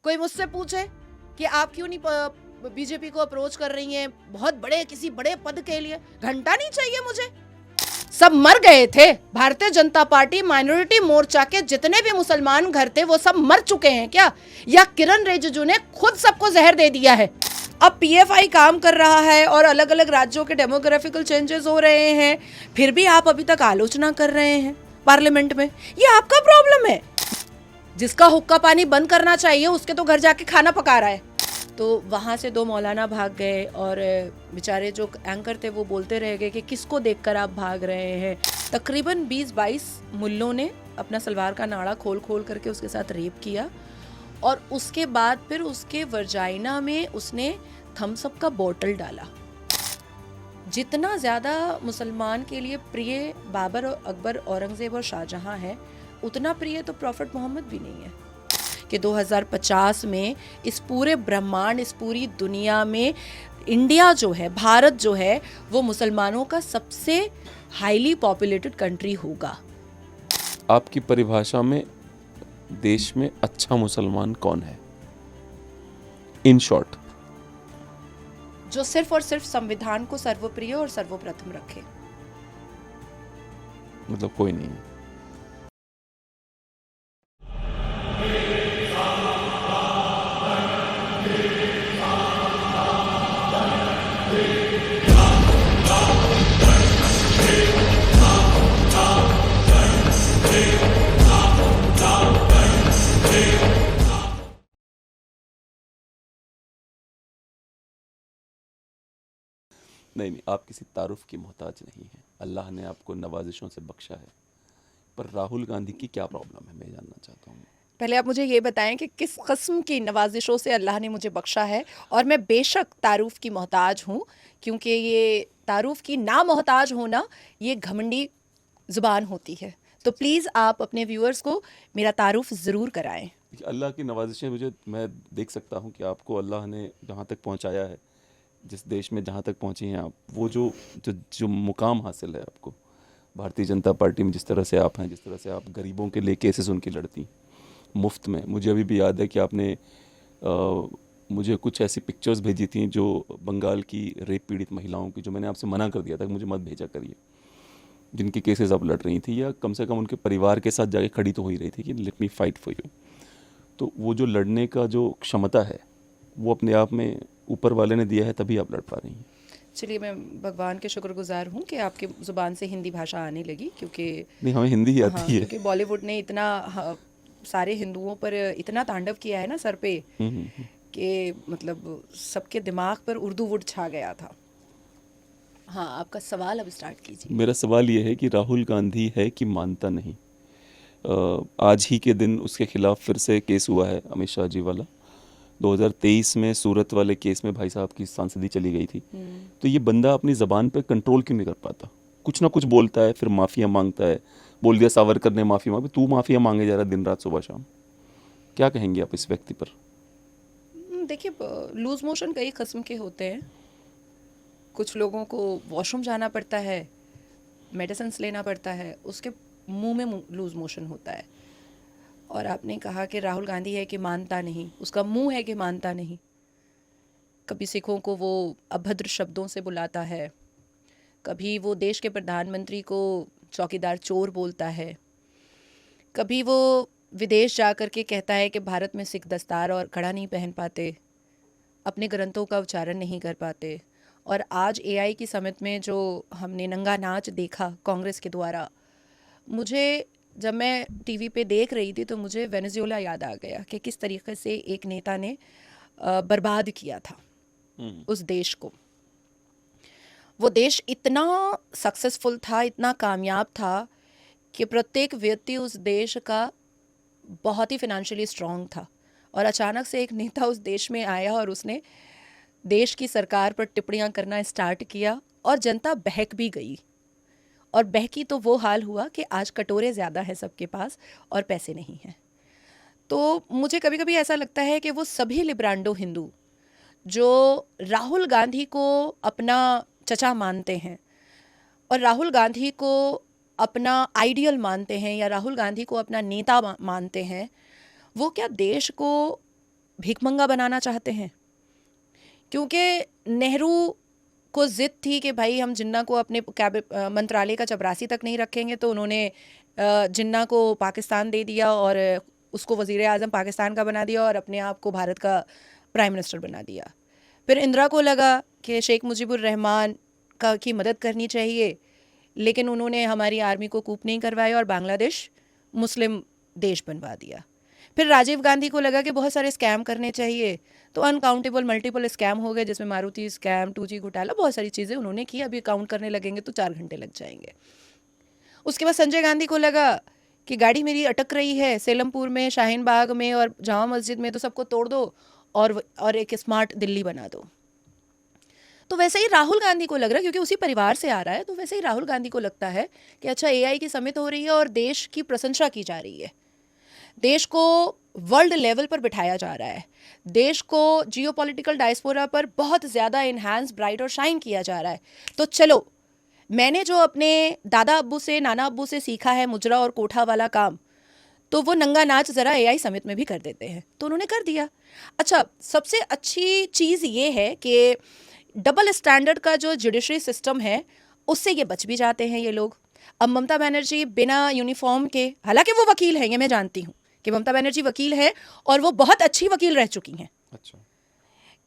कोई मुझसे पूछे कि आप क्यों नहीं बीजेपी को अप्रोच कर रही हैं बहुत बड़े किसी बड़े पद के लिए, घंटा नहीं चाहिए मुझे। सब मर गए थे। भारतीय जनता पार्टी माइनॉरिटी मोर्चा के जितने भी मुसलमान घर थे वो सब मर चुके हैं क्या, या किरण रिजिजू ने खुद सबको जहर दे दिया है? अब पीएफआई काम कर रहा है और अलग अलग राज्यों के डेमोग्राफिकल चेंजेस हो रहे हैं, फिर भी आप अभी तक आलोचना कर रहे हैं पार्लियामेंट में। ये आपका प्रॉब्लम है। जिसका हुक्का पानी बंद करना चाहिए उसके तो घर जाके खाना पका रहा है। तो वहाँ से दो मौलाना भाग गए और बेचारे जो एंकर थे वो बोलते रह गए कि किसको देखकर आप भाग रहे हैं। तकरीबन 20-22 मुल्लों ने अपना सलवार का नाड़ा खोल खोल करके उसके साथ रेप किया और उसके बाद फिर उसके वर्जाइना में उसने थम्स अप का बोतल डाला। जितना ज़्यादा मुसलमान के लिए प्रिय बाबर और अकबर, औरंगज़ेब और शाहजहां है, उतना प्रिय तो प्रॉफिट मोहम्मद भी नहीं है कि 2050 में इस पूरे ब्रह्मांड, इस पूरी दुनिया में इंडिया जो है, भारत जो है, वो मुसलमानों का सबसे हाईली पॉपुलेटेड कंट्री होगा। आपकी परिभाषा में देश में अच्छा मुसलमान कौन है? इन शॉर्ट, जो सिर्फ और सिर्फ संविधान को सर्वप्रिय और सर्वप्रथम रखे। मतलब कोई नहीं। नहीं, आप किसी तारुफ की मोहताज नहीं हैं। अल्लाह ने आपको नवाजिशों से बख्शा है। पर राहुल गांधी की क्या प्रॉब्लम है, मैं जानना चाहता हूँ। पहले आप मुझे ये बताएं कि किस किस्म की नवाजिशों से अल्लाह ने मुझे बख्शा है। और मैं बेशक तारुफ की मोहताज हूँ, क्योंकि ये तारुफ की ना मोहताज होना ये घमंडी ज़ुबान होती है। तो प्लीज़ आप अपने व्यूअर्स को मेरा तारुफ ज़रूर कराएं। अल्लाह की नवाजिशें मैं देख सकता हूँ कि आपको अल्लाह ने जहाँ तक पहुँचाया है, जिस देश में जहाँ तक पहुँची हैं आप, वो जो मुकाम हासिल है आपको भारतीय जनता पार्टी में, जिस तरह से आप हैं, जिस तरह से आप गरीबों के लिए केसेस उनकी लड़ती मुफ्त में। मुझे अभी भी याद है कि आपने मुझे कुछ ऐसी पिक्चर्स भेजी थी जो बंगाल की रेप पीड़ित महिलाओं की, जो मैंने आपसे मना कर दिया था कि मुझे मत भेजा करिए, जिनकी केसेस आप लड़ रही थी, या कम से कम उनके परिवार के साथ जाके खड़ी तो हो ही रही थी कि let me fight for you. तो वो जो लड़ने का जो क्षमता है वो अपने आप में ऊपर वाले ने दिया है, तभी आप लड़ पा रही हैं। चलिए, मैं भगवान के शुक्रगुजार हूँ कि आपकी ज़ुबान से हिंदी भाषा आने लगी, क्योंकि नहीं, हमें हिंदी ही आती है। क्योंकि बॉलीवुड ने इतना सारे हिंदुओं पर इतना तांडव किया है ना सर पे, कि मतलब सबके दिमाग पर उर्दू वुड छा गया था। हाँ, आपका सवाल अब स्टार्ट कीजिए। मेरा सवाल ये है कि राहुल गांधी है कि मानता नहीं। आज ही के दिन उसके खिलाफ फिर से केस हुआ है, अमित शाह जी वाला। 2023 में सूरत वाले केस में भाई साहब की सांसदी चली गई थी। तो ये बंदा अपनी ज़बान पे कंट्रोल क्यों नहीं कर पाता? कुछ ना कुछ बोलता है, फिर माफ़िया मांगता है। बोल दिया सावरकर ने माफ़ी मांगी, तू माफ़िया मांगे जा रहा दिन रात सुबह शाम। क्या कहेंगे आप इस व्यक्ति पर? देखिए, लूज मोशन कई किस्म के होते हैं। कुछ लोगों को वॉशरूम जाना पड़ता है, मेडिसिन लेना पड़ता है, उसके मुंह में लूज मोशन होता है। और आपने कहा कि राहुल गांधी है कि मानता नहीं, उसका मुंह है कि मानता नहीं। कभी सिखों को वो अभद्र शब्दों से बुलाता है, कभी वो देश के प्रधानमंत्री को चौकीदार चोर बोलता है, कभी वो विदेश जा कर के कहता है कि भारत में सिख दस्तार और कड़ा नहीं पहन पाते, अपने ग्रंथों का उच्चारण नहीं कर पाते। और आज एआई की समिट में जो हमने नंगा नाच देखा कांग्रेस के द्वारा, मुझे जब मैं टीवी पे देख रही थी तो मुझे वेनेजुएला याद आ गया कि किस तरीके से एक नेता ने बर्बाद किया था उस देश को। वो देश इतना सक्सेसफुल था, इतना कामयाब था कि प्रत्येक व्यक्ति उस देश का बहुत ही फिनेंशियली स्ट्रांग था। और अचानक से एक नेता उस देश में आया और उसने देश की सरकार पर टिप्पणियां करना स्टार्ट किया और जनता बहक भी गई। और बहकी तो वो हाल हुआ कि आज कटोरे ज़्यादा हैं सबके पास और पैसे नहीं हैं। तो मुझे कभी कभी ऐसा लगता है कि वो सभी लिब्रांडो हिंदू जो राहुल गांधी को अपना चचा मानते हैं और राहुल गांधी को अपना आइडियल मानते हैं या राहुल गांधी को अपना नेता मानते हैं, वो क्या देश को भिखमंगा बनाना चाहते हैं? क्योंकि नेहरू को जिद थी कि भाई हम जिन्ना को अपने मंत्रालय का चपरासी तक नहीं रखेंगे, तो उन्होंने जिन्ना को पाकिस्तान दे दिया और उसको वज़ीर आज़म पाकिस्तान का बना दिया और अपने आप को भारत का प्राइम मिनिस्टर बना दिया। फिर इंदिरा को लगा कि शेख मुजीबुर रहमान की मदद करनी चाहिए, लेकिन उन्होंने हमारी आर्मी को कूप नहीं करवाया और बांग्लादेश मुस्लिम देश बनवा दिया। फिर राजीव गांधी को लगा कि बहुत सारे स्कैम करने चाहिए, तो अनकाउंटेबल मल्टीपल स्कैम हो गए, जिसमें मारुति स्कैम, 2G घोटाला, बहुत सारी चीज़ें उन्होंने की। अभी काउंट करने लगेंगे तो 4 घंटे लग जाएंगे। उसके बाद संजय गांधी को लगा कि गाड़ी मेरी अटक रही है सेलमपुर में, शाहीन बाग में और जामा मस्जिद में, तो सबको तोड़ दो और एक स्मार्ट दिल्ली बना दो। तो वैसे ही राहुल गांधी को लग रहा है, क्योंकि उसी परिवार से आ रहा है, तो वैसे ही राहुल गांधी को लगता है कि अच्छा AI की समिट हो रही है और देश की प्रशंसा की जा रही है, देश को वर्ल्ड लेवल पर बिठाया जा रहा है, देश को जियोपॉलिटिकल डायस्पोरा पर बहुत ज़्यादा इन्हांस, ब्राइट और शाइन किया जा रहा है। तो चलो, मैंने जो अपने दादा अब्बू से, नाना अब्बू से सीखा है मुजरा और कोठा वाला काम, तो वो नंगा नाच ज़रा AI समिट में भी कर देते हैं। तो उन्होंने कर दिया। अच्छा, सबसे अच्छी चीज़ ये है कि डबल स्टैंडर्ड का जो जुडिशरी सिस्टम है, उससे ये बच भी जाते हैं ये लोग। अब ममता बनर्जी बिना यूनिफॉर्म के, हालांकि वो वकील हैं, ये मैं जानती हूँ कि ममता बनर्जी वकील है और वो बहुत अच्छी वकील रह चुकी हैं। अच्छा।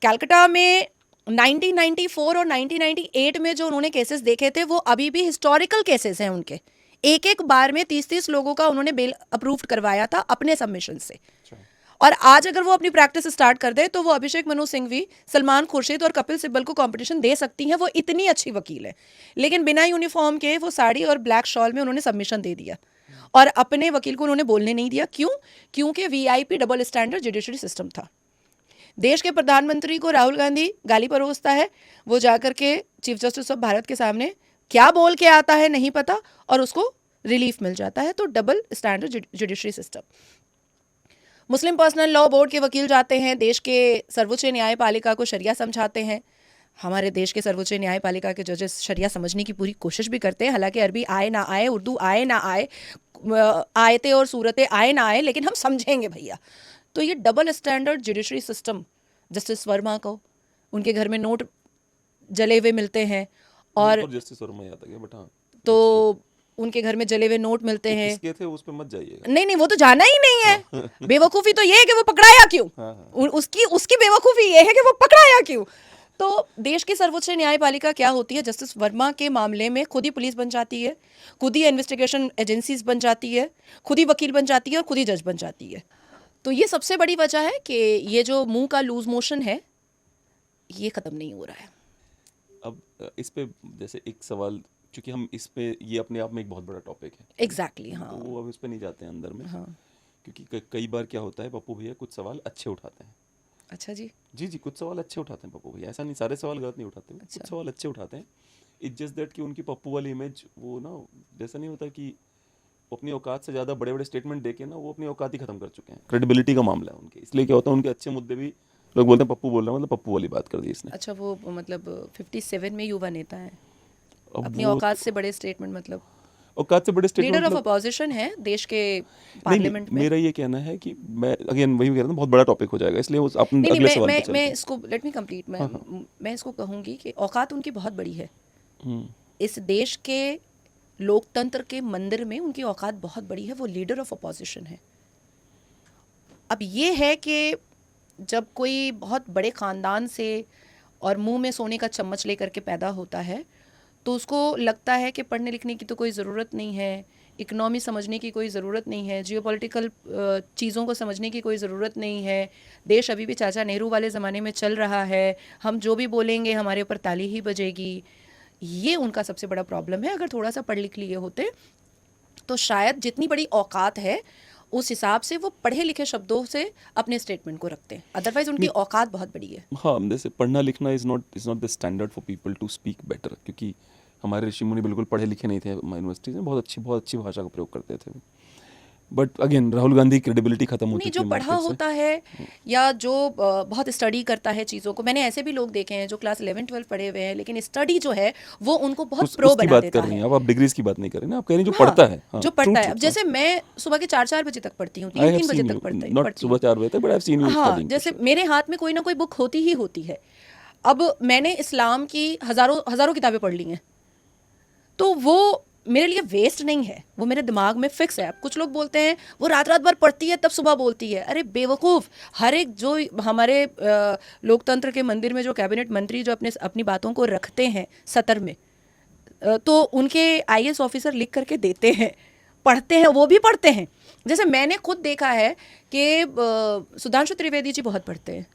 कलकत्ता में 1994 और 1998 में जो उन्होंने केसेस देखे थे, वो अभी भी हिस्टोरिकल केसेस हैं उनके। एक एक बार में 30-30 लोगों का उन्होंने बेल अप्रूव्ड करवाया था अपने सबमिशन से। और आज अगर वो अपनी प्रैक्टिस स्टार्ट कर दे तो वो अभिषेक मनु सिंघवी, सलमान खुर्शीद और कपिल सिब्बल को कंपटीशन दे सकती हैं। वो इतनी अच्छी वकील है। लेकिन बिना यूनिफॉर्म के वो साड़ी और ब्लैक शॉल में उन्होंने सबमिशन दे दिया और अपने वकील को उन्होंने बोलने नहीं दिया। क्यों? क्योंकि VIP double standard judiciary system था। देश के प्रधानमंत्री को राहुल गांधी गाली परोसता है, वो जाकर के चीफ जस्टिस ऑफ भारत के सामने क्या बोल के आता है नहीं पता, और उसको रिलीफ मिल जाता है। तो डबल स्टैंडर्ड जुडिशरी सिस्टम। मुस्लिम पर्सनल लॉ बोर्ड के वकील जाते हैं, देश के सर्वोच्च न्यायपालिका को शरिया समझाते हैं। हमारे देश के सर्वोच्च न्यायपालिका के जजेस शरिया समझने की पूरी कोशिश भी करते हैं, हालांकि अरबी आए ना आए, उर्दू आए ना आए, आयतें और सूरतें आए ना आए, लेकिन हम समझेंगे भैया। तो ये double standard judiciary system, justice Verma को उनके घर में नोट जले हुए मिलते हैं और जस्टिस वर्मा याद आ गया, बट हाँ, तो उनके घर में जले हुए नोट मिलते हैं। किसके थे उस पे मत जाइएगा। नहीं, वो तो जाना ही नहीं है। बेवकूफ़ी तो ये है कि वो पकड़ाया क्यों। उसकी बेवकूफ़ी ये है कि वो पकड़ाया क्यों। तो देश की सर्वोच्च न्यायपालिका क्या होती है, जस्टिस वर्मा के मामले में खुद ही पुलिस बन जाती है, खुद ही इन्वेस्टिगेशन एजेंसीज बन जाती है, खुद ही वकील बन जाती है और खुद ही जज बन जाती है। तो ये सबसे बड़ी वजह है कि ये जो मुंह का लूज मोशन है, ये ख़त्म नहीं हो रहा है। अब इस पे जैसे एक सवाल, क्योंकि हम इस पे, ये अपने आप में एक बहुत बड़ा टॉपिक है। एग्जैक्टली, हाँ। तो वो अब इस पे नहीं जाते हैं अंदर में। हाँ। क्योंकि कई बार क्या होता है, पप्पू भैया कुछ सवाल अच्छे उठाते हैं। अच्छा जी। जी, कुछ सवाल अच्छे उठाते हैं पप्पू भैया, ऐसा नहीं सारे सवाल गलत नहीं उठाते। अच्छा। कुछ सवाल अच्छे उठाते हैं। इट्स जस्ट दैट कि उनकी पप्पू वाली इमेज, वो ना, जैसा नहीं होता कि वो अपनी औकात से ज़्यादा बड़े बड़े स्टेटमेंट देके ना वो अपनी औकात ही खत्म कर चुके हैं। क्रेडिबिलिटी का मामला है उनके, इसलिए क्या होता है, उनके अच्छे मुद्दे भी लोग बोलते हैं पप्पू बोल रहा है, मतलब पप्पू वाली बात कर दी इसने। अच्छा, वो मतलब 57 में युवा नेता है, अब अपनी वो औकात से बड़े स्टेटमेंट, मतलब औकात से बड़े स्टेटमेंट, लीडर ऑफ अपोजिशन है देश के पार्लियामेंट में। मेरा ये कहना है कि मैं अगेन वही कह रहा हूँ, बहुत बड़ा टॉपिक हो जाएगा, इसलिए वो अपने अगले सवाल पे चलते मैं हैं। इसको लेट मी कंप्लीट। मैं इसको कहूँगी कि औकात उनकी बहुत बड़ी है। इस देश के लोकतंत्र के मंदिर में उनकी औकात बहुत बड़ी है, वो लीडर ऑफ अपोजिशन है। अब ये है कि जब कोई बहुत बड़े ख़ानदान से और मुंह में सोने का चम्मच लेकर के पैदा होता है, तो उसको लगता है कि पढ़ने लिखने की तो कोई ज़रूरत नहीं है, इकनॉमी समझने की कोई ज़रूरत नहीं है, जियोपॉलिटिकल चीज़ों को समझने की कोई ज़रूरत नहीं है, देश अभी भी चाचा नेहरू वाले ज़माने में चल रहा है, हम जो भी बोलेंगे हमारे ऊपर ताली ही बजेगी। ये उनका सबसे बड़ा प्रॉब्लम है। अगर थोड़ा सा पढ़ लिख लिए होते तो शायद जितनी बड़ी औकात है उस हिसाब से वो पढ़े लिखे शब्दों से अपने स्टेटमेंट को रखते हैं। अदरवाइज उनकी औकात बहुत बड़ी है। हाँ, जैसे पढ़ना लिखना is not the standard for people to speak better, क्योंकि हमारे ऋषि मुनि बिल्कुल पढ़े लिखे नहीं थे, यूनिवर्सिटीज़ में बहुत अच्छी भाषा का प्रयोग करते थे। बट अगेन राहुल गांधी की क्रेडिबिलिटी खत्म हो नहीं, चुकी जो है पढ़ा मार्केट से। होता है या जो बहुत स्टडी करता है चीज़ों को, मैंने ऐसे भी लोग देखे हैं जो क्लास 11-12 पढ़े हुए हैं, लेकिन स्टडी जो है वो उनको बहुत प्रो उसकी बना बात देता कर रही है। हैं आप डिग्रीज की बात नहीं कर रही ना, आप कह रही हैं जो हाँ, पढ़ता है। हाँ, जो ट्रू पढ़ता है। ट्रू अब जैसे मैं सुबह के 4-4 बजे तक पढ़ती हूँ, आई हैव 3-3 बजे सीन तक यू, पढ़ती नॉट पढ़ती सुबह हूँ। 4 बजे तक, but I have seen you हाँ, स्टडीइंग। जैसे मेरे हाथ में कोई ना कोई बुक होती ही होती है। अब मैंने इस्लाम की हज़ारों हज़ारों किताबें पढ़ ली हैं, तो वो मेरे लिए वेस्ट नहीं है, वो मेरे दिमाग में फिक्स है। अब कुछ लोग बोलते हैं वो रात रात भर पढ़ती है तब सुबह बोलती है। अरे बेवकूफ़, हर एक जो हमारे लोकतंत्र के मंदिर में जो कैबिनेट मंत्री जो अपनी बातों को रखते हैं सत्र में, तो उनके आईएएस ऑफिसर लिख करके देते हैं, पढ़ते हैं, वो भी पढ़ते हैं। जैसे मैंने खुद देखा है कि सुधांशु त्रिवेदी जी बहुत पढ़ते हैं।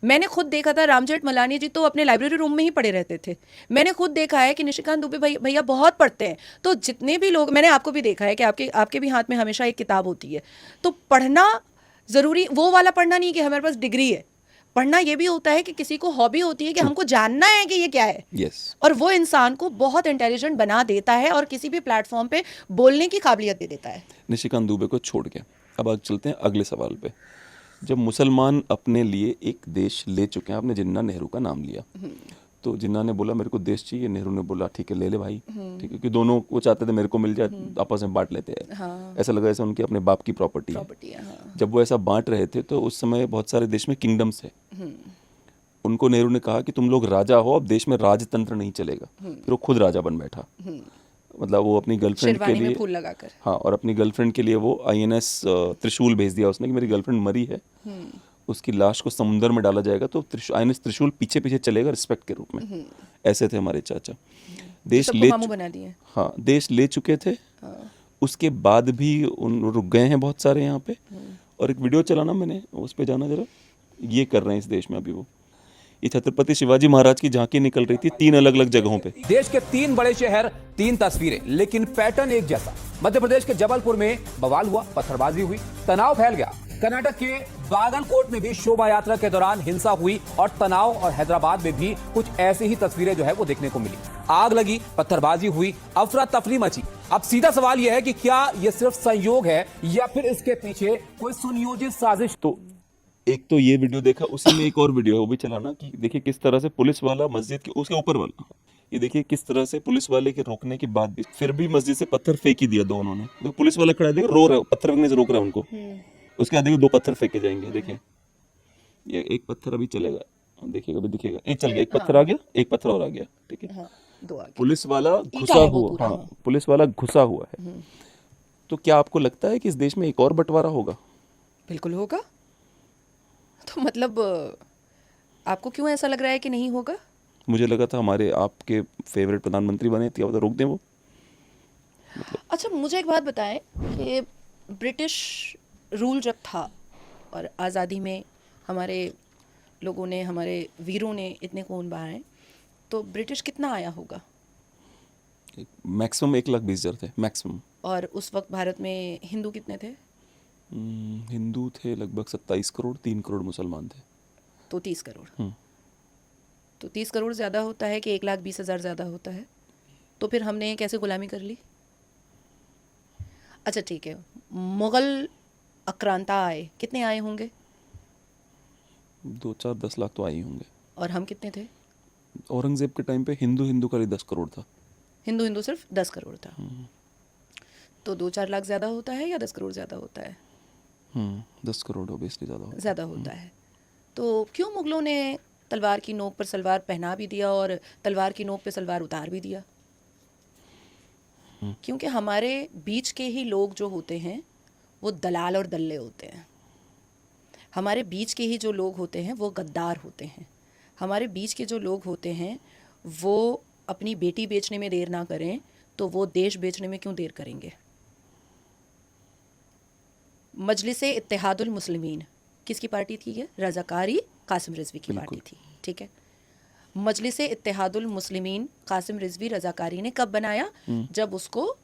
मैंने खुद देखा था राम जेठमलानी जी तो अपने लाइब्रेरी रूम में ही पढ़े रहते थे। मैंने खुद देखा है कि निशिकांत दुबे भैया बहुत पढ़ते हैं। तो जितने भी लोग, मैंने आपको भी देखा है कि आपके आपके भी हाथ में हमेशा एक किताब होती है। तो पढ़ना ज़रूरी, वो वाला पढ़ना नहीं कि हमारे पास डिग्री है। पढ़ना ये भी होता है कि किसी को हॉबी होती है कि हमको जानना है कि ये क्या है, यस, और वो इंसान को बहुत इंटेलिजेंट बना देता है और किसी भी प्लेटफॉर्म पे बोलने की काबिलियत दे देता है। निशिकांत दुबे को छोड़ के अब आगे चलते हैं अगले सवाल पे। जब मुसलमान अपने लिए एक देश ले चुके हैं, आपने जिन्ना नेहरू का नाम लिया, तो जिन्ना ने बोला मेरे को देश चाहिए, नेहरू ने बोला ठीक है ले ले भाई, ठीक है, क्योंकि दोनों वो चाहते थे मेरे को मिल जाए, आपस में बांट लेते हैं। हाँ, ऐसा लगा जैसे उनके अपने बाप की प्रॉपर्टी है। प्रॉपर्टी है। हाँ, जब वो ऐसा बांट रहे थे तो उस समय बहुत सारे देश में किंगडम्स है। उनको नेहरू ने कहा कि तुम लोग राजा हो, अब देश में राजतंत्र नहीं चलेगा। फिर वो खुद राजा बन बैठा। मतलब वो अपनी गर्लफ्रेंड के शेरवानी में लिए, फूल लगाकर। हाँ, और अपनी गर्लफ्रेंड के लिए वो आईएनएस त्रिशूल भेज दिया उसने कि मेरी गर्लफ्रेंड मरी है, उसकी लाश को समुद्र में डाला जाएगा तो आईएनएस त्रिशूल पीछे पीछे चलेगा रिस्पेक्ट के रूप में। ऐसे थे हमारे चाचा। देश सबको ले मामू बना दिए। हाँ, देश ले चुके थे। उसके बाद भी उन रुक गए हैं बहुत सारे यहाँ पे। और एक वीडियो चलाना मैंने, उस पे जाना जरा, ये कर रहे हैं इस देश में अभी वो। ये छत्रपति शिवाजी महाराज की झांकी निकल रही थी 3 अलग अलग जगहों पे। देश के 3 बड़े शहर, 3 तस्वीरें, लेकिन पैटर्न एक जैसा। मध्य प्रदेश के जबलपुर में बवाल हुआ, पत्थरबाजी हुई, तनाव फैल गया। कर्नाटक के बागलकोट में भी शोभा यात्रा के दौरान हिंसा हुई और तनाव, और हैदराबाद में भी कुछ ऐसी ही तस्वीरें जो है वो देखने को मिली। आग लगी, पत्थरबाजी हुई, अफरा तफरी मची। अब सीधा सवाल यह है कि क्या यह सिर्फ संयोग है या फिर इसके पीछे कोई सुनियोजित साजिश। तो एक तो ये वीडियो देखा, उसी में एक और वीडियो है वो भी चलाना, कि देखिए किस तरह से पुलिस वाला मस्जिद के उसके ऊपर वाला, ये देखिए किस तरह से पुलिस वाले के रोकने के बाद भी फिर भी मस्जिद से पत्थर फेंक ही दिया दोनों ने। तो पुलिस वाला खड़ा है, देखो रो रहा है, पत्थर फेंकने से रोक रहा है उनको। उसके बाद देखिए 2 पत्थर फेंके जाएंगे। देखिए ये एक पत्थर अभी चलेगा, देखिएगा, अभी दिखेगा, एक चल गया, एक पत्थर आ गया, एक पत्थर और आ गया, ठीक है। हाँ, 2 आगे। पुलिस वाला घुसा है वो हुआ, पूरा, हाँ, पुलिस वाला घुसा हुआ है। तो क्या आपको लगता है कि इस देश में एक और बंटवारा होगा? बिल्कुल होगा। तो मतलब आपको क्यों ऐसा लग रहा है कि नहीं होगा? मुझे लगा था हमारे आपके फेवरेट प्रधानमंत्री बने, क्या पता रोक दें वो। अच्छा, मुझे एक बात बताएं कि ब्रिटिश रूल जब था और आज़ादी में हमारे लोगों ने, हमारे वीरों ने इतने खून बहाए, तो ब्रिटिश कितना आया होगा? मैक्सिमम 1,20,000 थे मैक्सिमम। और उस वक्त भारत में हिंदू कितने थे? हिंदू थे लगभग 27 करोड़, 3 करोड़ मुसलमान थे। तो 30 करोड़। तो 30 करोड़ ज़्यादा होता है कि 1,20,000 ज़्यादा होता है? तो फिर हमने कैसे गुलामी कर ली? अच्छा ठीक है, मुग़ल आक्रांता आए, कितने आए होंगे? 2-4-10 लाख तो आए ही होंगे। और हम कितने थे? औरंगजेब के टाइम पे हिंदू का ही 10 करोड़ था। हिंदू सिर्फ 10 करोड़ था। तो 2-4 लाख ज़्यादा होता है या 10 करोड़ ज़्यादा होता है? 10 करोड़ ऑब्वियसली ज़्यादा होता है। तो क्यों मुग़लों ने तलवार की नोक पर सलवार पहना भी दिया और तलवार की नोक पे सलवार उतार भी दिया? क्योंकि हमारे बीच के ही लोग जो होते हैं वो दलाल और दल्ले होते हैं। हमारे बीच के ही जो लोग होते हैं वो गद्दार होते हैं। हमारे बीच के जो लोग होते हैं वो अपनी बेटी बेचने में देर ना करें तो वो देश बेचने में क्यों देर करेंगे? मजलिसे इत्तेहादुल मुस्लिमीन किसकी पार्टी थी? ये रज़ाकारी कासिम रिजवी की पार्टी थी, ठीक है। मजलिसे इत्तेहादुल मुस्लिमीन कासिम रिजवी रज़ाकारी ने कब बनाया? जब उसको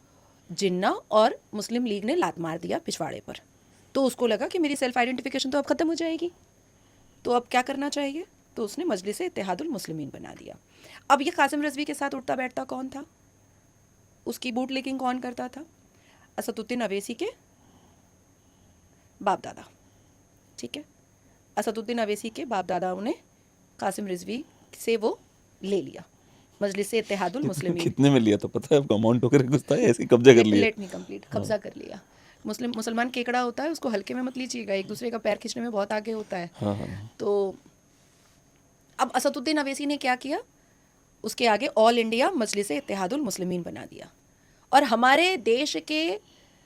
जिन्ना और मुस्लिम लीग ने लात मार दिया पिछवाड़े पर, तो उसको लगा कि मेरी सेल्फ आइडेंटिफिकेशन तो अब ख़त्म हो जाएगी, तो अब क्या करना चाहिए? तो उसने मजलिसे इत्तेहादुल मुस्लिमीन बना दिया। अब ये कासिम रिजवी के साथ उठता बैठता कौन था? उसकी बूट लेकिंग कौन करता था? असदुद्दीन अवैसी के बाप दादा, ठीक है। असदुद्दीन अवैसी के बाप दादाओं ने कासिम रिजवी से वो ले लिया, मजलिस इत्तेहादुल मुस्लिमीन। कितने में लिया था पता है आपको? अमाउंट वगैरह कुछ था, ऐसे ही कब्जा कर लिया? लेट मी कंप्लीट, कब्जा कर लिया। मुसलमान केकड़ा होता है, उसको हल्के में मत लीजिएगा, एक दूसरे का पैर खींचने में बहुत आगे होता है। हाँ हाँ। तो अब असदुद्दीन अवैसी ने क्या किया, उसके आगे ऑल इंडिया मजलिस इत्तेहादुल मुस्लिमीन बना दिया, और हमारे देश के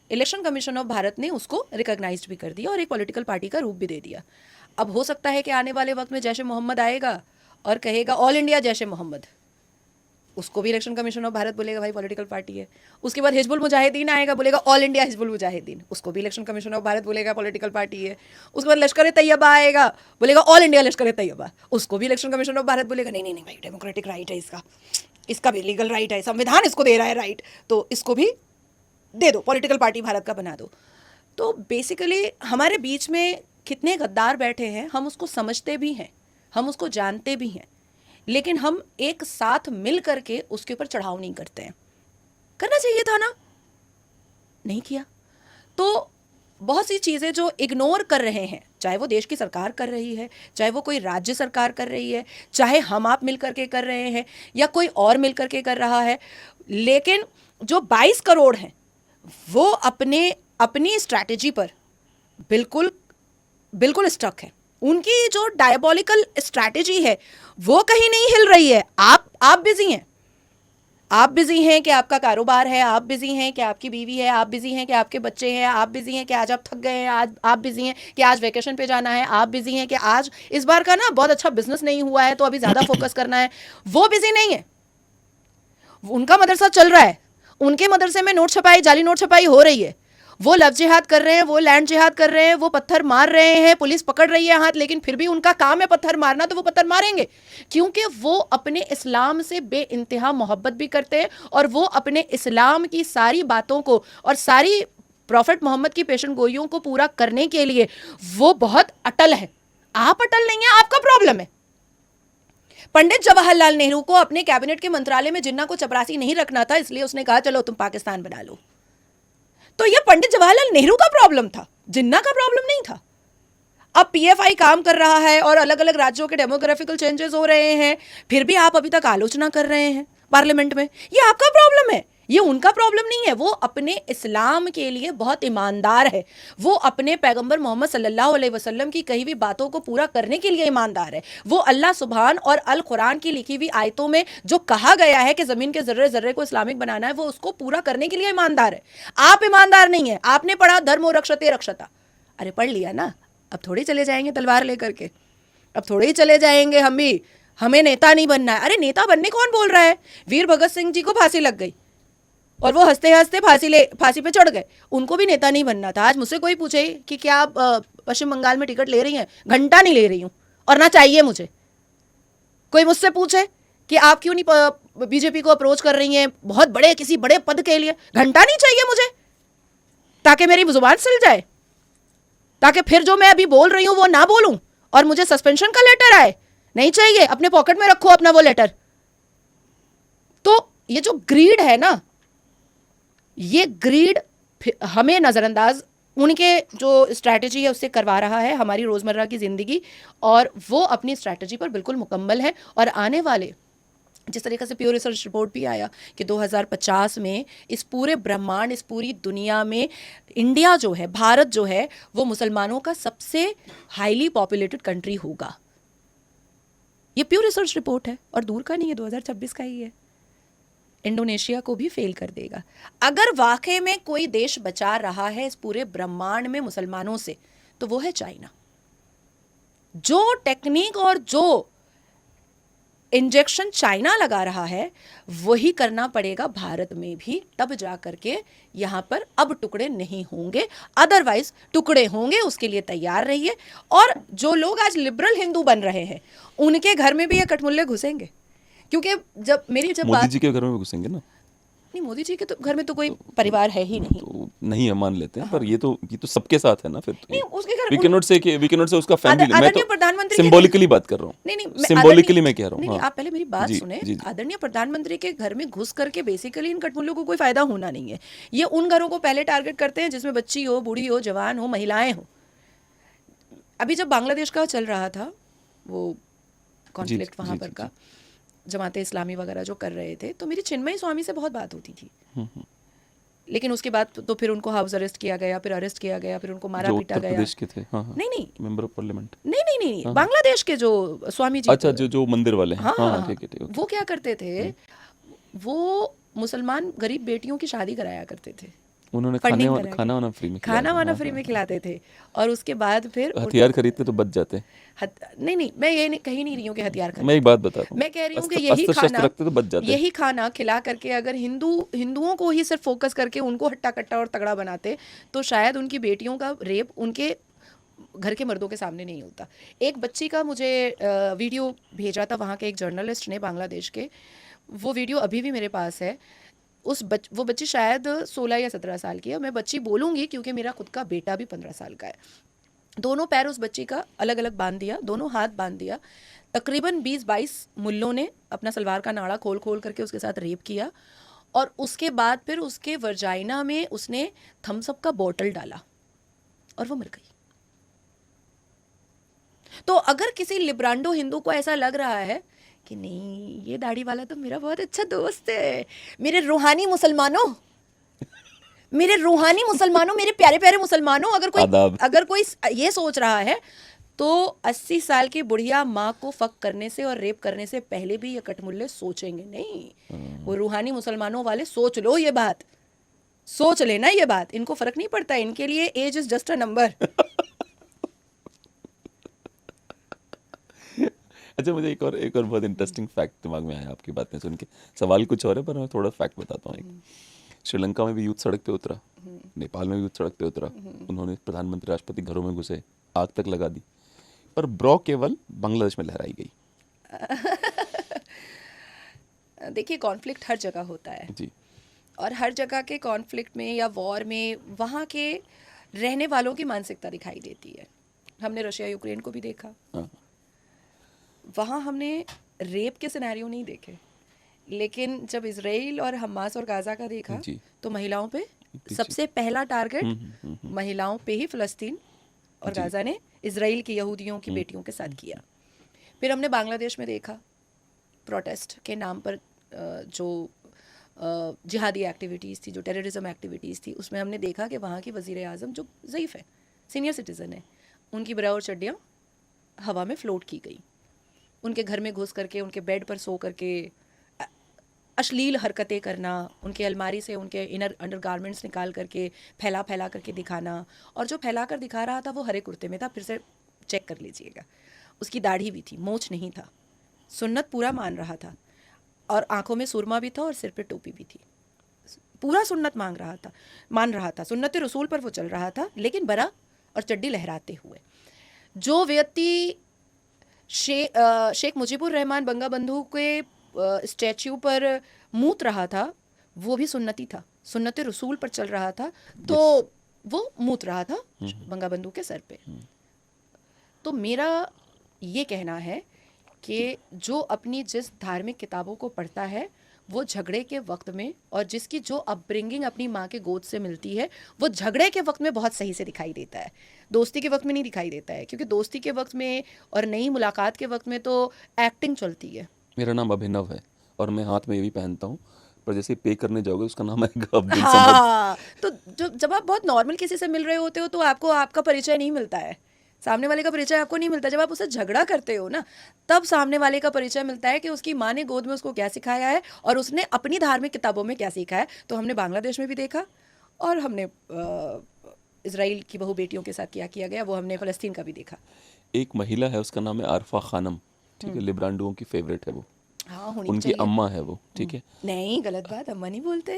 इलेक्शन कमीशन ऑफ भारत ने उसको रिकॉग्नाइज्ड भी कर दिया और एक पॉलिटिकल पार्टी का रूप भी दे दिया। अब हो सकता है कि आने वाले वक्त में जैश ए मोहम्मद आएगा और कहेगा ऑल इंडिया जैश ए मोहम्मद, उसको भी इलेक्शन कमीशन ऑफ भारत बोलेगा भाई पॉलिटिकल पार्टी है। उसके बाद हिजबुल मुजाहिदीन आएगा, बोलेगा ऑल इंडिया हिजबुल मुजाहिदीन, उसको भी इलेक्शन कमीशन ऑफ भारत बोलेगा पॉलिटिकल पार्टी है। उसके बाद लश्कर तैयबा आएगा, बोलेगा ऑल इंडिया लश्कर तैयबा, उसको भी इलेक्शन कमीशन ऑफ भारत बोलेगा नहीं नहीं नहीं भाई डेमोक्रेटिक राइट है इसका भी लीगल राइट है, संविधान इसको दे रहा है राइट, तो इसको भी दे दो, पॉलिटिकल पार्टी भारत का बना दो। तो बेसिकली हमारे बीच में कितने गद्दार बैठे हैं, हम उसको समझते भी हैं, हम उसको जानते भी हैं, लेकिन हम एक साथ मिल करके उसके ऊपर चढ़ाव नहीं करते हैं। करना चाहिए था ना, नहीं किया। तो बहुत सी चीज़ें जो इग्नोर कर रहे हैं, चाहे वो देश की सरकार कर रही है, चाहे वो कोई राज्य सरकार कर रही है, चाहे हम आप मिल करके कर रहे हैं या कोई और मिल करके कर रहा है, लेकिन जो 22 करोड़ हैं वो अपनी स्ट्रैटेजी पर बिल्कुल बिल्कुल स्टक है। उनकी जो डायबॉलिकल स्ट्रैटेजी है वो कहीं नहीं हिल रही है। आप बिजी हैं, आप बिजी हैं कि आपका कारोबार है, आप बिजी हैं कि आपकी बीवी है, आप बिजी हैं कि आपके बच्चे हैं, आप बिजी हैं कि आज आप थक गए हैं, आज आप बिजी हैं कि आज वेकेशन पे जाना है, आप बिजी हैं कि आज इस बार का ना बहुत अच्छा बिजनेस नहीं हुआ है तो अभी ज़्यादा फोकस करना है। वो बिजी नहीं है, उनका मदरसा चल रहा है, उनके मदरसे में नोट छपाई, जाली नोट छपाई हो रही है, वो लव जिहाद कर रहे हैं, वो लैंड जिहाद कर रहे हैं, वो पत्थर मार रहे हैं, पुलिस पकड़ रही है हाथ, लेकिन फिर भी उनका काम है पत्थर मारना, तो वो पत्थर मारेंगे क्योंकि वो अपने इस्लाम से बेइंतहा मोहब्बत भी करते हैं और वो अपने इस्लाम की सारी बातों को और सारी प्रॉफिट मोहम्मद की पेशन गोइयों को पूरा करने के लिए वो बहुत अटल है। आप अटल नहीं है, आपका प्रॉब्लम है। पंडित जवाहरलाल नेहरू को अपने कैबिनेट के मंत्रालय में जिन्ना को चपरासी नहीं रखना था, इसलिए उसने कहा चलो तुम पाकिस्तान बना लो। तो यह पंडित जवाहरलाल नेहरू का प्रॉब्लम था, जिन्ना का प्रॉब्लम नहीं था। अब पीएफआई काम कर रहा है और अलग अलग राज्यों के डेमोग्राफिकल चेंजेस हो रहे हैं, फिर भी आप अभी तक आलोचना कर रहे हैं पार्लियामेंट में। ये आपका प्रॉब्लम है, ये उनका प्रॉब्लम नहीं है। वो अपने इस्लाम के लिए बहुत ईमानदार है, वो अपने पैगंबर मोहम्मद सल्लल्लाहु अलैहि वसल्लम की कही हुई बातों को पूरा करने के लिए ईमानदार है। वो अल्लाह सुभान और अल कुरान की लिखी हुई आयतों में जो कहा गया है कि ज़मीन के ज़र्रे ज़र्रे को इस्लामिक बनाना है, वो उसको पूरा करने के लिए ईमानदार है। आप ईमानदार नहीं है। आपने पढ़ा धर्मो रक्षते रक्षता, अरे पढ़ लिया ना, अब थोड़ी चले जाएंगे तलवार लेकर के, अब थोड़े ही चले जाएंगे हम भी, हमें नेता नहीं बनना है। अरे नेता बनने कौन बोल रहा है? वीर भगत सिंह जी को फांसी लग गई और वो हंसते हंसते फांसी पे चढ़ गए, उनको भी नेता नहीं बनना था। आज मुझसे कोई पूछे कि क्या आप पश्चिम बंगाल में टिकट ले रही हैं, घंटा नहीं ले रही हूँ और ना चाहिए मुझे। कोई मुझसे पूछे कि आप क्यों नहीं बीजेपी को अप्रोच कर रही हैं बहुत बड़े किसी बड़े पद के लिए, घंटा नहीं चाहिए मुझे, ताकि मेरी जुबान सिल जाए, ताकि फिर जो मैं अभी बोल रही हूं वो ना बोलूं और मुझे सस्पेंशन का लेटर आए। नहीं चाहिए, अपने पॉकेट में रखो अपना वो लेटर। तो ये जो ग्रीड है ना, ये ग्रीड हमें नज़रअंदाज उनके जो स्ट्रैटेजी है उससे करवा रहा है हमारी रोज़मर्रा की ज़िंदगी, और वो अपनी स्ट्रैटेजी पर बिल्कुल मुकम्मल है। और आने वाले जिस तरीके से प्योर रिसर्च रिपोर्ट भी आया कि 2050 में इस पूरे ब्रह्मांड, इस पूरी दुनिया में इंडिया जो है, भारत जो है, वो मुसलमानों का सबसे हाईली पॉपुलेटेड कंट्री होगा। ये प्योर रिसर्च रिपोर्ट है और दूर का नहीं है, 2026 का ही है। इंडोनेशिया को भी फेल कर देगा। अगर वाकई में कोई देश बचा रहा है इस पूरे ब्रह्मांड में मुसलमानों से, तो वो है चाइना। जो टेक्निक और जो इंजेक्शन चाइना लगा रहा है वही करना पड़ेगा भारत में भी, तब जा करके यहाँ पर अब टुकड़े नहीं होंगे। अदरवाइज टुकड़े होंगे, उसके लिए तैयार रहिए। और जो लोग आज लिबरल हिंदू बन रहे हैं उनके घर में भी ये कठमुल्ले घुसेंगे, क्योंकि जब मोदी जी के घर में घुसेंगे ना। नहीं, मोदी जी के तो घर में तो कोई परिवार है ही नहीं। तो नहीं है, मान लेते हैं, पर ये तो सबके साथ है ना। फिर नहीं, उसके घर वी कैन नॉट से उसका फैमिली। मैं आदरणीय तो प्रधानमंत्री सिंबॉलिकली बात कर रहा हूँ। नहीं, सिंबॉलिकली मैं कह रहा हूँ। नहीं, आप पहले मेरी बात सुने। आदरणीय प्रधानमंत्री के घर में घुस करके बेसिकली इन कठमुल्लों को कोई फायदा होना नहीं है। ये उन घरों को पहले टारगेट करते हैं जिसमें बच्ची हो, बूढ़ी हो, जवान हो, महिलाएं हो। अभी जब बांग्लादेश का चल रहा था वो कॉन्फ्लिक्ट जी, वहाँ जी, पर जी, का, जमाते इस्लामी वगैरह जो कर रहे थे, तो मेरी चिन्मयी स्वामी से बहुत बात होती थी। लेकिन उसके बाद तो फिर उनको हाउस अरेस्ट किया गया, फिर अरेस्ट किया गया, फिर उनको मारा जो पीटा उत्तर गया। प्रदेश के थे, हाँ हाँ, नहीं नहीं मेंबर ऑफ पार्लियामेंट। नहीं नहीं नहीं नहीं, बांग्लादेश के जो स्वामी जी, अच्छा, जो मंदिर वाले हैं, हाँ हाँ हाँ, ठीक है ठीक है। वो क्या करते थे, वो मुसलमान गरीब बेटियों की शादी कराया करते थे, उन्होंने फंडिंग करा के। खाना वाना फ्री में खाना खिलाया, वाना हाँ, फ्री हाँ, में खिलाते थे। और उसके बाद फिर हथियार खरीदते तो बच जाते। नहीं नहीं, मैं ये कहीं नहीं रही हूँ कि हथियार मैं एक बात बता रहा हूँ, मैं कह रही हूँ कि अस्त्र शस्त्र रखते तो बच जाते। यही खाना खिला करके अगर हिंदुओं को ही सिर्फ फोकस करके उनको हट्टा कट्टा और तगड़ा बनाते, तो शायद उनकी बेटियों का रेप उनके घर के मर्दों के सामने नहीं होता। एक बच्ची का मुझे वीडियो भेजा था वहाँ के एक जर्नलिस्ट ने, बांग्लादेश के। वो वीडियो अभी भी मेरे पास है। वो बच्ची शायद 16 या 17 साल की है। मैं बच्ची बोलूँगी क्योंकि मेरा खुद का बेटा भी 15 साल का है। दोनों पैर उस बच्ची का अलग अलग बांध दिया, दोनों हाथ बांध दिया। तकरीबन 20-22 मुल्लों ने अपना सलवार का नाड़ा खोल खोल करके उसके साथ रेप किया। और उसके बाद फिर उसके वर्जाइना में उसने थम्सअप का बॉटल डाला और वो मर गई। तो अगर किसी लिब्रांडो हिंदू को ऐसा लग रहा है कि नहीं, ये दाढ़ी वाला तो मेरा बहुत अच्छा दोस्त है, मेरे रूहानी मुसलमानों, मेरे प्यारे प्यारे मुसलमानों, अगर कोई ये सोच रहा है, तो 80 साल की बुढ़िया माँ को फक करने से और रेप करने से पहले भी ये कटमुल्ले सोचेंगे नहीं। वो रूहानी मुसलमानों वाले सोच लो, ये बात सोच लेना, ये बात इनको फर्क नहीं पड़ता, इनके लिए age is just a number. अच्छा, मुझे एक और बहुत इंटरेस्टिंग फैक्ट दिमाग में आया आपकी बातें सुन के। सवाल कुछ और है पर मैं थोड़ा फैक्ट बताता हूँ। एक श्रीलंका में भी यूथ सड़क पे उतरा, नेपाल में भी यूथ सड़क पे उतरा, उन्होंने प्रधानमंत्री राष्ट्रपति घरों में घुसे, आग तक लगा दी, पर ब्रो केवल बांग्लादेश में लहराई गई। देखिए, कॉन्फ्लिक्ट हर जगह होता है जी, और हर जगह के कॉन्फ्लिक्ट में या वॉर में वहाँ के रहने वालों की मानसिकता दिखाई देती है। हमने रशिया यूक्रेन को भी देखा, हाँ, वहाँ हमने रेप के सिनेरियो नहीं देखे, लेकिन जब इजराइल और हमास और गाजा का देखा जी, तो महिलाओं पे सबसे पहला टारगेट महिलाओं पे ही फिलिस्तीन और गाजा ने इजराइल की यहूदियों की बेटियों के साथ किया। फिर हमने बांग्लादेश में देखा प्रोटेस्ट के नाम पर जो जिहादी एक्टिविटीज़ थी, जो टेररिज्म एक्टिविटीज़ थी, उसमें हमने देखा कि वहाँ की वज़ीर आज़म जो ज़ईफ़ है, सीनियर सिटीज़न है, उनकी बरा और चड्डियाँ हवा में फ्लोट की गई। उनके घर में घुस करके, उनके बेड पर सो करके अश्लील हरकतें करना, उनके अलमारी से उनके इनर अंडर गारमेंट्स निकाल करके फैला करके दिखाना। और जो फैला कर दिखा रहा था वो हरे कुर्ते में था, फिर से चेक कर लीजिएगा। उसकी दाढ़ी भी थी, मोछ नहीं था, सुन्नत पूरा मान रहा था, और आंखों में सुरमा भी था और सिर पे टोपी भी थी, पूरा सुन्नत मान रहा था, सुन्नत रसूल पर वो चल रहा था, लेकिन बरा और चड्डी लहराते हुए। जो व्यक्ति शेख मुजीबुर रहमान बंगाबंधु के स्टैच्यू पर मूत रहा था, वो भी सुन्नती था, सुन्नत रसूल पर चल रहा था, तो वो मूत रहा था बंगाबंधु के सर पे। तो मेरा ये कहना है कि जो अपनी जिस धार्मिक किताबों को पढ़ता है, वो झगड़े के वक्त में, और जिसकी जो अपब्रिंगिंग अपनी माँ के गोद से मिलती है, वो झगड़े के वक्त में बहुत सही से दिखाई देता है, दोस्ती के वक्त में नहीं दिखाई देता है। क्योंकि दोस्ती के वक्त में और नई मुलाकात के वक्त में तो एक्टिंग चलती है। मेरा नाम अभिनव है और मैं हाथ में ये भी पहनता हूँ, पर जैसे पे करने जाओगे उसका नाम आएगा अब्दुल समद। हाँ, तो जब आप बहुत नॉर्मल किसी से मिल रहे होते हो तो आपको आपका परिचय नहीं मिलता है, सामने वाले का परिचय आपको नहीं मिलता। जब आप उससे झगड़ा करते हो ना, तब सामने वाले का परिचय मिलता है कि उसकी माँ ने गोद में उसको क्या सिखाया है और उसने अपनी धार्मिक किताबों में क्या सीखा है। तो हमने बांग्लादेश में भी देखा, और हमने इजराइल की बहू बेटियों के साथ क्या किया गया, वो हमने फ़लस्तीन का भी देखा। एक महिला है, उसका नाम है आरफा खानम, ठीक है, लिब्रांडुओं की फेवरेट है वो, हाँ, होनी उनकी चाहिए। अम्मा है वो, ठीक है। नहीं, गलत बात, अम्मा नहीं बोलते।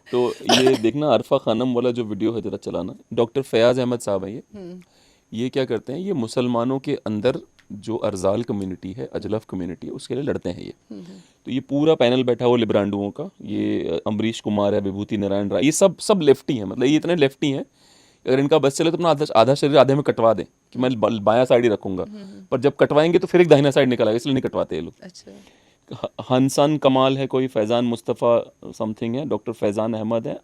तो ये देखना, आरफा खानम वाला जो वीडियो है जरा चलाना। डॉक्टर फयाज अहमद साहब है ये क्या करते हैं, ये मुसलमानों के अंदर जो अरजाल कम्युनिटी है, अजलफ कम्युनिटी है, उसके लिए लड़ते हैं ये। तो ये पूरा पैनल बैठा हुआ लिब्रांडुओं का, ये अमरीश कुमार है, विभूति नारायण राय, ये सब लेफ्टी हैं, मतलब ये इतने लेफ्टी हैं, अगर इनका बस चले तो अपना आधा शरीर आधे में कटवा दें कि मैं बायां साइड ही रखूंगा, पर जब कटवाएंगे तो फिर एक दाहिना साइड निकल आएगा, इसलिए नहीं कटवाते ये लोग। अच्छा, हंसन कमाल है कोई, फैज़ान मुस्तफ़ा समथिंग है, डॉक्टर फैज़ान अहमद है,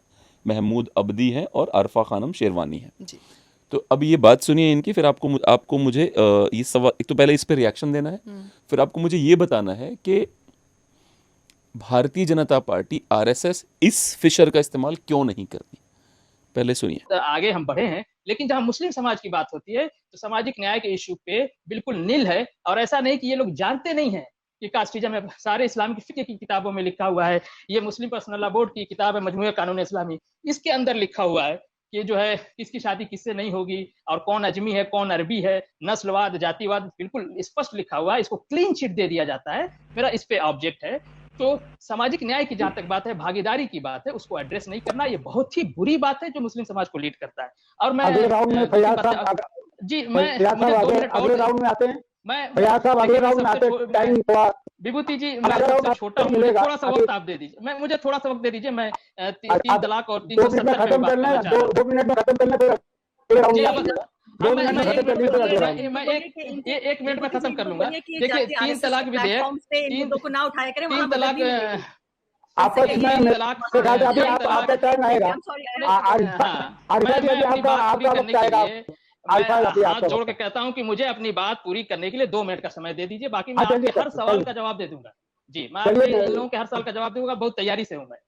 महमूद अब्दी है, और आरफा खानम शेरवानी है। जी। तो अब ये बात सुनिए इनकी, फिर आपको मुझे ये सवाल, एक तो पहले इस पे रिएक्शन देना है, फिर आपको मुझे ये बताना है कि भारतीय जनता पार्टी आरएसएस इस फिशर का इस्तेमाल क्यों नहीं करती। पहले सुनिए। आगे हम बढ़े हैं, लेकिन जहां मुस्लिम समाज की बात होती है तो सामाजिक न्याय के इशू पे बिल्कुल नील है। और ऐसा नहीं कि ये लोग जानते नहीं है कि कास्टिज्म है, सारे इस्लामिक फिक्र की किताबों में लिखा हुआ है। ये मुस्लिम पर्सनल लॉ बोर्ड की किताब है मजमूए कानून इस्लामी, इसके अंदर लिखा हुआ है कि जो है किसकी शादी किससे नहीं होगी और कौन अजमी है कौन अरबी है, नस्लवाद जातिवाद बिल्कुल स्पष्ट लिखा हुआ है। इसको क्लीन चिट दे दिया जाता है। मेरा इस पे ऑब्जेक्ट है। तो सामाजिक न्याय की जहां तक बात है, भागीदारी की बात है, उसको एड्रेस नहीं करना ये बहुत ही बुरी बात है जो मुस्लिम समाज को लीड करता है। और मैं अगले राउंड में फैयाज साहब जी मैं फैयाज मुझे साहब 2 मिनट अगले और राउंड में आते हैं। मैं फैयाज साहब अगले राउंड में आते हैं। टाइम थोड़ा विभूति जी मैं अगले राउंड सबसे छोटा हूँ, मुझे मिलेगा। थोड़ा सा वक्त आप दे दीजिए। मैं मुझे थोड़ा सा वक्त दे दीजिए। मैं 3 आप तलाक और 2 मिनट में 370 पे खत्म बात कर लें। करना चाह रहा हूँ। 2 मिनट में खत्म कर लें, फिर अगले राउंड जी में अब आते हैं। हाँ, 2 मिनट में खत्म कर लें, फिर अगले राउंड में। मैं एक मिनट में खत्म कर लूंगा। देखिए देखिए 3 तलाक विधेयक, इन मुद्दों को ना उठाया करें, 3 वहाँ तलाक बदलनी नहीं है। आपस में तीन तलाक अभी आपका टर्न आएगा। I'm sorry, आरिफा जी, अभी आपका वक्त आएगा। आरिफा अभी हाथ आपका जोड़ के वक्त। कहता हूं कि मुझे अपनी बात पूरी करने के लिए 2 मिनट का समय दे दीजिए। बाकी मैं हाँ, चलिए, आपके हर सवाल चलिए। का जवाब दे दूंगा। जी मैं चलिए, आपके इन लोगों के हर सवाल का जवाब दूंगा, बहुत तैयारी से हूं मैं।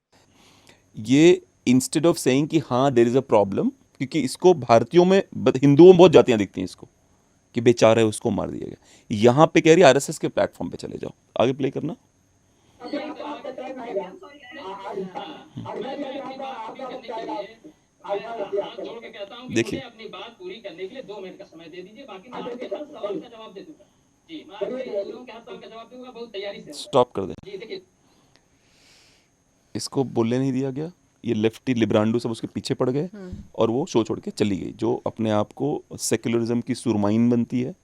ये इंस्टेड ऑफ सेइंग कि हाँ देयर इज अ प्रॉब्लम, क्योंकि इसको भारतीयों में हिंदुओं में बहुत जातियां दिखती हैं इसको कि बेचारा है उसको मार दिया गया, यहाँ पे कह रही आरएसएस के प्लेटफॉर्म पे चले जाओ। आगे प्ले करना। देखिए अपनी बात पूरी करने के लिए 2 मिनट का समय दे दीजिए। बाकी मैं आपके हर सवाल का जवाब दे दूंगा। जी मैं आपके इन लोगों के हर सवाल का जवाब दूंगा, बहुत तैयारी से हूं। स्टॉप कर दे, जी देखिए इसको बोलने नहीं दिया गया। ये लेफ्टी लिब्रांडो सब उसके पीछे पड़ गए और वो शो छोड़ के चली गई, जो अपने आप को सेक्युलरिज्म की सुरमाइन बनती है,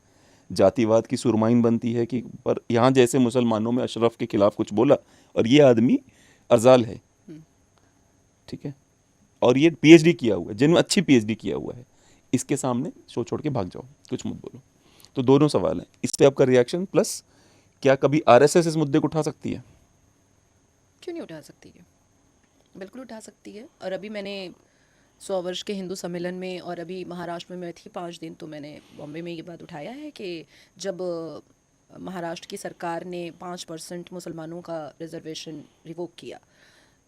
जातिवाद की सुरमाइन बनती है कि पर यहाँ जैसे मुसलमानों में अशरफ के खिलाफ कुछ बोला और ये आदमी अरजाल है, ठीक है, और ये पीएचडी किया हुआ है, जिनमें अच्छी पीएचडी किया हुआ है, इसके सामने शो छोड़ के भाग जाओ, कुछ मत बोलो। तो दोनों सवाल हैं, इस पे आपका रिएक्शन, प्लस क्या कभी आरएसएस इस मुद्दे को उठा सकती है? क्यों नहीं उठा सकती है, बिल्कुल उठा सकती है। और अभी मैंने 100 वर्ष के हिंदू सम्मेलन में और अभी महाराष्ट्र में मैं थी 5 दिन, तो मैंने बॉम्बे में ये बात उठाया है कि जब महाराष्ट्र की सरकार ने 5% मुसलमानों का रिजर्वेशन रिवोक किया,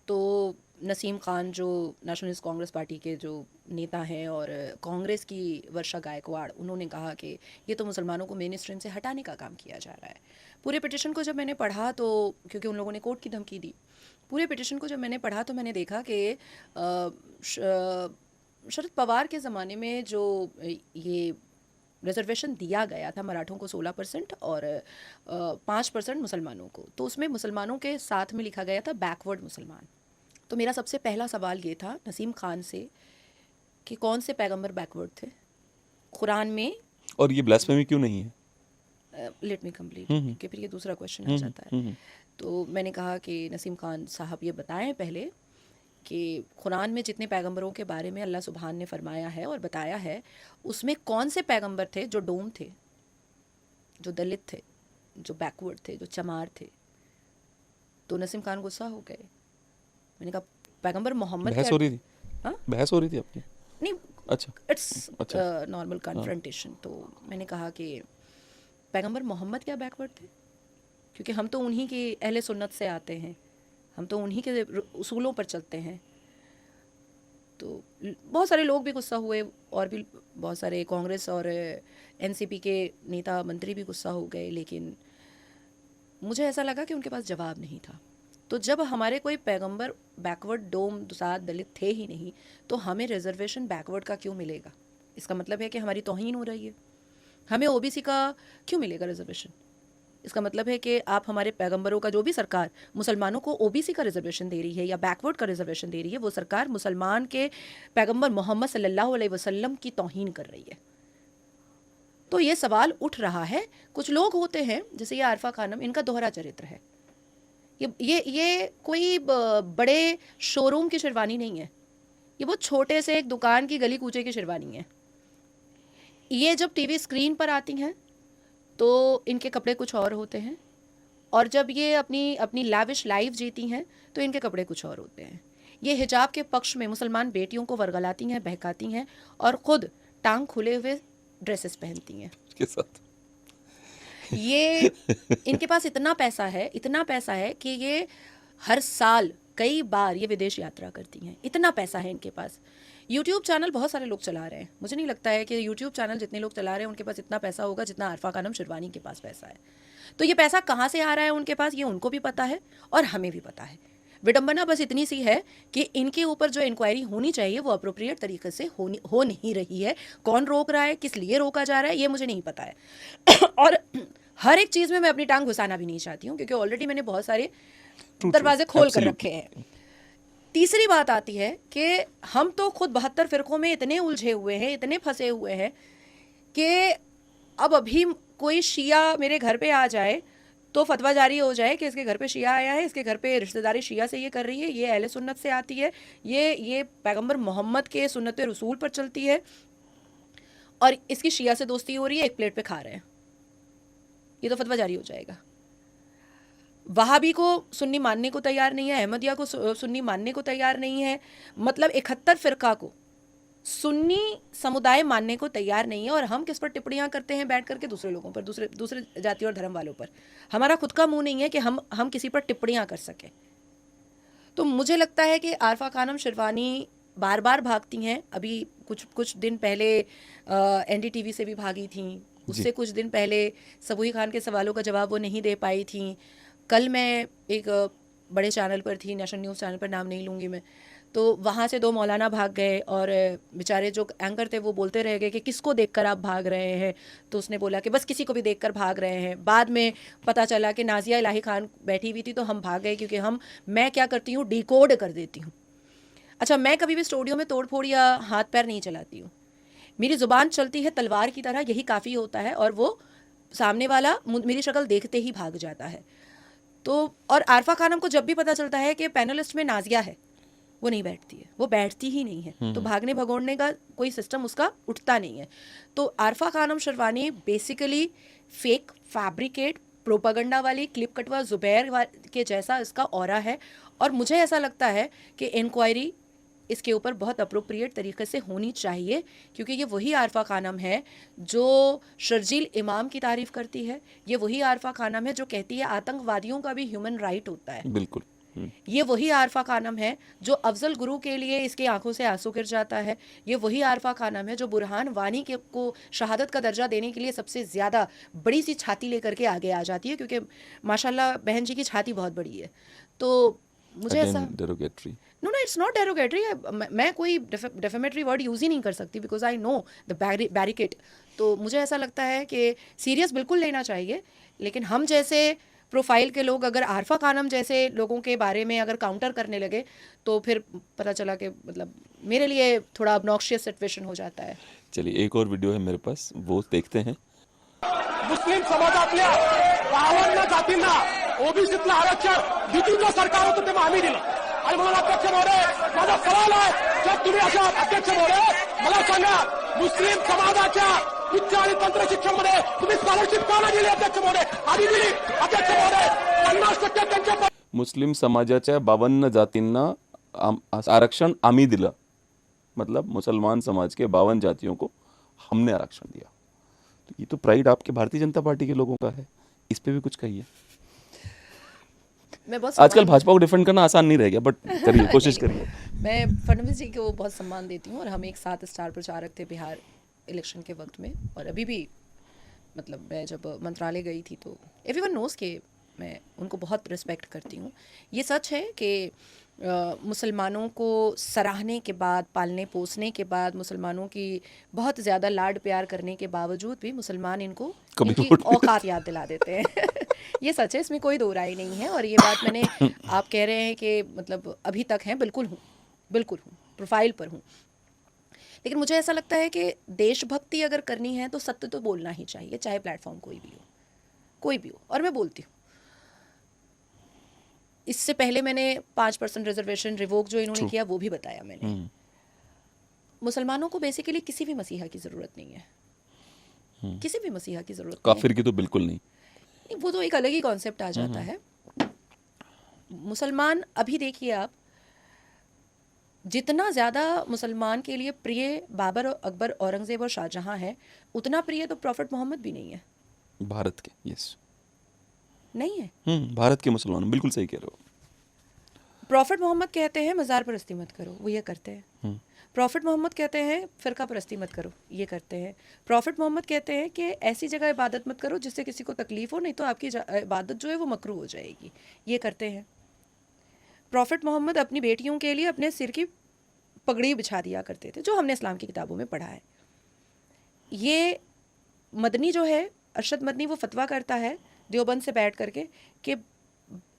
तो नसीम खान जो नेशनलिस्ट कांग्रेस पार्टी के जो नेता हैं और कांग्रेस की वर्षा गायकवाड़, उन्होंने कहा कि ये तो मुसलमानों को मेन स्ट्रीम से हटाने का काम किया जा रहा है। पूरे पिटिशन को जब मैंने पढ़ा तो, क्योंकि उन लोगों ने कोर्ट की धमकी दी, पूरे पिटिशन को जब मैंने पढ़ा तो मैंने देखा कि शरद पवार के ज़माने में जो ये रिजर्वेशन दिया गया था मराठों को 16% और 5% मुसलमानों को, तो उसमें मुसलमानों के साथ में लिखा गया था बैकवर्ड मुसलमान। तो मेरा सबसे पहला सवाल ये था नसीम खान से कि कौन से पैगंबर बैकवर्ड थे कुरान में, और ये ब्लास्फेमी क्यों नहीं है? लेट मी कंप्लीट, क्योंकि फिर ये दूसरा क्वेश्चन आ जाता है। तो मैंने कहा कि नसीम खान साहब ये बताएं पहले कि कुरान में जितने पैगंबरों के बारे में अल्लाह सुबहान ने फरमाया है और बताया है, उसमें कौन से पैगंबर थे जो डोम थे, जो दलित थे, जो बैकवर्ड थे, जो चमार थे। तो नसीम खान गुस्सा हो गए। मैंने कहा पैगंबर मोहम्मद बहस हो रही थी? हाँ? बहस हो रही थी आपकी? नहीं, अच्छा, इट्स नॉर्मल कन्फ्रंटेशन। तो मैंने कहा कि पैगंबर मोहम्मद क्या बैकवर्ड थे? क्योंकि हम तो उन्हीं की अहले सुन्नत से आते हैं, हम तो उन्हीं के उसूलों पर चलते हैं। तो बहुत सारे लोग भी गुस्सा हुए और भी बहुत सारे कांग्रेस और एनसीपी के नेता मंत्री भी गुस्सा हो गए, लेकिन मुझे ऐसा लगा कि उनके पास जवाब नहीं था। तो जब हमारे कोई पैगंबर बैकवर्ड डोम दुसाद दलित थे ही नहीं, तो हमें रिजर्वेशन बैकवर्ड का क्यों मिलेगा? इसका मतलब है कि हमारी तौहीन हो रही है। हमें ओबीसी का क्यों मिलेगा रिजर्वेशन? इसका मतलब है कि आप हमारे पैगंबरों का, जो भी सरकार मुसलमानों को ओबीसी का रिजर्वेशन दे रही है या बैकवर्ड का रिजर्वेशन दे रही है, वो सरकार मुसलमान के पैगंबर मोहम्मद सल्लल्लाहु अलैहि वसल्लम की तौहीन कर रही है। तो ये सवाल उठ रहा है। कुछ लोग होते हैं जैसे ये आरफा खानम, इनका दोहरा चरित्र है। ये कोई बड़े शोरूम की शेरवानी नहीं है, ये बहुत छोटे से एक दुकान की गली कूचे की शेरवानी है। ये जब टीवी स्क्रीन पर आती हैं तो इनके कपड़े कुछ और होते हैं, और जब ये अपनी लाविश लाइफ जीती हैं तो इनके कपड़े कुछ और होते हैं। ये हिजाब के पक्ष में मुसलमान बेटियों को वर्गलाती हैं, बहकाती हैं और ख़ुद टांग खुले हुए ड्रेसेस पहनती हैं के साथ ये इनके पास इतना पैसा है कि ये हर साल कई बार ये विदेश यात्रा करती हैं। इतना पैसा है इनके पास। यूट्यूब चैनल बहुत सारे लोग चला रहे हैं। मुझे नहीं लगता है कि यूट्यूब चैनल जितने लोग चला रहे हैं उनके पास इतना पैसा होगा जितना आरफा खानम शिरवानी के पास पैसा है। तो ये पैसा कहाँ से आ रहा है उनके पास, ये उनको भी पता है और हमें भी पता है। विडंबना बस इतनी सी है कि इनके ऊपर जो इंक्वायरी होनी चाहिए वो अप्रोप्रिएट तरीके से हो नहीं रही है। कौन रोक रहा है, किस लिए रोका जा रहा है, ये मुझे नहीं पता है। और हर एक चीज़ में मैं अपनी टांग घुसाना भी नहीं चाहती हूँ क्योंकि ऑलरेडी मैंने बहुत सारे दरवाजे खोल कर रखे हैं। तीसरी बात आती है कि हम तो खुद 72 फिरकों में इतने उलझे हुए हैं, इतने फंसे हुए हैं कि अब अभी कोई शिया मेरे घर पे आ जाए तो फतवा जारी हो जाए कि इसके घर पे शिया आया है, इसके घर पे रिश्तेदारी शिया से ये कर रही है, ये अहले सुन्नत से आती है, ये पैगंबर मोहम्मद के सुन्नत रसूल पर चलती है और इसकी शिया से दोस्ती हो रही है, एक प्लेट पे खा रहे हैं, ये तो फतवा जारी हो जाएगा। वहाबी को सुन्नी मानने को तैयार नहीं है, अहमदिया को सुन्नी मानने को तैयार नहीं है, मतलब 71 फिरका को सुन्नी समुदाय मानने को तैयार नहीं है। और हम किस पर टिप्पणियां करते हैं बैठ करके? दूसरे लोगों पर, दूसरे जाति और धर्म वालों पर। हमारा खुद का मुंह नहीं है कि हम किसी पर टिप्पणियां कर सकें। तो मुझे लगता है कि आरफा खानम शिरवानी बार बार भागती हैं। अभी कुछ दिन पहले NDTV से भी भागी थी, उससे कुछ दिन पहले सबूही खान के सवालों का जवाब वो नहीं दे पाई थी। कल मैं एक बड़े चैनल पर थी, नेशनल न्यूज़ चैनल पर, नाम नहीं लूँगी मैं, तो वहाँ से 2 मौलाना भाग गए और बेचारे जो एंकर थे वो बोलते रह गए कि किसको देखकर आप भाग रहे हैं। तो उसने बोला कि बस किसी को भी देखकर भाग रहे हैं। बाद में पता चला कि नाजिया इलाही खान बैठी हुई थी तो हम भाग गए क्योंकि मैं क्या करती हूँ, डिकोड कर देती हूँ। अच्छा, मैं कभी भी स्टूडियो में तोड़ फोड़ या हाथ पैर नहीं चलाती हूँ। मेरी ज़ुबान चलती है तलवार की तरह, यही काफ़ी होता है और वो सामने वाला मेरी शक्ल देखते ही भाग जाता है। तो और आरफा खानम को जब भी पता चलता है कि पैनलिस्ट में नाजिया है, वो नहीं बैठती है, वो बैठती ही नहीं है। तो भागने भगोड़ने का कोई सिस्टम उसका उठता नहीं है। तो Arfa Khanum Sherwani basically fake, fabricate, propaganda वाली क्लिप कटवा जुबैर के जैसा इसका ऑरा है। और मुझे ऐसा लगता है कि इंक्वायरी इसके ऊपर बहुत अप्रोप्रिएट तरीके से होनी चाहिए क्योंकि ये वही आरफा खानम है जो शर्जील इमाम की तारीफ करती है। ये वही आरफा खानम है जो कहती है आतंकवादियों का भी ह्यूमन राइट होता है। बिल्कुल। ये वही आरफा खानम है जो अफजल गुरु के लिए इसकी आंखों से आंसू गिर जाता है। ये वही आरफा खानम है जो बुरहान वानी को शहादत का दर्जा देने के लिए सबसे ज़्यादा बड़ी सी छाती लेकर के आगे आ जाती है क्योंकि माशाल्लाह बहन जी की छाती बहुत बड़ी है। तो मुझे ऐसा derogatory, no it's not derogatory. मैं कोई डेफेमेटरी वर्ड यूज़ ही नहीं कर सकती because I know the barricade. तो मुझे ऐसा लगता है कि सीरियस बिल्कुल लेना चाहिए, लेकिन हम जैसे प्रोफाइल के लोग अगर आरफा खानम जैसे लोगों के बारे में अगर काउंटर करने लगे तो फिर पता चला कि मतलब मेरे लिए थोड़ा ऑब्नॉक्शियस सिचुएशन हो जाता है। चलिए एक और वीडियो है मेरे पास, वो देखते हैं। मुस्लिम समाजातल्या 52 जातींना ओबीसीतलं आरक्षण युतीचं सरकार होतं तेव्हा आम्ही दिलं। आणि म्हणून अध्यक्ष महोदय, माझा सवाल आहे की तुम्ही अशा अध्यक्ष महोदय मला सांगा, मुस्लिम समाजाच्या उच्च आणि तंत्र शिक्षणामध्ये तुम्ही स्कॉलरशिप का नाही दिली अध्यक्ष महोदय? आधी दिली अध्यक्ष महोदय। 50% त्यांच्या मुस्लिम समाजाच्या 52 जातींना आरक्षण आम्ही दिलं, मतलब मुसलमान समाज के 52 जातियों को हमने आरक्षण दिया। तो ये तो प्राइड आपके भारतीय जनता पार्टी के लोगों का है, इस पे भी कुछ कहिए। मैं बहुत आजकल भाजपा को डिफेंड करना आसान नहीं रह गया, बट करिए, कोशिश करिए। मैं फडणवीस जी को बहुत सम्मान देती हूँ और हम एक साथ स्टार प्रचारक थे बिहार इलेक्शन के वक्त में, और अभी भी मतलब मैं जब मंत्रालय गई थी तो एवरीवन नोज़ के मैं उनको बहुत रिस्पेक्ट करती हूँ। ये सच है कि मुसलमानों को सराहने के बाद, पालने पोसने के बाद, मुसलमानों की बहुत ज़्यादा लाड प्यार करने के बावजूद भी मुसलमान इनको इनकी औकात याद दिला देते हैं। ये सच है, इसमें कोई दो राय नहीं है। और ये बात मैंने आप कह रहे हैं कि मतलब अभी तक है, बिल्कुल हूँ, प्रोफाइल पर हूँ। लेकिन मुझे ऐसा लगता है कि देशभक्ति अगर करनी है तो सत्य तो बोलना ही चाहिए, चाहे प्लेटफॉर्म कोई भी हो। और मैं बोलती हूँ। इससे पहले मैंने 5% रिजर्वेशन रिवोक जो इन्होंने किया वो भी बताया मैंने। मुसलमानों को बेसिकली किसी भी मसीहा की ज़रूरत नहीं है, किसी भी मसीहा की ज़रूरत नहीं। काफिर की तो बिल्कुल नहीं, वो तो एक अलग ही कॉन्सेप्ट आ जाता है। मुसलमान अभी देखिए आप, जितना ज़्यादा मुसलमान के लिए प्रिय बाबर और अकबर, औरंगज़ेब और शाहजहां है, उतना प्रिय तो प्रॉफिट मोहम्मद भी नहीं है। भारत के, यस, नहीं है। भारत के मुसलमान, बिल्कुल सही कह रहे हो। प्रॉफिट मोहम्मद कहते हैं मज़ार परस्ती मत करो, वो ये करते हैं। प्रॉफिट मोहम्मद कहते हैं फ़िरका परस्ती मत करो, ये करते हैं। प्रॉफिट मोहम्मद कहते हैं कि ऐसी जगह इबादत मत करो जिससे किसी को तकलीफ़ हो, नहीं तो आपकी इबादत जो है वो मकरूह हो जाएगी, ये करते हैं। प्रॉफिट मोहम्मद अपनी बेटियों के लिए अपने सिर की पगड़ी बिछा दिया करते थे, जो हमने इस्लाम की किताबों में पढ़ा है। ये मदनी जो है, अरशद मदनी, वो फतवा करता है देवबंद से बैठ करके कि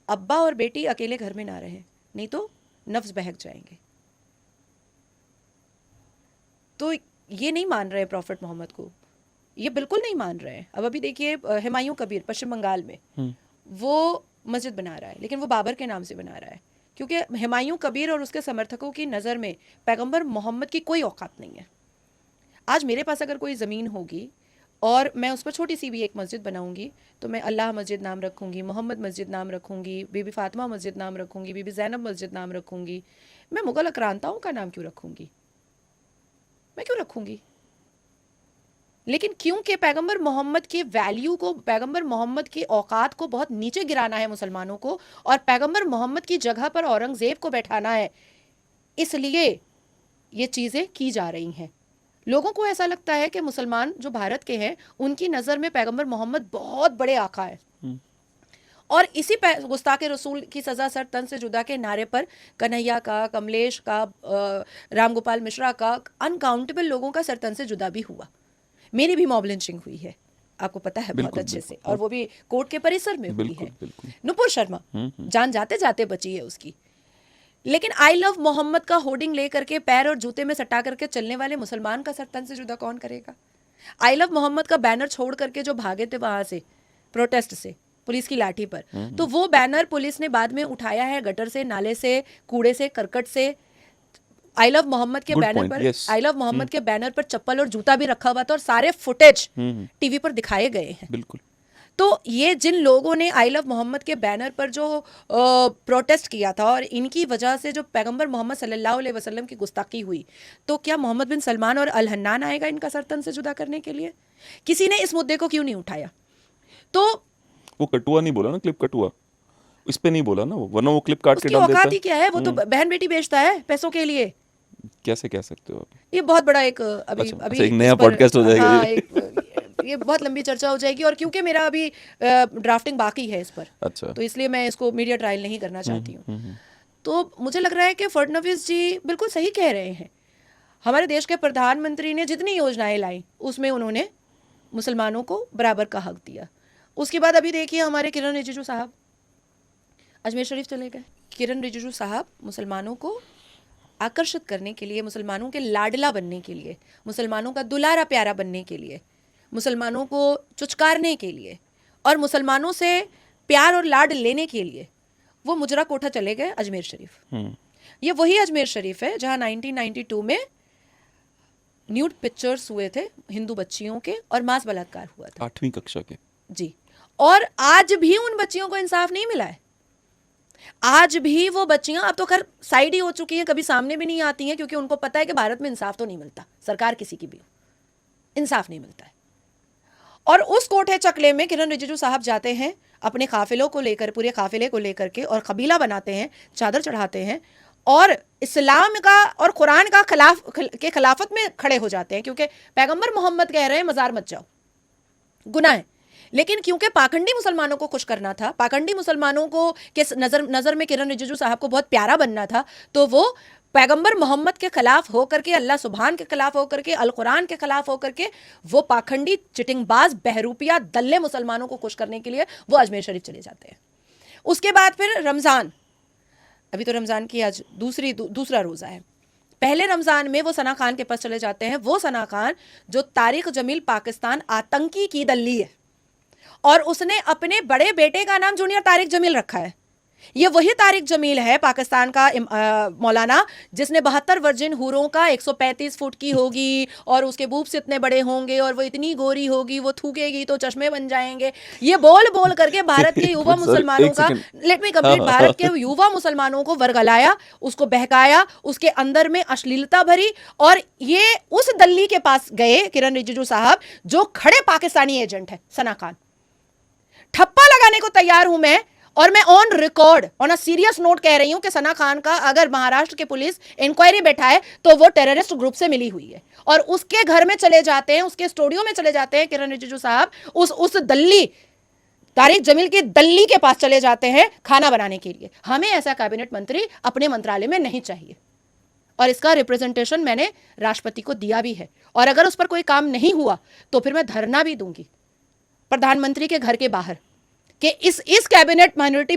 अब्बा और बेटी अकेले घर में ना रहें, नहीं तो नफ्स बहक जाएंगे। तो ये नहीं मान रहे प्रॉफिट मोहम्मद को, ये बिल्कुल नहीं मान रहे हैं। अब अभी देखिए हुमायूं कबीर पश्चिम बंगाल में वो मस्जिद बना रहा है, लेकिन वो बाबर के नाम से बना रहा है, क्योंकि हुमायूं कबीर और उसके समर्थकों की नज़र में पैगंबर मोहम्मद की कोई औकात नहीं है। आज मेरे पास अगर कोई ज़मीन होगी और मैं उस पर छोटी सी भी एक मस्जिद बनाऊंगी, तो मैं अल्लाह मस्जिद नाम रखूंगी, मोहम्मद मस्जिद नाम रखूंगी, बीबी फातिमा मस्जिद नाम रखूंगी, बीबी ज़ैनब मस्जिद नाम रखूंगी। मैं मुगल आक्रांताओं का नाम क्यों रखूंगी? मैं क्यों रखूंगी? लेकिन क्योंकि पैगंबर मोहम्मद के वैल्यू को, पैगंबर मोहम्मद की औकात को बहुत नीचे गिराना है मुसलमानों को, और पैगंबर मोहम्मद की जगह पर औरंगज़ेब को बैठाना है, इसलिए ये चीज़ें की जा रही हैं। लोगों को ऐसा लगता है कि मुसलमान जो भारत के हैं, उनकी नज़र में पैगंबर मोहम्मद बहुत बड़े आका है, और इसी गुस्ताखे रसूल की सज़ा सर तन से जुदा के नारे पर कन्हैया का, कमलेश का, राम गोपाल मिश्रा का, अनकाउंटेबल लोगों का सर तन से जुदा भी हुआ। मेरी भी मॉब लिंचिंग हुई है, आपको पता है बहुत अच्छे से, और वो भी कोर्ट के परिसर में हुई है। नुपुर शर्मा जान जाते जाते बची है उसकी। लेकिन आई लव मोहम्मद का होर्डिंग ले करके पैर और जूते में सटा करके चलने वाले मुसलमान का सर तन से जुदा कौन करेगा? आई लव मोहम्मद का बैनर छोड़ करके जो भागे थे वहां से प्रोटेस्ट से पुलिस की लाठी पर, तो वो बैनर पुलिस ने बाद में उठाया है गटर से, नाले से, कूड़े से, करकट से। आई लव मोहम्मद के बैनर पर, आई लव मोहम्मद के बैनर पर चप्पल और जूता भी रखा हुआ था, और सारे फुटेज टीवी पर दिखाए गए हैं। बिल्कुल। तो ये जिन लोगों ने आई लव मोहम्मद के बैनर पर जो प्रोटेस्ट किया था, और इनकी वजह से जो पैगंबर मोहम्मद सल्लल्लाहु अलैहि वसल्लम की गुस्ताखी हुई, तो क्या मोहम्मद बिन सलमान और अल हन्नान आएगा इनका सर तन से जुदा करने के लिए? किसी ने इस मुद्दे को क्यों नहीं उठाया? तो वो कटुआ नहीं बोला ना, क्लिप कटुआ, इस पे नहीं बोला ना वो, वरना वो क्लिप काट के उसकी डाल देता। औकात ही क्या है? वो तो बहन बेटी बेचता है पैसों के लिए। कैसे कह सकते हो आप? ये बहुत बड़ा एक अभी अच्छा, अभी एक नया इस पर- पॉडकास्ट हो जाएगा हाँ, ये। ये बहुत लंबी चर्चा हो जाएगी, और क्योंकि मेरा अभी ड्राफ्टिंग बाकी है इस पर, अच्छा। तो इसलिए मैं इसको मीडिया ट्रायल नहीं करना चाहती हूँ। तो मुझे लग रहा है कि फडणवीस जी बिल्कुल सही कह रहे हैं। हमारे देश के प्रधानमंत्री ने जितनी योजनाएं लाई, उसमें उन्होंने मुसलमानों को बराबर का हक दिया। उसके बाद अभी देखिए हमारे किरण रिजिजू साहब अजमेर शरीफ चले गए। किरण रिजिजू साहब मुसलमानों को आकर्षित करने के लिए, मुसलमानों के लाडला बनने के लिए, मुसलमानों का दुलारा प्यारा बनने के लिए, मुसलमानों को चुचकारने के लिए और मुसलमानों से प्यार और लाड लेने के लिए वो मुजरा कोठा चले गए अजमेर शरीफ। ये वही अजमेर शरीफ है जहां 1992 में न्यूड पिक्चर्स हुए थे हिंदू बच्चियों के और मांस बलात्कार हुआ था 8वीं कक्षा के। जी। और आज भी उन बच्चियों को इंसाफ नहीं मिला है। आज भी वो बच्चियां, अब तो खैर साइड ही हो चुकी हैं, कभी सामने भी नहीं आती हैं, क्योंकि उनको पता है कि भारत में इंसाफ तो नहीं मिलता, सरकार किसी की भी हो, इंसाफ नहीं मिलता है। और उस कोठे चकले में किरण रिजिजू साहब जाते हैं अपने काफिलों को लेकर, पूरे काफिले को लेकर के, और कबीला बनाते हैं, चादर चढ़ाते हैं और इस्लाम का और कुरान का खिलाफत में खड़े हो जाते हैं, क्योंकि पैगंबर मोहम्मद कह रहे हैं मजार मत जाओ, गुनाह है। लेकिन क्योंकि पाखंडी मुसलमानों को खुश करना था, पाखंडी मुसलमानों को के नजर में किरण रिजिजू साहब को बहुत प्यारा बनना था, तो वो पैगंबर मोहम्मद के खिलाफ होकर के, अल्लाह सुभान के खिलाफ होकर के, अल कुरान के खिलाफ होकर के, वो पाखंडी चिटिंगबाज बहरूपिया दल्ले मुसलमानों को खुश करने के लिए वो अजमेर शरीफ चले जाते हैं। उसके बाद फिर रमज़ान, अभी तो रमज़ान की आज दूसरा रोज़ा है। पहले रमज़ान में वो सना खान के पास चले जाते हैं, वो सना खान जो तारिक जमील पाकिस्तान आतंकी की दल्ली है, और उसने अपने बड़े बेटे का नाम जूनियर तारिक जमील रखा है। ये वही तारिक जमील है पाकिस्तान का मौलाना, जिसने 72 वर्जिन हूरों का 135 फुट की होगी और उसके बूब्स इतने बड़े होंगे और वो इतनी गोरी होगी, वो थूकेगी तो चश्मे बन जाएंगे, ये बोल बोल करके भारत के युवा Sorry, मुसलमानों एक का, second. Let me complete, Bharat के युवा मुसलमानों को वर्गलाया, उसको बहकाया, उसके अंदर में अश्लीलता भरी। और ये उस दल्ली के पास गए किरण रिजिजू साहब, जो खड़े पाकिस्तानी एजेंट है, सना खान। ठप्पा लगाने को तैयार हूं मैं, और मैं on record on a serious note कह रही हूं कि सना खान का अगर महाराष्ट्र की पुलिस इंक्वायरी बैठाए तो वो टेररिस्ट ग्रुप से मिली हुई है, और उसके घर में चले जाते हैं, उसके स्टूडियो में चले जाते हैं किरण रिजिजू साहब, उस दल्ली तारिक जमील की दल्ली के पास चले जाते हैं खाना बनाने के लिए। हमें ऐसा कैबिनेट मंत्री अपने मंत्रालय में नहीं चाहिए, और इसका रिप्रेजेंटेशन मैंने राष्ट्रपति को दिया भी है, और अगर उस पर कोई काम नहीं हुआ तो फिर मैं धरना भी दूंगी प्रधानमंत्री के घर के बाहर कि इस कैबिनेट माइनॉरिटी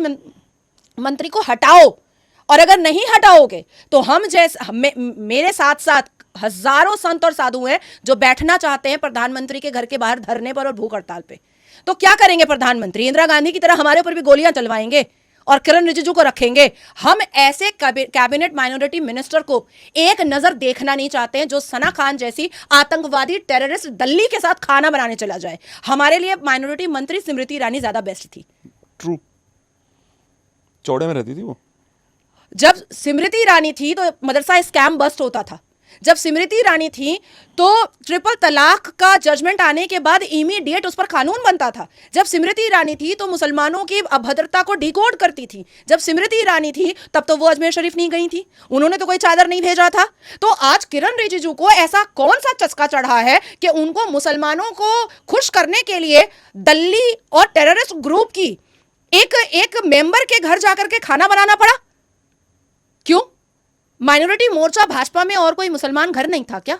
मंत्री को हटाओ, और अगर नहीं हटाओगे तो हम जैसे मेरे साथ साथ हजारों संत और साधु हैं जो बैठना चाहते हैं प्रधानमंत्री के घर के बाहर धरने पर और भूख हड़ताल पे। तो क्या करेंगे प्रधानमंत्री? इंदिरा गांधी की तरह हमारे ऊपर भी गोलियां चलवाएंगे और किरण रिजिजू को रखेंगे? हम ऐसे कैबिनेट माइनॉरिटी मिनिस्टर को एक नजर देखना नहीं चाहते हैं जो सना खान जैसी आतंकवादी टेररिस्ट दल्ली के साथ खाना बनाने चला जाए। हमारे लिए माइनॉरिटी मंत्री स्मृति ईरानी ज्यादा बेस्ट थी। ट्रू, चौड़े में रहती थी वो। जब स्मृति ईरानी थी तो मदरसा स्कैम बस्ट होता था। जब स्मृति ईरानी थी तो ट्रिपल तलाक का जजमेंट आने के बाद इमीडिएट उस पर कानून बनता था। जब स्मृति ईरानी थी तो मुसलमानों की अभद्रता को डिकोड करती थी। जब स्मृति ईरानी थी तब तो वो अजमेर शरीफ नहीं गई थी, उन्होंने तो कोई चादर नहीं भेजा था। तो आज किरण रिजिजू को ऐसा कौन सा चस्का चढ़ा है कि उनको मुसलमानों को खुश करने के लिए दल्ली और टेररिस्ट ग्रुप की एक मेंबर के घर जाकर के खाना बनाना पड़ा? क्यों? माइनॉरिटी मोर्चा भाजपा में और कोई मुसलमान घर नहीं था क्या?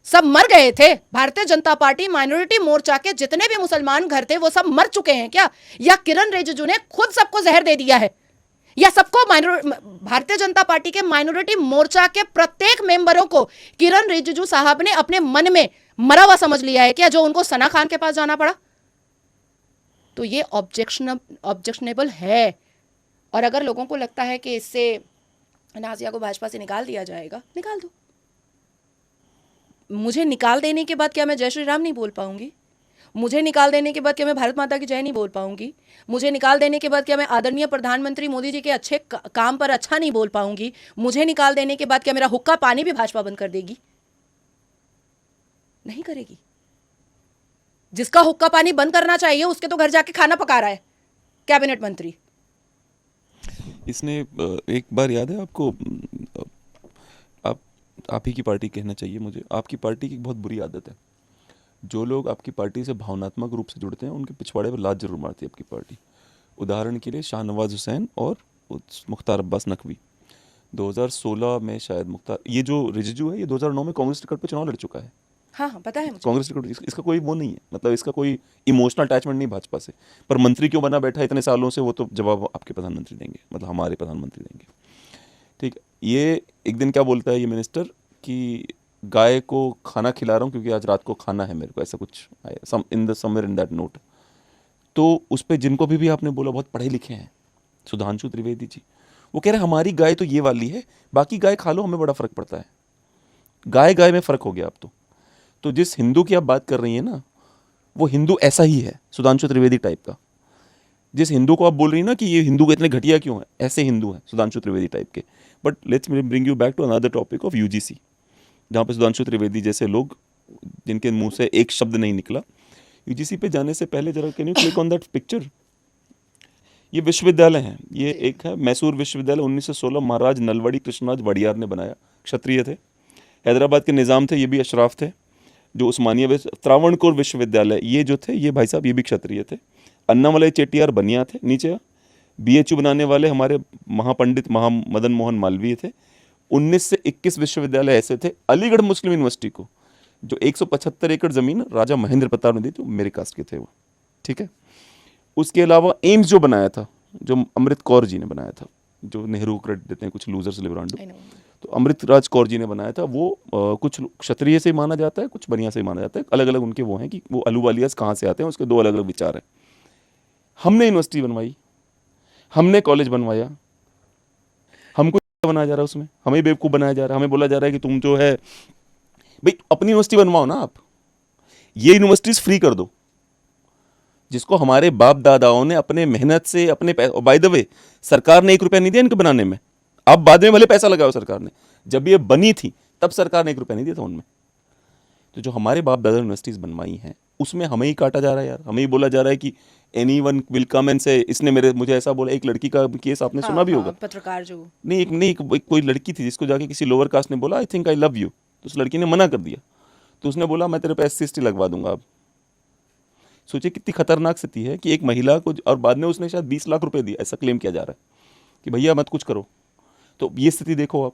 सब मर गए थे। भारतीय जनता पार्टी माइनॉरिटी मोर्चा के जितने भी मुसलमान घर थे वो सब मर चुके हैं क्या? या किरण रिजिजू ने खुद सबको जहर दे दिया है? या सबको भारतीय जनता पार्टी के माइनॉरिटी मोर्चा के प्रत्येक मेंबरों को किरण रिजिजू साहब ने अपने मन में मरा हुआ समझ लिया है क्या, जो उनको सना खान के पास जाना पड़ा? तो ये ऑब्जेक्शनेबल है। और अगर लोगों को लगता है कि इससे नाजिया को भाजपा से निकाल दिया जाएगा, निकाल दो। मुझे निकाल देने के बाद क्या मैं जय श्री राम नहीं बोल पाऊंगी? मुझे निकाल देने के बाद क्या मैं भारत माता की जय नहीं बोल पाऊंगी? मुझे निकाल देने के बाद क्या मैं आदरणीय प्रधानमंत्री मोदी जी के अच्छे काम पर अच्छा नहीं बोल पाऊंगी? मुझे निकाल देने के बाद क्या मेरा हुक्का पानी भी भाजपा बंद कर देगी? नहीं करेगी। जिसका हुक्का पानी बंद करना चाहिए उसके तो घर जाके खाना पका रहा है कैबिनेट मंत्री। इसने एक बार याद है आपको, आप ही की पार्टी कहना चाहिए मुझे, आपकी पार्टी की एक बहुत बुरी आदत है, जो लोग आपकी पार्टी से भावनात्मक रूप से जुड़ते हैं उनके पिछवाड़े पर लात जरूर मारती है आपकी पार्टी। उदाहरण के लिए शाहनवाज हुसैन और मुख्तार अब्बास नकवी 2016 में शायद मुख्तार, ये जो रिजिजू है ये 2009 में कांग्रेस टिकट पर चुनाव लड़ चुका है। हाँ पता है मुझे। कांग्रेस टिकट, इसका कोई वो नहीं है, मतलब इसका कोई इमोशनल अटैचमेंट नहीं भाजपा से, पर मंत्री क्यों बना बैठा इतने सालों से वो तो जवाब आपके प्रधानमंत्री देंगे, मतलब हमारे प्रधानमंत्री देंगे। ठीक है, ये एक दिन क्या बोलता है ये मिनिस्टर कि गाय को खाना खिला रहा हूँ क्योंकि आज रात को खाना है मेरे को, ऐसा कुछ समवेयर इन दैट नोट। तो उस पर जिनको भी आपने बोला बहुत पढ़े लिखे हैं, सुधांशु त्रिवेदी जी, वो कह रहे हैं हमारी गाय तो ये वाली है, बाकी गाय खा लो, हमें बड़ा फर्क पड़ता है। गाय गाय में फ़र्क हो गया अब तो जिस हिंदू की आप बात कर रही हैं ना, वो हिंदू ऐसा ही है, सुधांशु त्रिवेदी टाइप का। जिस हिंदू को आप बोल रही हैं ना कि ये हिंदू इतने घटिया क्यों है, ऐसे हिंदू हैं सुधांशु त्रिवेदी टाइप के। But let's bring you back to another topic of UGC, जहाँ पे सुधांशु त्रिवेदी जैसे लोग जिनके मुंह से एक शब्द नहीं निकला। यूजीसी पे जाने से पहले जरा can you click on that picture. ये विश्वविद्यालय हैं, ये एक है मैसूर विश्वविद्यालय, 1916 महाराज नलवड़ी कृष्णराज वडियार ने बनाया, क्षत्रिय थे। हैदराबाद के निज़ाम थे, ये भी अशराफ थे। जो उस्मानिया त्रावणकोर विश्वविद्यालय, ये जो थे ये भाई साहब ये भी क्षत्रिय थे। अन्नामलई चेट्टियार बनिया थे नीचे। बीएचयू बनाने वाले हमारे महापंडित मदन मोहन मालवीय थे। 19 से 21 विश्वविद्यालय ऐसे थे। अलीगढ़ मुस्लिम यूनिवर्सिटी को जो 175 एकड़ ज़मीन राजा महेंद्र प्रताप ने दी थी, मेरे कास्ट के थे वो, ठीक है। उसके अलावा एम्स जो बनाया था, जो अमृत कौर जी ने बनाया था, जो नेहरू क्रेडिट देते हैं कुछ लूजर्स लिबरांडो, तो अमृत राज कौर जी ने बनाया था। वो कुछ क्षत्रिय से माना जाता है, कुछ बनिया से माना जाता है, अलग अलग उनके वो हैं कि वो अलूवालियास कहाँ से आते हैं, उसके दो अलग अलग विचार हैं। हमने यूनिवर्सिटी बनवाई, हमने कॉलेज बनवाया, हमको बनाया जा रहा है, उसमें हमें बेवकूफ़ बनाया जा रहा है, हमें बोला जा रहा है कि तुम जो है भाई अपनी यूनिवर्सिटी बनवाओ ना, आप ये यूनिवर्सिटीज फ्री कर दो जिसको हमारे बाप दादाओं ने अपने मेहनत से अपने बाय द वे सरकार ने 1 रुपया नहीं दिया इनके बनाने में। अब बाद में भले पैसा लगाओ सरकार ने, जब ये बनी थी तब सरकार ने 1 रुपया नहीं दिया था उनमें। तो जो हमारे बाप दादा यूनिवर्सिटीज़ बनवाई हैं उसमें हमें ही काटा जा रहा है यार, हमें ही बोला जा रहा है कि एनीवन विल कम एंड से इसने मुझे ऐसा बोला। एक लड़की का केस आपने सुना भी होगा, पत्रकार जो नहीं एक कोई लड़की थी जिसको जाके किसी लोअर कास्ट ने बोला I think I love you, तो उस लड़की ने मना कर दिया, तो उसने बोला मैं तेरे पे SC/ST लगवा दूंगा। अब सोचिए कितनी खतरनाक स्थिति है कि एक महिला को, और बाद में उसने शायद 20 लाख रुपए दिए, ऐसा क्लेम किया जा रहा है कि भैया मत कुछ करो। तो ये स्थिति देखो आप,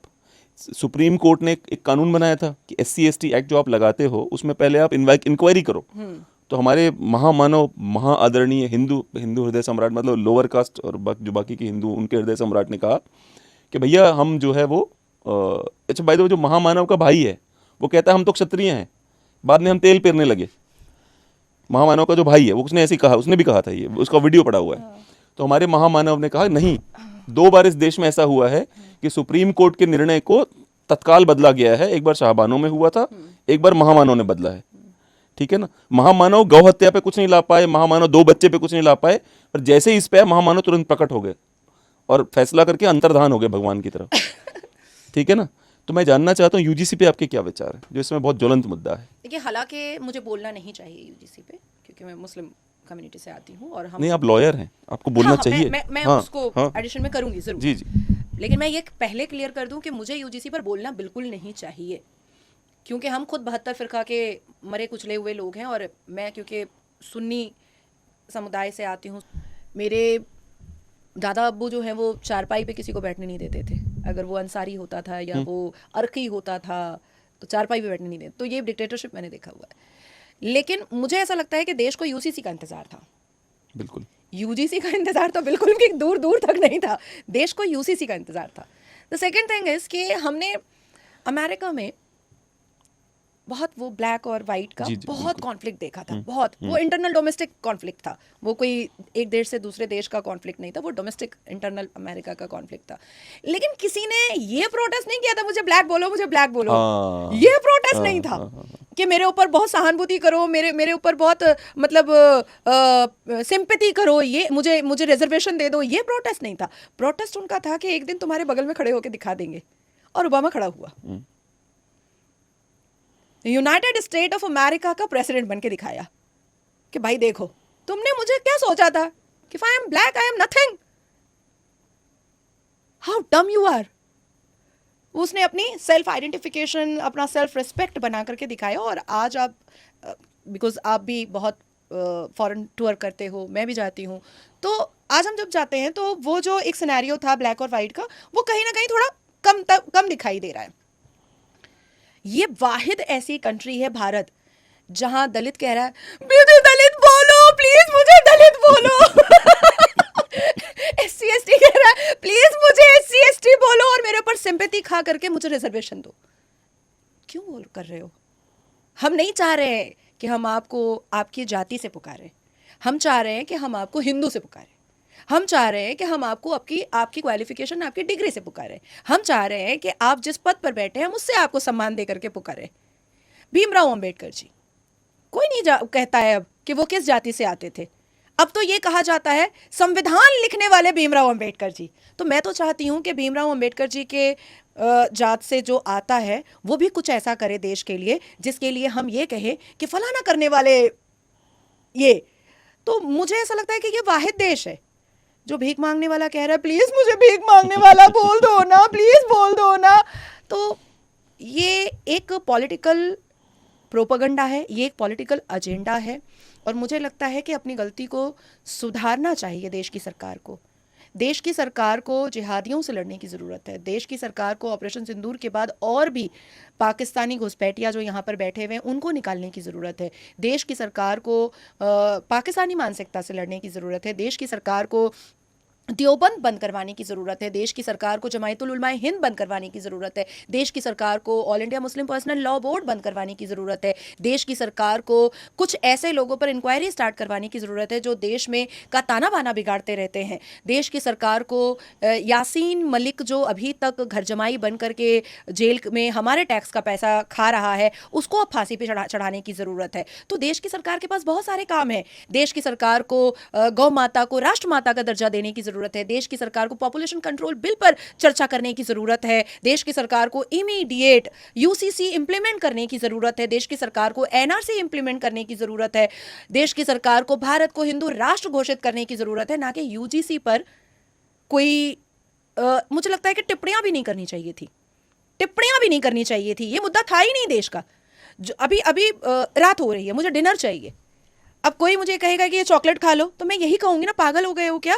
सुप्रीम कोर्ट ने एक कानून बनाया था कि SC/ST एक्ट जो आप लगाते हो उसमें पहले आप इंक्वायरी करो। तो हमारे महामानव महाआदरणीय हिंदू हृदय सम्राट, मतलब लोअर कास्ट और जो बाकी के हिंदू, उनके हृदय सम्राट ने कहा कि भैया हम जो है वो अच्छा भाई, जो महामानव का भाई है वो कहता है हम तो क्षत्रिय हैं, बाद में हम तेल पेरने लगे। महामानव का जो भाई है वो उसने ऐसे ही कहा, उसने भी कहा था, ये उसका वीडियो पड़ा हुआ है। तो हमारे महामानव ने कहा नहीं, 2 बार इस देश में ऐसा हुआ है कि सुप्रीम कोर्ट के निर्णय को तत्काल बदला गया है। एक बार शाहबानों में हुआ था, एक बार महामानव ने बदला है, ठीक है ना। महामानव गौ हत्या पे कुछ नहीं ला पाए, महामानव 2 बच्चे पे कुछ नहीं ला पाए, पर जैसे ही इस पे महामानव तुरंत प्रकट हो गए और फैसला करके अंतर्धान हो गए भगवान की तरफ, ठीक है ना। तो मैं जानना चाहता हूँ UGC पे आपके क्या विचार है, जो इसमें बहुत ज्वलंत मुद्दा है। देखिए, हालांकि मुझे बोलना नहीं चाहिए UGC पे, क्योंकि मैं मुस्लिम कम्युनिटी से आती हूँ और हम नहीं, आप लॉयर हैं, आपको बोलना चाहिए। मैं हाँ, उसको हाँ, एडिशन में करूंगी जरूर। जी जी, लेकिन मैं ये पहले क्लियर कर दूं कि मुझे UGC पर बोलना बिल्कुल नहीं चाहिए, क्योंकि हम खुद 72 फिरका के मरे कुचले हुए लोग हैं। और मैं क्योंकि सुन्नी समुदाय से आती हूँ, मेरे दादा अब्बू जो हैं वो चारपाई पे किसी को बैठने नहीं देते थे। अगर वो अंसारी होता था या वो अरकी होता था तो चारपाई पे बैठने नहीं देते। तो ये डिक्टेटरशिप मैंने देखा हुआ है। लेकिन मुझे ऐसा लगता है कि देश को UCC का इंतजार था, बिल्कुल। UGC का इंतजार तो बिल्कुल भी दूर दूर तक नहीं था, देश को UCC का इंतजार था। द सेकेंड थिंग इज कि हमने अमेरिका में बहुत वो ब्लैक और वाइट का बहुत कॉन्फ्लिक्ट देखा था, बहुत वो इंटरनल डोमेस्टिक कॉन्फ्लिक्ट था। वो कोई एक देश से दूसरे देश का कॉन्फ्लिक्ट नहीं था, वो डोमेस्टिक इंटरनल अमेरिका का कॉन्फ्लिक्ट था। लेकिन किसी ने ये प्रोटेस्ट नहीं किया था मुझे ब्लैक बोलो, मुझे ब्लैक बोलो। ये प्रोटेस्ट नहीं था कि मेरे ऊपर बहुत सहानुभूति करो, मेरे ऊपर बहुत मतलब सिंपैथी करो, ये मुझे रिजर्वेशन दे दो। ये प्रोटेस्ट नहीं था। प्रोटेस्ट उनका था कि एक दिन तुम्हारे बगल में खड़े होकर दिखा देंगे। और ओबामा खड़ा हुआ, यूनाइटेड स्टेट ऑफ अमेरिका का प्रेसिडेंट बन के दिखाया कि भाई देखो, तुमने मुझे क्या सोचा था कि I am black, I am nothing, how डम यू आर। उसने अपनी सेल्फ आइडेंटिफिकेशन, अपना सेल्फ रिस्पेक्ट बना करके दिखाया। और आज आप, बिकॉज आप भी बहुत फॉरेन टूर करते हो, मैं भी जाती हूँ, तो आज हम जब जाते हैं तो वो जो एक सिनेरियो था ब्लैक और वाइट का, वो कहीं ना कहीं थोड़ा कम दिखाई दे रहा है। ये वाहिद ऐसी कंट्री है भारत जहां दलित कह रहा है मुझे दलित बोलो प्लीज, मुझे दलित बोलो। SC/ST कह रहा है प्लीज मुझे SC/ST बोलो और मेरे ऊपर सिंपैथी खा करके मुझे रिजर्वेशन दो। क्यों बोल कर रहे हो? हम नहीं चाह रहे हैं कि हम आपको आपकी जाति से पुकारें, हम चाह रहे हैं कि हम आपको हिंदू से पुकारें, हम चाह रहे हैं कि हम आपको आपकी क्वालिफिकेशन, आपकी डिग्री से पुकारें, हम चाह रहे हैं कि आप जिस पद पर बैठे हैं हम उससे आपको सम्मान दे करके पुकारें। भीमराव अंबेडकर जी, कोई नहीं कहता है अब कि वो किस जाति से आते थे। अब तो ये कहा जाता है संविधान लिखने वाले भीमराव अंबेडकर जी। तो मैं तो चाहती हूँ कि भीमराव अंबेडकर जी के जात से जो आता है वो भी कुछ ऐसा करे देश के लिए जिसके लिए हम ये कहें कि फलाना करने वाले ये। तो मुझे ऐसा लगता है कि ये वाहिद देश है जो भीख मांगने वाला कह रहा है प्लीज मुझे भीख मांगने वाला बोल दो ना, प्लीज बोल दो ना। तो ये एक पॉलिटिकल प्रोपेगेंडा है, ये एक पॉलिटिकल एजेंडा है। और मुझे लगता है कि अपनी गलती को सुधारना चाहिए देश की सरकार को। देश की सरकार को जिहादियों से लड़ने की ज़रूरत है। देश की सरकार को ऑपरेशन सिंदूर के बाद और भी पाकिस्तानी घुसपैठिया जो यहाँ पर बैठे हुए हैं उनको निकालने की ज़रूरत है। देश की सरकार को पाकिस्तानी मानसिकता से लड़ने की ज़रूरत है। देश की सरकार को देवबंद बंद करवाने की ज़रूरत है, देश की सरकार को जमायतुल उलमाए हिंद बंद करवाने की ज़रूरत है, देश की सरकार को all India Muslim personal law board बंद करवाने की ज़रूरत है, देश की सरकार को कुछ ऐसे लोगों पर इंक्वायरी स्टार्ट करवाने की ज़रूरत है जो देश में का ताना बाना बिगाड़ते रहते हैं, देश की सरकार को यासीन मलिक जो अभी तक घर जमाई बन करके जेल में हमारे टैक्स का पैसा खा रहा है, उसको अब फांसी पे चढ़ाने की ज़रूरत है। तो देश की सरकार के पास बहुत सारे काम हैं। देश की सरकार को गौ माता को राष्ट्रमाता का दर्जा देने की ज़रूरत है, देश की सरकार को पॉपुलेशन कंट्रोल बिल पर चर्चा करने की ज़रूरत है, देश की सरकार को इमीडिएट यूसीसी इंप्लीमेंट करने की ज़रूरत है, देश की सरकार को एनआरसी इंप्लीमेंट करने की ज़रूरत है, देश की सरकार को भारत को हिंदू राष्ट्र घोषित करने की ज़रूरत है, ना कि यूजीसी पर कोई मुझे लगता है कि टिप्पणियां भी नहीं करनी चाहिए थी, टिप्पणियां भी नहीं करनी चाहिए थी। ये मुद्दा था ही नहीं देश का। जो अभी अभी रात हो रही है, मुझे डिनर चाहिए। अब कोई मुझे कहेगा कि ये चॉकलेट खा लो, तो मैं यही कहूंगी ना, पागल हो गए हो क्या?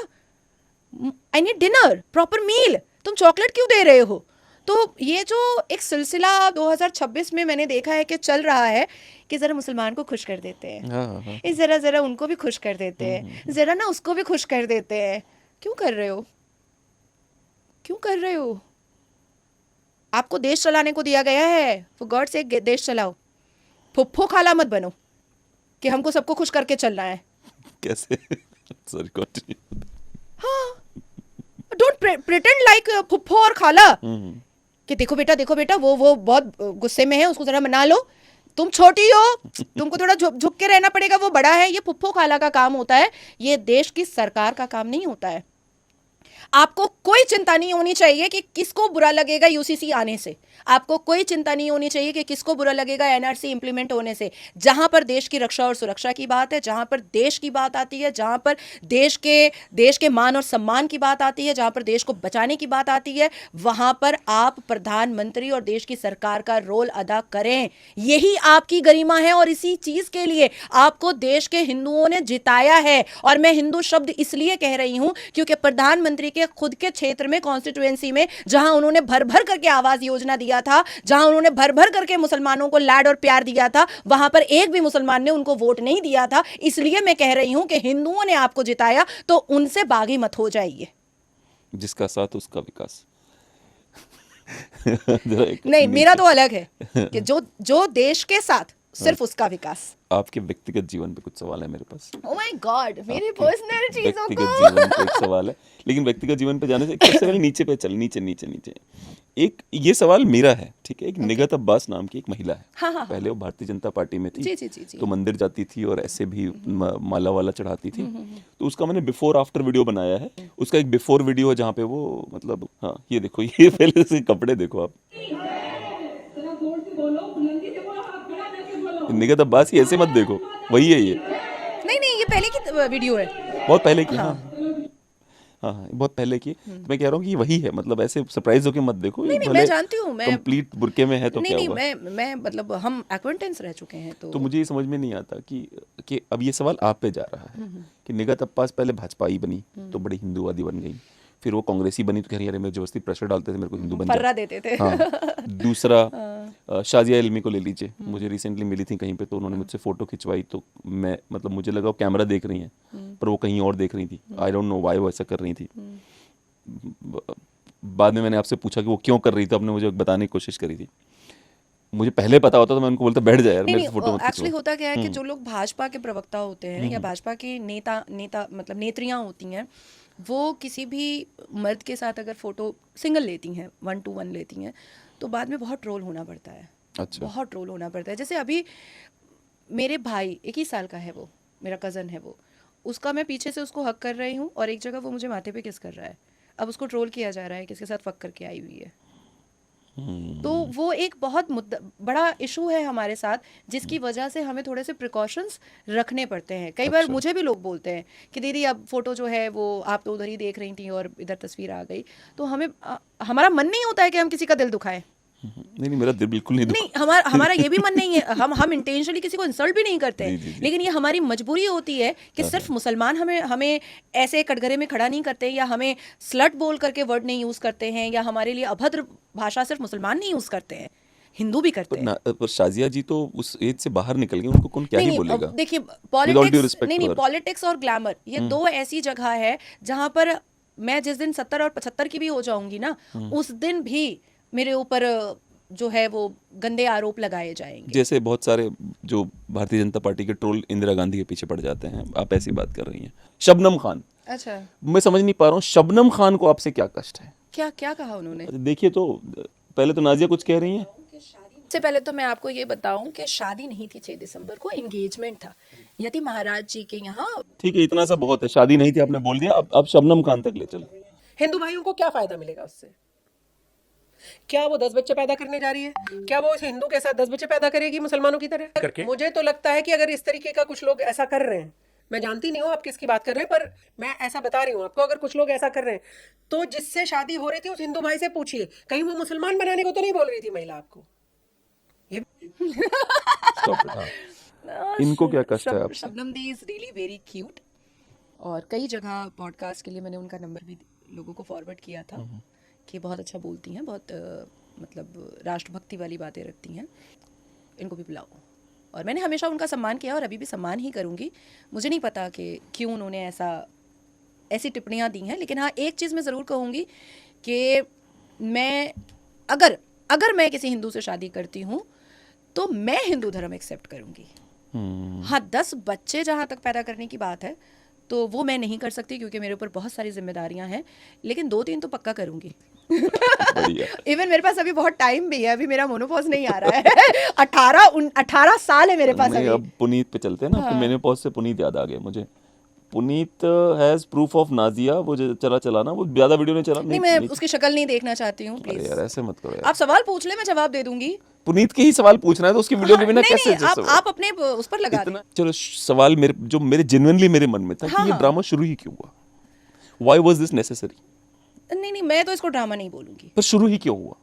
I need dinner, proper meal, तुम चॉकलेट क्यों दे रहे हो? तो ये जो एक सिलसिला 2026 में मैंने देखा है कि चल रहा है कि जरा मुसलमान को खुश कर देते हैं, इस जरा जरा उनको भी खुश कर देते हैं, जरा ना उसको भी खुश कर देते हैं। क्यों कर रहे हो? क्यों कर रहे हो? आपको देश चलाने को दिया गया है, फॉर गॉड से देश चलाओ, फुफ्फो खाला मत बनो कि हमको सबको खुश करके चलना है। कैसे? Sorry, continue. Don't pretend like फुफ्फो और खाला कि देखो बेटा वो बहुत गुस्से में है, उसको जरा मना लो, तुम छोटी हो, तुमको थोड़ा झुक के रहना पड़ेगा, वो बड़ा है। ये फुफ्फो खाला का काम होता है, ये देश की सरकार का काम नहीं होता है। आपको कोई चिंता नहीं होनी चाहिए कि किसको बुरा लगेगा यूसीसी आने से, आपको कोई चिंता नहीं होनी चाहिए कि किसको बुरा लगेगा एनआरसी इंप्लीमेंट होने से। जहां पर देश की रक्षा और सुरक्षा की बात है, जहां पर देश की बात आती है, जहां पर देश के मान और सम्मान की बात आती है, जहां पर देश को बचाने की बात आती है, वहां पर आप प्रधानमंत्री और देश की सरकार का रोल अदा करें। यही आपकी गरिमा है और इसी चीज के लिए आपको देश के हिंदुओं ने जिताया है। और मैं हिंदू शब्द इसलिए कह रही हूं क्योंकि प्रधानमंत्री के खुद के क्षेत्र में, कॉन्स्टिट्यूएंसी में, जहां उन्होंने भर भर करके आवास योजना दिया था, जहां उन्होंने भर भर करके मुसलमानों को लाड और प्यार दिया था, वहां पर एक भी मुसलमान ने उनको वोट नहीं दिया था। इसलिए मैं कह रही हूं कि हिंदुओं ने आपको जिताया तो उनसे बागी मत हो जाइए। जिसका साथ उसका विकास। नहीं, मेरा तो अलग है कि जो देश के साथ सिर्फ उसका विकास। आपके व्यक्तिगत जीवन पे कुछ सवाल है मेरे पास। ओह माय गॉड, मेरी पर्सनल चीजों व्यक्तिगत को जीवन पे एक सवाल है, लेकिन व्यक्तिगत जीवन पे जाने से सबसे पहले नीचे पे चल, नीचे। एक ये सवाल मेरा है, ठीक है। एक निगत अब्बास नाम की एक महिला है, हाँ। पहले वो भारतीय जनता पार्टी में थी, जी। तो मंदिर जाती थी और ऐसे भी माला वाला चढ़ाती थी। तो उसका मैंने बिफोर आफ्टर वीडियो बनाया है। उसका एक बिफोर वीडियो है जहाँ पे वो, मतलब, हाँ, ये देखो, ये पहले से कपड़े देखो आप। निगत अब्बास, ये ऐसे मत देखो, वही है ये। नहीं, ये पहले की वीडियो है, बहुत पहले की। हाँ, बहुत पहले की। तो मैं कह रहा हूँ कि वही है, मतलब ऐसे सरप्राइज होके मत देखो। नहीं, मैं जानती हूँ, मैं कंप्लीट बुरके में है तो क्या हुआ? मैं मतलब हम एक्वेंटेंस रह चुके हैं, तो मुझे ये समझ में नहीं आता कि अब ये सवाल आप पे जा रहा है कि निगत अब्बास पहले भाजपाई बनी तो बड़ी हिंदूवादी बन गई, फिर वो कांग्रेसी बनी तो कह रही है मेरे जबरदस्ती प्रेशर डालते थे मेरे को हिंदू बन फर्रा जा। देते थे। हाँ। दूसरा, शाजिया इल्मी को ले लीजिए, मुझे रिसेंटली मिली थी कहीं पे, तो उन्होंने मुझसे फोटो खिंचवाई, तो मैं, मतलब, मुझे लगा वो कैमरा देख रही हैं, पर वो कहीं और देख रही थी। आई डोंट नो व्हाई वो ऐसा कर रही थी। बाद में मैंने आपसे पूछा कि वो क्यों कर रही थी, आपने मुझे बताने की कोशिश करी थी। मुझे पहले पता होता तो मैं उनको बोलता बैठ जाए यार, मेरे फोटो मत एक्चुअली खिंचवा। होता क्या है कि जो लोग भाजपा के प्रवक्ता होते हैं या भाजपा के नेता मतलब नेत्रियां होती हैं, वो किसी भी मर्द के साथ अगर फोटो सिंगल लेती हैं, 1-to-1 लेती हैं, तो बाद में बहुत ट्रोल होना पड़ता है। अच्छा। बहुत ट्रोल होना पड़ता है। जैसे अभी मेरे भाई 21 साल का है, वो मेरा कज़न है, वो उसका मैं पीछे से उसको हक कर रही हूँ और एक जगह वो मुझे माथे पे किस कर रहा है। अब उसको ट्रोल किया जा रहा है कि इसके साथ फक करके आई हुई है। तो वो एक बहुत बड़ा इशू है हमारे साथ, जिसकी वजह से हमें थोड़े से प्रिकॉशंस रखने पड़ते हैं। कई बार मुझे भी लोग बोलते हैं कि दीदी अब फोटो जो है वो आप तो उधर ही देख रही थी और इधर तस्वीर आ गई, तो हमें हमारा मन नहीं होता है कि हम किसी का दिल दुखाएं। नहीं, मेरा दिल बिल्कुल नहीं नहीं, हमारा ये भी मन नहीं है, हम इंटेंशनली किसी को इंसल्ट भी नहीं करते हैं। जी। लेकिन ये हमारी मजबूरी होती है कि सिर्फ मुसलमान हमें ऐसे कटघरे में खड़ा नहीं करते, या हमें स्लट बोल करके वर्ड नहीं यूज करते हैं, या हमारे लिए अभद्र भाषा सिर्फ मुसलमान नहीं यूज करते हैं, हिंदू भी करते हैं। पर शाजिया जी तो उस एज से बाहर निकल गए, उनको कौन क्या ही बोलेगा? देखिए, With all due respect to her. Politics और ग्लैमर, ये दो ऐसी जगह है जहां पर मैं जिस दिन 70 और 75 की भी हो जाऊंगी ना, उस दिन भी मेरे ऊपर जो है वो गंदे आरोप लगाए जाएंगे। जैसे बहुत सारे जो भारतीय जनता पार्टी के ट्रोल इंदिरा गांधी के पीछे पड़ जाते हैं, आप ऐसी बात कर रही हैं। शबनम खान, अच्छा, मैं समझ नहीं पा रहा हूँ शबनम खान को आपसे क्या कष्ट है? क्या क्या कहा उन्होंने? देखिए तो पहले तो नाजिया कुछ कह रही हैं। सबसे पहले तो मैं आपको ये बताऊं कि शादी नहीं थी 6 दिसंबर को, एंगेजमेंट था यदि महाराज जी के यहाँ। ठीक है, इतना सा बहुत है, शादी नहीं थी आपने बोल दिया, अब शबनम खान तक ले चलो। हिंदू भाइयों को क्या फायदा मिलेगा उससे? क्या वो 10 बच्चे पैदा करने जा रही है? क्या वो इस हिंदू के साथ 10 बच्चे पैदा करेगी मुसलमानों की तरह? मुझे तो लगता है कि अगर इस तरीके का कुछ लोग ऐसा कर रहे हैं, मैं जानती नहीं हूँ आप किसकी बात कर रहे हैं, पर मैं ऐसा बता रही हूँ आपको, अगर कुछ लोग ऐसा कर रहे हैं तो जिससे शादी हो रही थी उस हिंदू भाई से पूछिए, कहीं वो मुसलमान बनाने को तो नहीं बोल रही थी महिला आपको? Stop it, हाँ। इनको क्या कष्ट है आपसे? शबनम दी इज रियली वेरी क्यूट, और कई जगह पॉडकास्ट के लिए मैंने उनका नंबर भी लोगों को फॉरवर्ड किया था कि बहुत अच्छा बोलती हैं, बहुत मतलब राष्ट्रभक्ति वाली बातें रखती हैं, इनको भी बुलाओ। और मैंने हमेशा उनका सम्मान किया और अभी भी सम्मान ही करूँगी। मुझे नहीं पता कि क्यों उन्होंने ऐसी टिप्पणियाँ दी हैं, लेकिन हाँ एक चीज़ मैं ज़रूर कहूँगी कि मैं अगर मैं किसी हिंदू से शादी करती हूँ तो मैं हिंदू धर्म एक्सेप्ट करूँगी। हाँ 10 बच्चे जहाँ तक पैदा करने की बात है तो वो मैं नहीं कर सकती क्योंकि मेरे ऊपर बहुत सारी जिम्मेदारियां हैं, लेकिन 2-3 तो पक्का करूंगी। इवन मेरे पास अभी बहुत टाइम भी है, अभी मेरा मोनोपॉज नहीं आ रहा है। 18 साल है मेरे पास अभी। अब पुनीत पे चलते हैं ना, आपको मेनोपॉज से पुनीत याद आ गया मुझे। Puneet has proof of Nazia, वो जो चला ना, वो ज्यादा वीडियो नहीं चला। नहीं मैं उसकी शक्ल नहीं देखना चाहती हूँ, अरे प्लीज। यार ऐसे मत करो यार। आप सवाल पूछ ले, मैं जवाब दे दूंगी। पुनीत के ही सवाल पूछना है तो उसकी वीडियो के बिना नहीं, कैसे? नहीं, आप अपने उस पर लगा दें। चलो सवाल मेरे जेन्युइनली मेरे मन में था कि ये ड्रामा शुरू ही क्यों हुआ? Why was this necessary? नहीं मैं तो इसको ड्रामा नहीं बोलूंगी। पर शुरू ही क्यों हुआ?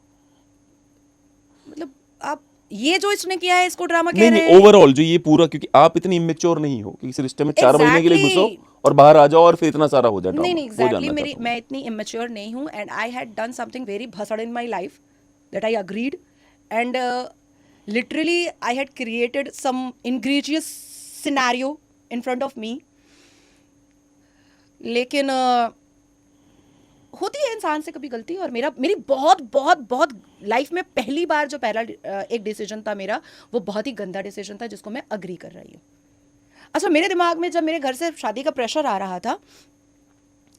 मतलब आप ये जो इसने किया है इसको ड्रामा कह नहीं रहे नहीं, हैं? ओवरऑल जो ये पूरा, क्योंकि आप इतनी इमेच्योर नहीं हो कि इस रिश्ते में 4 महीने के लिए घुसो और बाहर आ जाओ और फिर इतना सारा हो जाए ड्रामा। नहीं वो एग्जैक्टली, जानना चाहता हूं। मैं इतनी इमेच्योर नहीं हूँ, and I had done something very भसड़ in my life that I agreed, and literally I had created some egregious scenario in front of me. लेकिन होती है इंसान से कभी गलती, और मेरी बहुत बहुत बहुत लाइफ में पहली बार जो पहला एक डिसीजन था मेरा, वो बहुत ही गंदा डिसीजन था जिसको मैं अग्री कर रही हूँ। अच्छा, मेरे दिमाग में जब मेरे घर से शादी का प्रेशर आ रहा था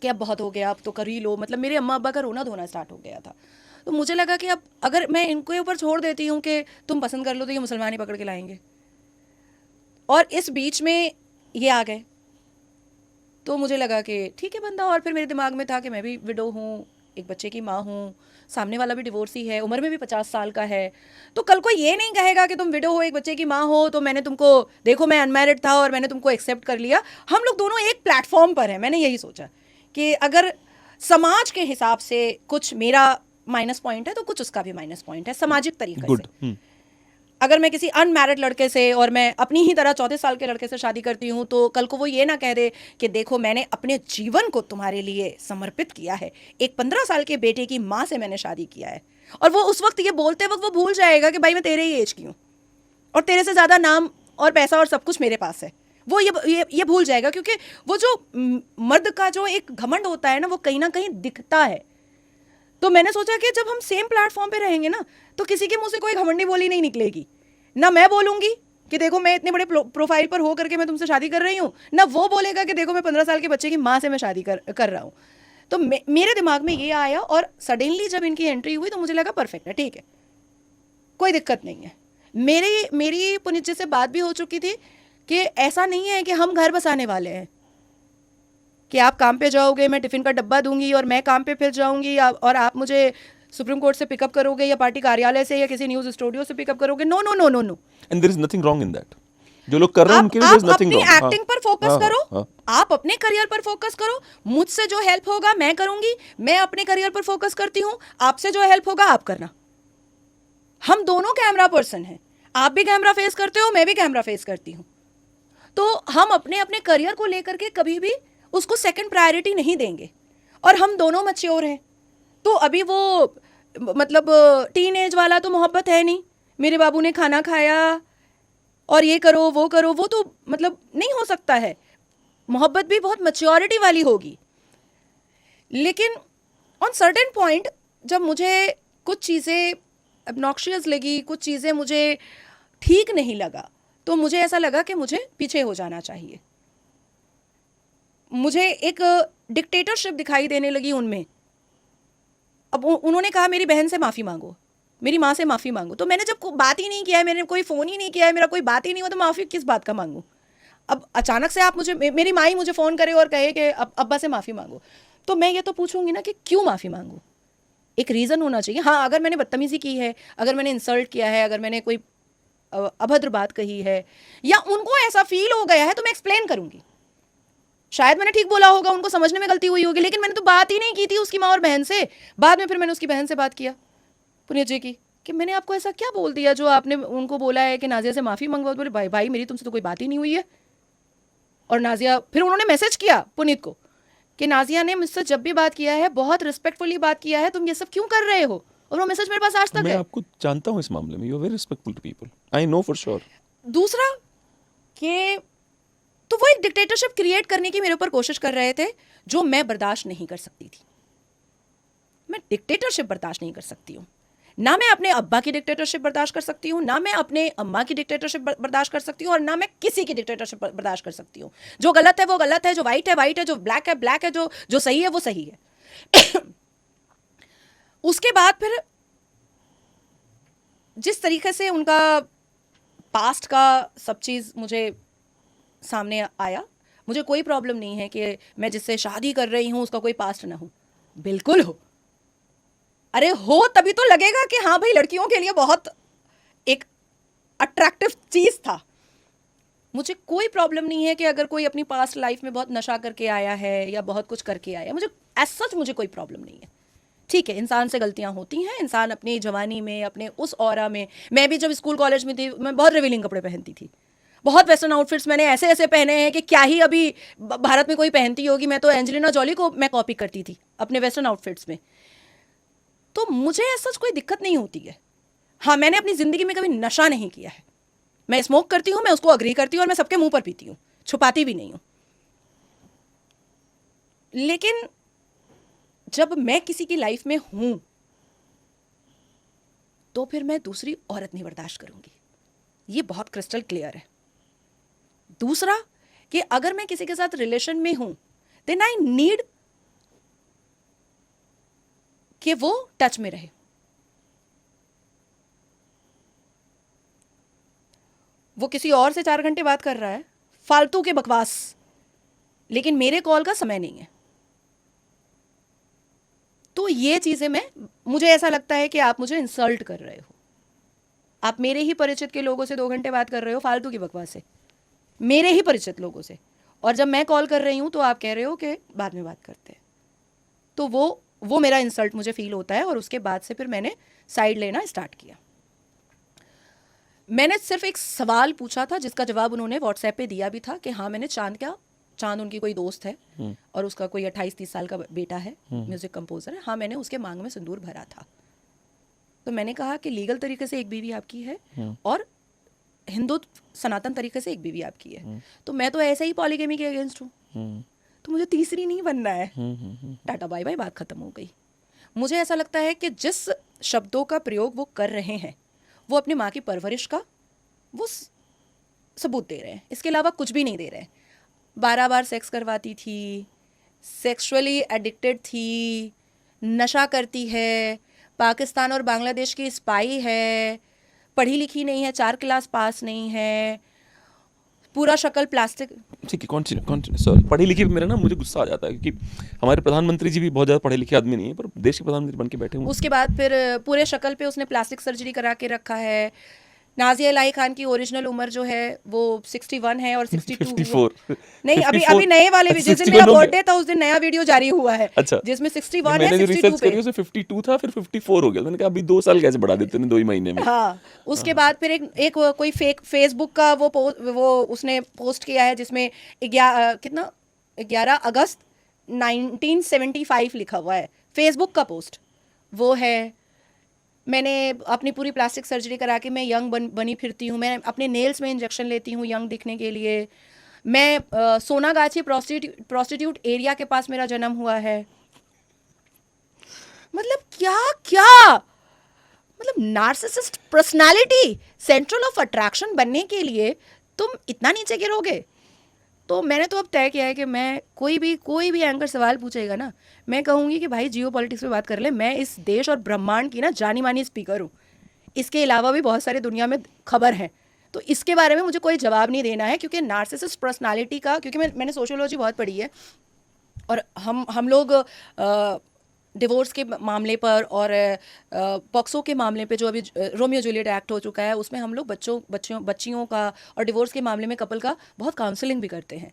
कि अब बहुत हो गया, अब तो कर ही लो, मतलब मेरे अम्मा अब्बा का रोना धोना स्टार्ट हो गया था, तो मुझे लगा कि अब अगर मैं इनके ऊपर छोड़ देती हूँ कि तुम पसंद कर लो तो ये मुसलमान ही पकड़ के लाएंगे, और इस बीच में ये आ गए, तो मुझे लगा कि ठीक है बंदा। और फिर मेरे दिमाग में था कि मैं भी विडो हूँ, एक बच्चे की माँ हूँ, सामने वाला भी डिवोर्सी है, उम्र में भी 50 साल का है, तो कल को ये नहीं कहेगा कि तुम विडो हो, एक बच्चे की माँ हो, तो मैंने तुमको, देखो मैं अनमैरिड था और मैंने तुमको एक्सेप्ट कर लिया। हम लोग दोनों एक प्लेटफॉर्म पर हैं। मैंने यही सोचा कि अगर समाज के हिसाब से कुछ मेरा माइनस पॉइंट है तो कुछ उसका भी माइनस पॉइंट है, सामाजिक तरीके से। अगर मैं किसी अनमैरिड लड़के से और मैं अपनी ही तरह 34 साल के लड़के से शादी करती हूँ तो कल को वो ये ना कह दे कि देखो मैंने अपने जीवन को तुम्हारे लिए समर्पित किया है, एक 15 साल के बेटे की माँ से मैंने शादी किया है, और वो उस वक्त ये बोलते वक्त वो भूल जाएगा कि भाई मैं तेरे ही एज की हूँ और तेरे से ज़्यादा नाम और पैसा और सब कुछ मेरे पास है। वो ये भूल जाएगा, क्योंकि वो जो मर्द का जो एक घमंड होता है ना, वो कहीं ना कहीं दिखता है। तो मैंने सोचा कि जब हम सेम प्लेटफॉर्म पे रहेंगे ना, तो किसी के मुंह से कोई घमंडी बोली नहीं निकलेगी। ना मैं बोलूंगी कि देखो मैं इतने बड़े प्रोफाइल पर हो करके मैं तुमसे शादी कर रही हूँ, ना वो बोलेगा कि देखो मैं 15 साल के बच्चे की माँ से मैं शादी कर रहा हूँ। तो मेरे दिमाग में ये आया, और सडनली जब इनकी एंट्री हुई तो मुझे लगा परफेक्ट है, ठीक है, कोई दिक्कत नहीं है। मेरी पुनीत जी से बात भी हो चुकी थी कि ऐसा नहीं है कि हम घर बसाने वाले हैं कि आप काम पे जाओगे, मैं टिफिन का डब्बा दूंगी और मैं काम पे फिर जाऊंगी, और आप मुझे सुप्रीम कोर्ट से पिकअप करोगे या पार्टी कार्यालय से या किसी न्यूज स्टूडियो से पिकअप करोगे। No no no no no, and there is nothing wrong in that. जो लोग कर रहे हैं उनके लिए देयर इज नथिंग रॉन्ग। आप अपनी एक्टिंग पर फोकस करो, आप अपने करियर पर फोकस करो, मुझसे जो हेल्प होगा मैं करूंगी, मैं अपने करियर पर फोकस करती हूँ, आपसे जो हेल्प होगा आप करना। हम दोनों कैमरा पर्सन हैं, आप भी कैमरा फेस करते हो, मैं भी कैमरा फेस करती हूँ, तो हम अपने अपने करियर को लेकर के कभी भी उसको सेकंड प्रायोरिटी नहीं देंगे। और हम दोनों मैच्योर हैं, तो अभी वो मतलब टीन एज वाला तो मोहब्बत है नहीं, मेरे बाबू ने खाना खाया और ये करो वो करो, वो तो मतलब नहीं हो सकता है। मोहब्बत भी बहुत मैच्योरिटी वाली होगी। लेकिन ऑन सर्टेन पॉइंट जब मुझे कुछ चीज़ें obnoxious लगी, कुछ चीज़ें मुझे ठीक नहीं लगा, तो मुझे ऐसा लगा कि मुझे पीछे हो जाना चाहिए। मुझे एक डिक्टेटरशिप दिखाई देने लगी उनमें। अब उन्होंने कहा मेरी बहन से माफ़ी मांगो, मेरी माँ से माफ़ी मांगो। तो मैंने जब बात ही नहीं किया है, मैंने कोई फ़ोन ही नहीं किया है, मेरा कोई बात ही नहीं हुआ, तो माफ़ी किस बात का मांगूँ? अब अचानक से आप मुझे, मेरी माँ ही मुझे फ़ोन करे और कहे कि अब्बा से माफ़ी मांगो, तो मैं ये तो पूछूंगी ना कि क्यों माफ़ी मांगूँ? एक रीज़न होना चाहिए। हाँ, अगर मैंने बदतमीज़ी की है, अगर मैंने इंसल्ट किया है, अगर मैंने कोई अभद्र बात कही है या उनको ऐसा फील हो गया है, तो मैं एक्सप्लेन करूंगी। शायद मैंने ठीक बोला होगा, उनको समझने में गलती हुई होगी, लेकिन मैंने तो बात ही नहीं की थी उसकी माँ और बहन से। बाद में फिर मैंने उसकी बहन से बात किया, पुनीत जी की, कि मैंने आपको ऐसा क्या बोल दिया जो आपने उनको बोला है कि नाजिया से माफ़ी मंगवाओ। बोले भाई मेरी तुमसे तो कोई बात ही नहीं हुई है। और नाजिया, फिर उन्होंने मैसेज किया पुनीत को कि नाजिया ने मुझसे जब भी बात किया है बहुत रिस्पेक्टफुली बात किया है, तुम ये सब क्यों कर रहे हो? और वो मैसेज मेरे पास आज तक मैं है। आपको जानता हूँ इस मामले में, you are very respectful to people, I know for sure. दूसरा कि तो वो एक डिक्टेटरशिप क्रिएट करने की मेरे ऊपर कोशिश कर रहे थे जो मैं बर्दाश्त नहीं कर सकती थी। मैं डिक्टेटरशिप बर्दाश्त नहीं कर सकती हूँ। ना मैं अपने अब्बा की डिक्टेटरशिप बर्दाश्त कर सकती हूँ, ना मैं अपने अम्मा की डिक्टेटरशिप बर्दाश्त कर सकती हूँ, और ना मैं किसी की डिक्टेटरशिप बर्दाश्त कर सकती हूँ। जो गलत है वो गलत है, जो वाइट है वाइट है, जो ब्लैक है ब्लैक है, जो सही है वो सही है। उसके बाद फिर जिस तरीके से उनका पास्ट का सब चीज़ मुझे सामने आया, मुझे कोई प्रॉब्लम नहीं है कि मैं जिससे शादी कर रही हूँ उसका कोई पास्ट ना हो। बिल्कुल हो, अरे हो, तभी तो लगेगा कि हाँ भाई लड़कियों के लिए बहुत एक अट्रैक्टिव चीज़ था। मुझे कोई प्रॉब्लम नहीं है कि अगर कोई अपनी पास्ट लाइफ में बहुत नशा करके आया है या बहुत कुछ करके आया है, मुझे एज सच मुझे कोई प्रॉब्लम नहीं है। ठीक है, इंसान से गलतियां होती हैं, इंसान अपनी जवानी में, अपने उस ऑरा में, मैं भी जब स्कूल कॉलेज में थी मैं बहुत रिवीलिंग कपड़े पहनती थी, बहुत वेस्टर्न आउटफिट्स मैंने ऐसे ऐसे पहने हैं कि क्या ही अभी भारत में कोई पहनती होगी। मैं तो एंजेलिना जॉली को मैं कॉपी करती थी अपने वेस्टर्न आउटफिट्स में। तो मुझे ऐसा कोई दिक्कत नहीं होती है। हाँ, मैंने अपनी ज़िंदगी में कभी नशा नहीं किया है। मैं स्मोक करती हूँ, मैं उसको अग्री करती हूँ, और मैं सबके मुंह पर पीती हूँ, छुपाती भी नहीं हूँ। लेकिन जब मैं किसी की लाइफ में हूं तो फिर मैं दूसरी औरत नहीं बर्दाश्त करूंगी। ये बहुत क्रिस्टल क्लियर है। दूसरा कि अगर मैं किसी के साथ रिलेशन में हूं, देन आई नीड कि वो टच में रहे। वो किसी और से 4 घंटे बात कर रहा है, फालतू के बकवास, लेकिन मेरे कॉल का समय नहीं है। तो ये चीजें मुझे ऐसा लगता है कि आप मुझे इंसल्ट कर रहे हो। आप मेरे ही परिचित के लोगों से 2 घंटे बात कर रहे हो फालतू की बकवास से, मेरे ही परिचित लोगों से, और जब मैं कॉल कर रही हूं तो आप कह रहे हो कि बाद में बात करते हैं। तो वो मेरा इंसल्ट मुझे फील होता है, और उसके बाद से फिर मैंने साइड लेना स्टार्ट किया। मैंने सिर्फ एक सवाल पूछा था जिसका जवाब उन्होंने व्हाट्सएप पे दिया भी था कि हाँ मैंने चांद उनकी कोई दोस्त है और उसका कोई 28-30 साल का बेटा है, म्यूजिक कंपोजर है। हाँ, मैंने उसके मांग में सिंदूर भरा था। तो मैंने कहा कि लीगल तरीके से एक बीवी आपकी है और हिंदू सनातन तरीके से एक बीवी आपकी है, तो मैं तो ऐसे ही पॉलीगेमी के अगेंस्ट हूँ, तो मुझे तीसरी नहीं बनना है। टाटा बाय बाय, बात खत्म हो गई। मुझे ऐसा लगता है कि जिस शब्दों का प्रयोग वो कर रहे हैं वो अपनी माँ की परवरिश का वो सबूत दे रहे हैं, इसके अलावा कुछ भी नहीं दे रहे हैं। 12 बार सेक्स करवाती थी, सेक्सुअली एडिक्टेड थी, नशा करती है, पाकिस्तान और बांग्लादेश की स्पाई है, पढ़ी लिखी नहीं है, 4 क्लास पास नहीं है, पूरा शक्ल प्लास्टिक। ठीक है, कंटिन्यू सॉरी। पढ़ी लिखी मेरा ना मुझे गुस्सा आ जाता है क्योंकि हमारे प्रधानमंत्री जी भी बहुत ज़्यादा पढ़े लिखे आदमी नहीं है, पर देश के प्रधानमंत्री बन के बैठे हुए। उसके बाद फिर पूरे शक्ल पे उसने प्लास्टिक सर्जरी करा के रखा है। नाजिया इलाही खान की ओरिजिनल उम्र जो है वो 61 है और 62 54 नहीं, 54 अभी नए वाले जिस दिन 61 मेरा हो गया। बर्थडे था उस दिन नया वीडियो जारी हुआ है, अच्छा, जिसमें 61 है, मैंने जो 62 रिसर्च पे। करी उसमें 52 था, फिर 54 हो गया। मैंने कहा अभी 2 साल कैसे बढ़ा देते हैं 2 ही महीने में। हाँ, उसके बाद फिर एक कोई फेक फेसबुक का वो उसने पोस्ट किया है जिसमें 11 अगस्त 1975 लिखा हुआ है, फेसबुक का पोस्ट वो है। मैंने अपनी पूरी प्लास्टिक सर्जरी करा के मैं यंग बनी फिरती हूँ, मैं अपने नेल्स में इंजेक्शन लेती हूँ यंग दिखने के लिए। मैं सोनागाछी प्रोस्टिट्यूट एरिया के पास मेरा जन्म हुआ है। मतलब क्या क्या मतलब narcissist personality central of attraction बनने के लिए तुम इतना नीचे गिरोगे? तो मैंने तो अब तय किया है कि मैं कोई भी एंकर सवाल पूछेगा ना, मैं कहूँगी कि भाई जियो पॉलिटिक्स पे बात कर ले, मैं इस देश और ब्रह्मांड की ना जानी मानी स्पीकर हूँ। इसके अलावा भी बहुत सारे दुनिया में खबर हैं, तो इसके बारे में मुझे कोई जवाब नहीं देना है, क्योंकि नार्सिसिस्ट पर्सनालिटी का, क्योंकि मैंने सोशियोलॉजी बहुत पढ़ी है, और हम लोग डिवोर्स के मामले पर और पॉक्सो के मामले पे जो अभी रोमियो जूलियट एक्ट हो चुका है, उसमें हम लोग बच्चियों का और डिवोर्स के मामले में कपल का बहुत काउंसलिंग भी करते हैं।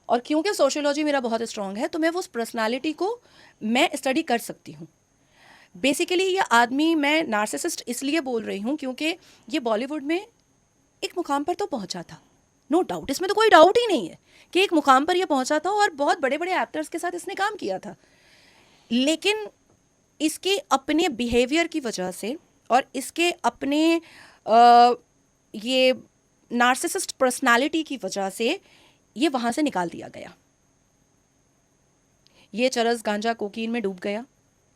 और क्योंकि सोशियोलॉजी मेरा बहुत स्ट्रांग है, तो मैं वो उस पर्सनालिटी को मैं स्टडी कर सकती हूँ। बेसिकली ये आदमी, मैं नार्सिसिस्ट इसलिए बोल रही हूँ क्योंकि ये बॉलीवुड में एक मुकाम पर तो पहुँचा था, नो डाउट, इसमें तो कोई डाउट ही नहीं है कि एक मुकाम पर ये पहुँचा था और बहुत बड़े बड़े एक्टर्स के साथ इसने काम किया था। लेकिन इसके अपने बिहेवियर की वजह से और इसके अपने ये नार्सिसिस्ट पर्सनालिटी की वजह से ये वहाँ से निकाल दिया गया। ये चरस गांजा कोकीन में डूब गया।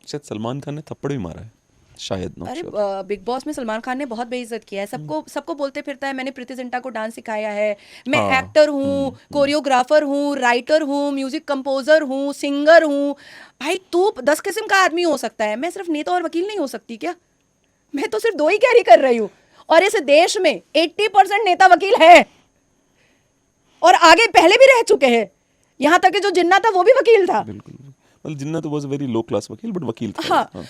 शायद सलमान खान ने थप्पड़ भी मारा है, शायद। अरे बिग बॉस में सलमान खान ने बहुत बेइज्जत किया है, सबको बोलते फिरता है मैंने प्रीति जिंटा को डांस सिखाया है, मैं एक्टर हूँ, कोरियोग्राफर हूँ, राइटर हूँ, म्यूजिक कंपोजर हूँ, सिंगर हूँ। भाई तू 10 किस्म का आदमी हो सकता है, मैं सिर्फ नेता और वकील नहीं हो सकती क्या? मैं तो सिर्फ 2 ही कैरी कर रही हूँ, और इस देश में 80% नेता वकील है, और आगे पहले भी रह चुके हैं। यहाँ तक कि जो जिन्ना था वो भी वकील था। बिल्कुल, मतलब जिन्ना तो वाज वेरी लो क्लास वकील, बट वकील था। हाँ।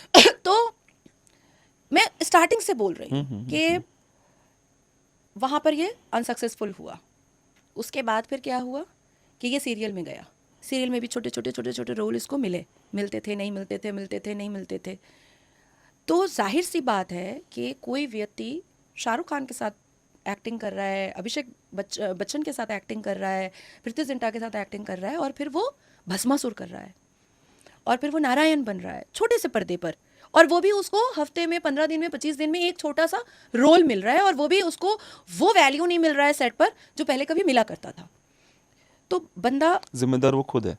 तो मैं स्टार्टिंग से बोल रही हूँ कि वहाँ पर ये अनसक्सेसफुल हुआ। उसके बाद फिर क्या हुआ कि ये सीरियल में गया, सीरियल में भी छोटे छोटे रोल इसको मिलते थे नहीं मिलते थे। तो जाहिर सी बात है कि कोई व्यक्ति शाहरुख खान के साथ एक्टिंग कर रहा है, अभिषेक बच्चन के साथ एक्टिंग कर रहा है, प्रीति जिंटा के साथ एक्टिंग कर रहा है, और फिर वो भस्मासुर कर रहा है, और फिर वो नारायण बन रहा है छोटे से पर्दे पर, और वो भी उसको हफ्ते में, 15 दिन में, 25 दिन में एक छोटा सा रोल मिल रहा है, और वो भी उसको वो वैल्यू नहीं मिल रहा है सेट पर जो पहले कभी मिला करता था। तो बंदा जिम्मेदार वो खुद है,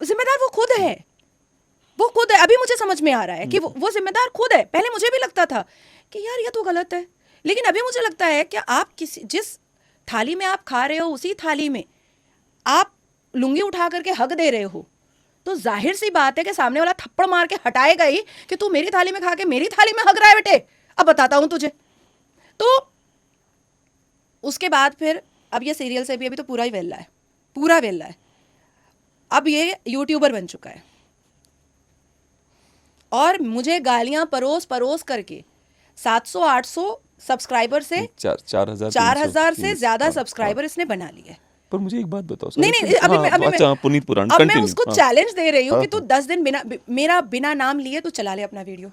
वो खुद है। अभी मुझे समझ में आ रहा है कि वो जिम्मेदार खुद है। पहले मुझे भी लगता था कि यार ये तो गलत है, लेकिन अभी मुझे लगता है कि आप जिस थाली में आप खा रहे हो, उसी थाली में आप लुंगी उठा करके हक दे रहे हो, तो जाहिर सी बात है कि सामने वाला थप्पड़ मार के हटाएगा ही कि तू मेरी थाली में खा के मेरी थाली में हक रहा है बेटे, अब बताता हूं तुझे। तो उसके बाद फिर अब ये सीरियल से भी अभी तो पूरा वेला है। अब ये यूट्यूबर बन चुका है, और मुझे गालियां परोस करके 700-800 सब्सक्राइबर से 4,000 से ज्यादा सब्सक्राइबर इसने बना लिए। पर मुझे एक बात बताओ। नहीं, अभी पुनीत पुराण, अब मैं उसको चैलेंज दे रही हूँ कि तू 10 दिन बिना नाम लिए तो चला ले अपना वीडियो।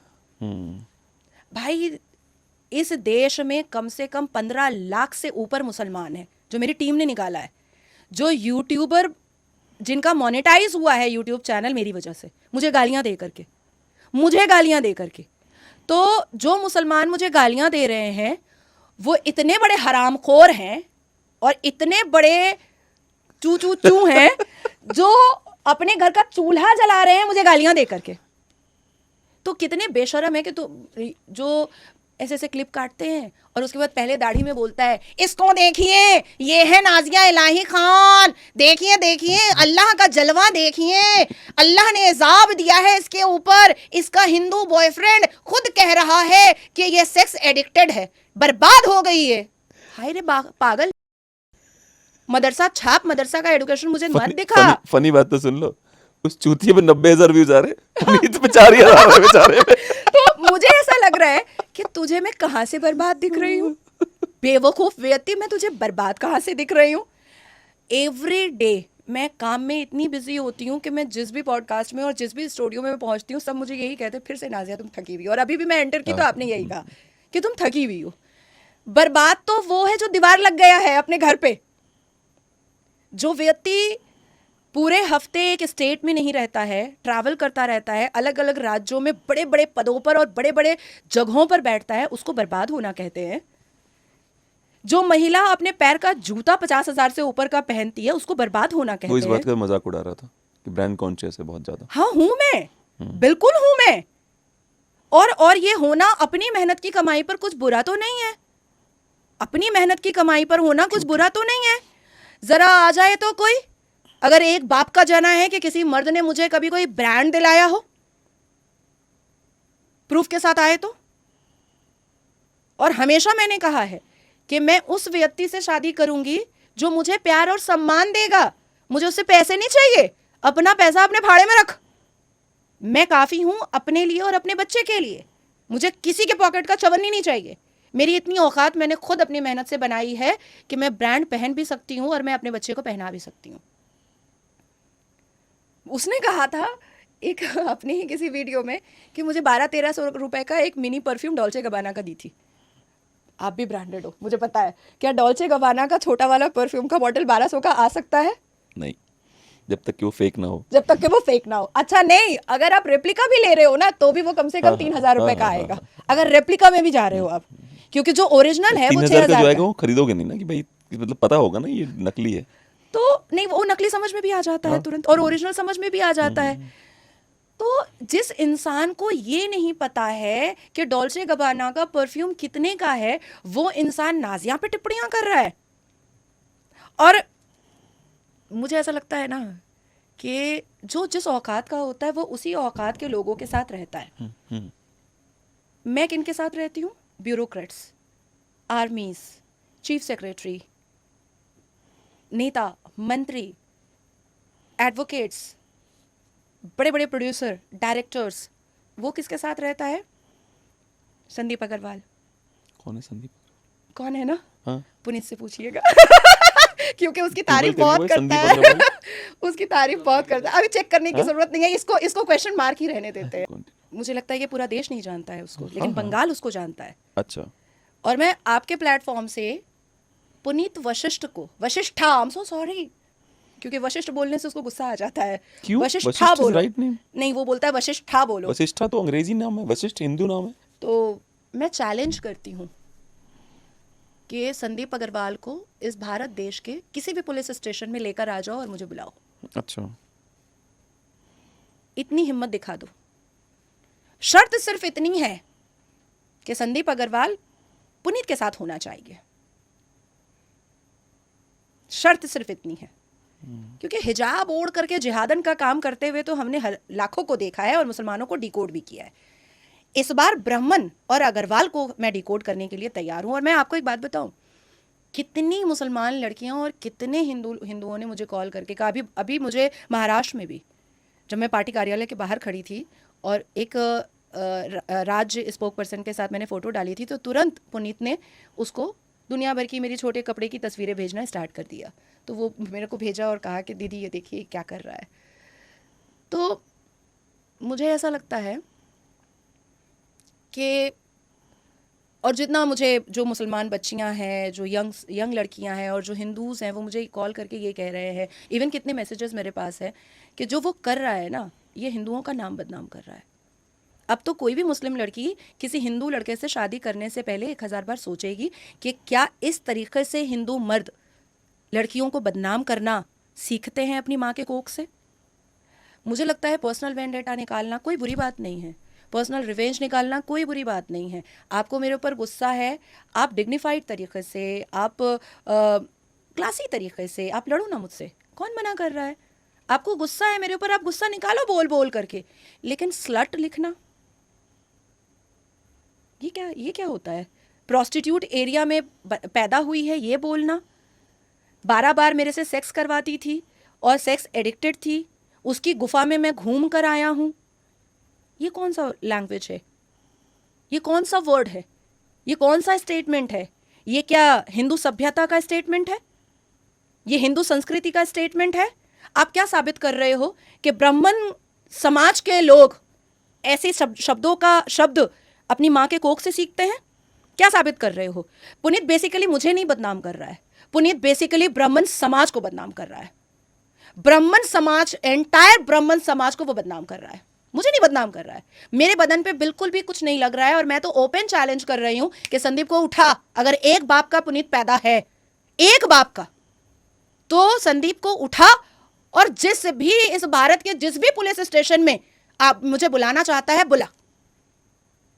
भाई इस देश में कम से कम 15 लाख से ऊपर मुसलमान हैं, जो मेरी टीम ने निकाला है, जो यूट्यूबर जिनका मोनेटाइज हुआ है यूट्यूब चैनल मेरी वजह से, मुझे गालियां दे करके। तो जो मुसलमान मुझे गालियां दे रहे हैं वो इतने बड़े हरामखोर हैं और इतने बड़े चू हैं जो अपने घर का चूल्हा जला रहे हैं मुझे गालियां दे करके। तो कितने बेशरम है कि तो जो ऐसे क्लिप काटते हैं और उसके बाद पहले दाढ़ी में बोलता है, इसको देखिए ये है नाजिया इलाही खान, देखिए अल्लाह का जलवा, देखिए अल्लाह ने इजाब दिया है इसके ऊपर, इसका हिंदू बॉयफ्रेंड खुद कह रहा है कि ये सेक्स एडिक्टेड है, बर्बाद हो गई है। हाय रे पागल, मदरसा का एडुकेशन मुझे मत दिखा। फनी बात तो सुन लो, उस चूतिए पे 90,000 व्यूज आ रहे, पुनीत पे 4,000 बेचारे पे। तो मुझे ऐसा लग रहा है कि तुझे मैं कहां से बर्बाद दिख रही हूँ, बेवकूफ व्यक्ति, मैं तुझे बर्बाद कहां से दिख रही हूँ। एवरी डे मैं काम में इतनी बिजी होती हूँ कि मैं जिस भी पॉडकास्ट में और जिस भी स्टूडियो में पहुंचती हूँ सब मुझे यही कहते हैं, फिर से नाजिया तुम थकी हुई हो। और अभी भी मैं एंटर की तो आपने यही कहा कि तुम थकी हुई हो। बर्बाद तो वो है जो दीवार लग गया है अपने घर पे। जो व्यक्ति पूरे हफ्ते एक स्टेट में नहीं रहता है, ट्रैवल करता रहता है, अलग अलग राज्यों में बड़े बड़े पदों पर और बड़े बड़े जगहों पर बैठता है, उसको बर्बाद होना कहते हैं। जो महिला अपने पैर का जूता 50,000 से ऊपर का पहनती है, उसको बर्बाद होना कहते हैं। वो इस बात का मजाक उड़ा रहा था कि ब्रांड कॉन्शियस है बहुत ज्यादा। हाँ हूं मैं, बिल्कुल हूं मैं, और ये होना अपनी मेहनत की कमाई पर कुछ बुरा तो नहीं है, अपनी मेहनत की कमाई पर होना कुछ बुरा तो नहीं है। जरा आ जाए तो कोई, अगर एक बाप का जाना है कि किसी मर्द ने मुझे कभी कोई ब्रांड दिलाया हो, प्रूफ के साथ आए तो। और हमेशा मैंने कहा है कि मैं उस व्यक्ति से शादी करूंगी जो मुझे प्यार और सम्मान देगा, मुझे उससे पैसे नहीं चाहिए, अपना पैसा अपने फाड़े में रख, मैं काफी हूं अपने लिए और अपने बच्चे के लिए, मुझे किसी के पॉकेट का चवन्नी नहीं चाहिए। मेरी इतनी औकात मैंने खुद अपनी मेहनत से बनाई है कि मैं ब्रांड पहन भी सकती हूं और मैं अपने बच्चे को पहना भी सकती हूं। उसने कहा था एक अपनी ही किसी वीडियो में कि मुझे 1200-1300 रुपए का एक मिनी परफ्यूम डॉल्चे गबाना का दी थी। आप भी ब्रांडेड हो, मुझे पता है। क्या डॉल्चे गबाना का छोटा वाला परफ्यूम का बॉटल 1200 का आ सकता है? नहीं, जब तक कि वो फेक ना हो। जब तक कि वो फेक ना हो। अच्छा नहीं, अगर आप रेप्लिका भी ले रहे हो ना तो भी वो कम से कम 3000 रुपए का आएगा, अगर रेप्लिका में भी जा रहे हो आप, क्योंकि जो ओरिजिनल है वो 3000 का जो 6000 आएगा वो खरीदोगे नहीं ना कि भाई, मतलब पता होगा ना ये नकली है। तो नहीं, वो नकली समझ में भी आ जाता है तुरंत, और ओरिजिनल समझ में भी आ जाता है। तो जिस इंसान को ये नहीं पता है कि डॉल्चे गबाना का परफ्यूम कितने का है, वो इंसान नाजिया पे टिप्पणियां कर रहा है। और मुझे ऐसा लगता है ना कि जो जिस औकात का होता है वो उसी औकात के लोगों के साथ रहता है। मैं किन के साथ रहती हूँ? ब्यूरोक्रेट्स, आर्मीज, चीफ सेक्रेटरी, नेता, मंत्री, एडवोकेट्स, बड़े बड़े प्रोड्यूसर, डायरेक्टर्स। वो किसके साथ रहता है? संदीप अग्रवाल। कौन है संदीप? कौन है ना? हाँ, पुनीत से पूछिएगा क्योंकि उसकी गूगल तारीफ करिए बहुत भाई, करता संदीप है अग्रवाल। उसकी तारीफ बहुत करता है। अभी चेक करने की जरूरत नहीं है, इसको क्वेश्चन मार्क ही रहने देते हैं। Continue। मुझे लगता है कि पूरा देश नहीं जानता है उसको, लेकिन बंगाल उसको जानता है। अच्छा, और मैं आपके प्लेटफॉर्म से पुनीत वशिष्ठ को, Vashishtha, I am so sorry, क्योंकि वशिष्ठ बोलने से उसको गुस्सा आ जाता है। क्यों? वशिष्ठा वशिष्ठ is बोलो। right name। नहीं, वो बोलता है वशिष्ठा बोलो। वशिष्ठा तो अंग्रेजी नाम है, वशिष्ठ हिंदू नाम है। तो मैं चैलेंज करती हूँ कि संदीप अग्रवाल को इस भारत देश के किसी भी पुलिस स्टेशन में लेकर आ जाओ और मुझे बुलाओ। अच्छा, इतनी हिम्मत दिखा दो। शर्त सिर्फ इतनी है कि संदीप अग्रवाल पुनीत के साथ होना चाहिए। शर्त सिर्फ इतनी है, क्योंकि हिजाब ओढ़ करके जिहादन का काम करते हुए तो हमने लाखों को देखा है और मुसलमानों को डिकोड भी किया है। इस बार ब्राह्मण और अग्रवाल को मैं डिकोड करने के लिए तैयार हूं। और मैं आपको एक बात बताऊं, कितनी मुसलमान लड़कियां और कितने हिंदुओं ने मुझे कॉल करके कहा। अभी मुझे महाराष्ट्र में भी, जब मैं पार्टी कार्यालय के बाहर खड़ी थी और एक राज्य स्पोक पर्सन के साथ मैंने फ़ोटो डाली थी, तो तुरंत पुनीत ने उसको दुनिया भर की मेरी छोटे कपड़े की तस्वीरें भेजना स्टार्ट कर दिया। तो वो मेरे को भेजा और कहा कि दीदी ये देखिए क्या कर रहा है। तो मुझे ऐसा लगता है कि, और जितना मुझे जो मुसलमान बच्चियां हैं, जो यंग लड़कियां हैं और जो हिंदूज़ हैं, वो मुझे कॉल करके ये कह रहे हैं, इवन कितने मैसेजेस मेरे पास है कि जो वो कर रहा है ना, ये हिंदुओं का नाम बदनाम कर रहा है। अब तो कोई भी मुस्लिम लड़की किसी हिंदू लड़के से शादी करने से पहले 1000 बार सोचेगी कि क्या इस तरीके से हिंदू मर्द लड़कियों को बदनाम करना सीखते हैं अपनी माँ के कोख से। मुझे लगता है पर्सनल वेंडेटा निकालना कोई बुरी बात नहीं है, पर्सनल रिवेंज निकालना कोई बुरी बात नहीं है। आपको मेरे ऊपर गुस्सा है, आप डिग्निफाइड तरीके से, आप क्लासी तरीके से आप लड़ो ना मुझसे, कौन मना कर रहा है। आपको गुस्सा है मेरे ऊपर, आप गुस्सा निकालो बोल बोल करके, लेकिन स्लट लिखना ये क्या होता है? प्रोस्टिट्यूट एरिया में पैदा हुई है ये बोलना, 12 बार मेरे से सेक्स करवाती थी और सेक्स एडिक्टेड थी, उसकी गुफा में मैं घूम कर आया हूँ। ये कौन सा लैंग्वेज है? ये कौन सा वर्ड है? ये कौन सा स्टेटमेंट है? ये क्या हिंदू सभ्यता का स्टेटमेंट है? ये हिंदू संस्कृति का स्टेटमेंट है? आप क्या साबित कर रहे हो कि ब्राह्मण समाज के लोग ऐसे शब्द अपनी माँ के कोख से सीखते हैं? क्या साबित कर रहे हो? पुनीत बेसिकली मुझे नहीं बदनाम कर रहा है, पुनीत बेसिकली ब्राह्मण समाज को बदनाम कर रहा है। ब्राह्मण समाज, एंटायर ब्राह्मण समाज को वो बदनाम कर रहा है, मुझे नहीं बदनाम कर रहा है। मेरे बदन पे बिल्कुल भी कुछ नहीं लग रहा है और मैं तो ओपन चैलेंज कर रही हूं कि संदीप को उठा, अगर एक बाप का पुनीत पैदा है, एक बाप का, तो संदीप को उठा और जिस भी इस भारत के जिस भी पुलिस स्टेशन में आप मुझे बुलाना चाहता है बुला।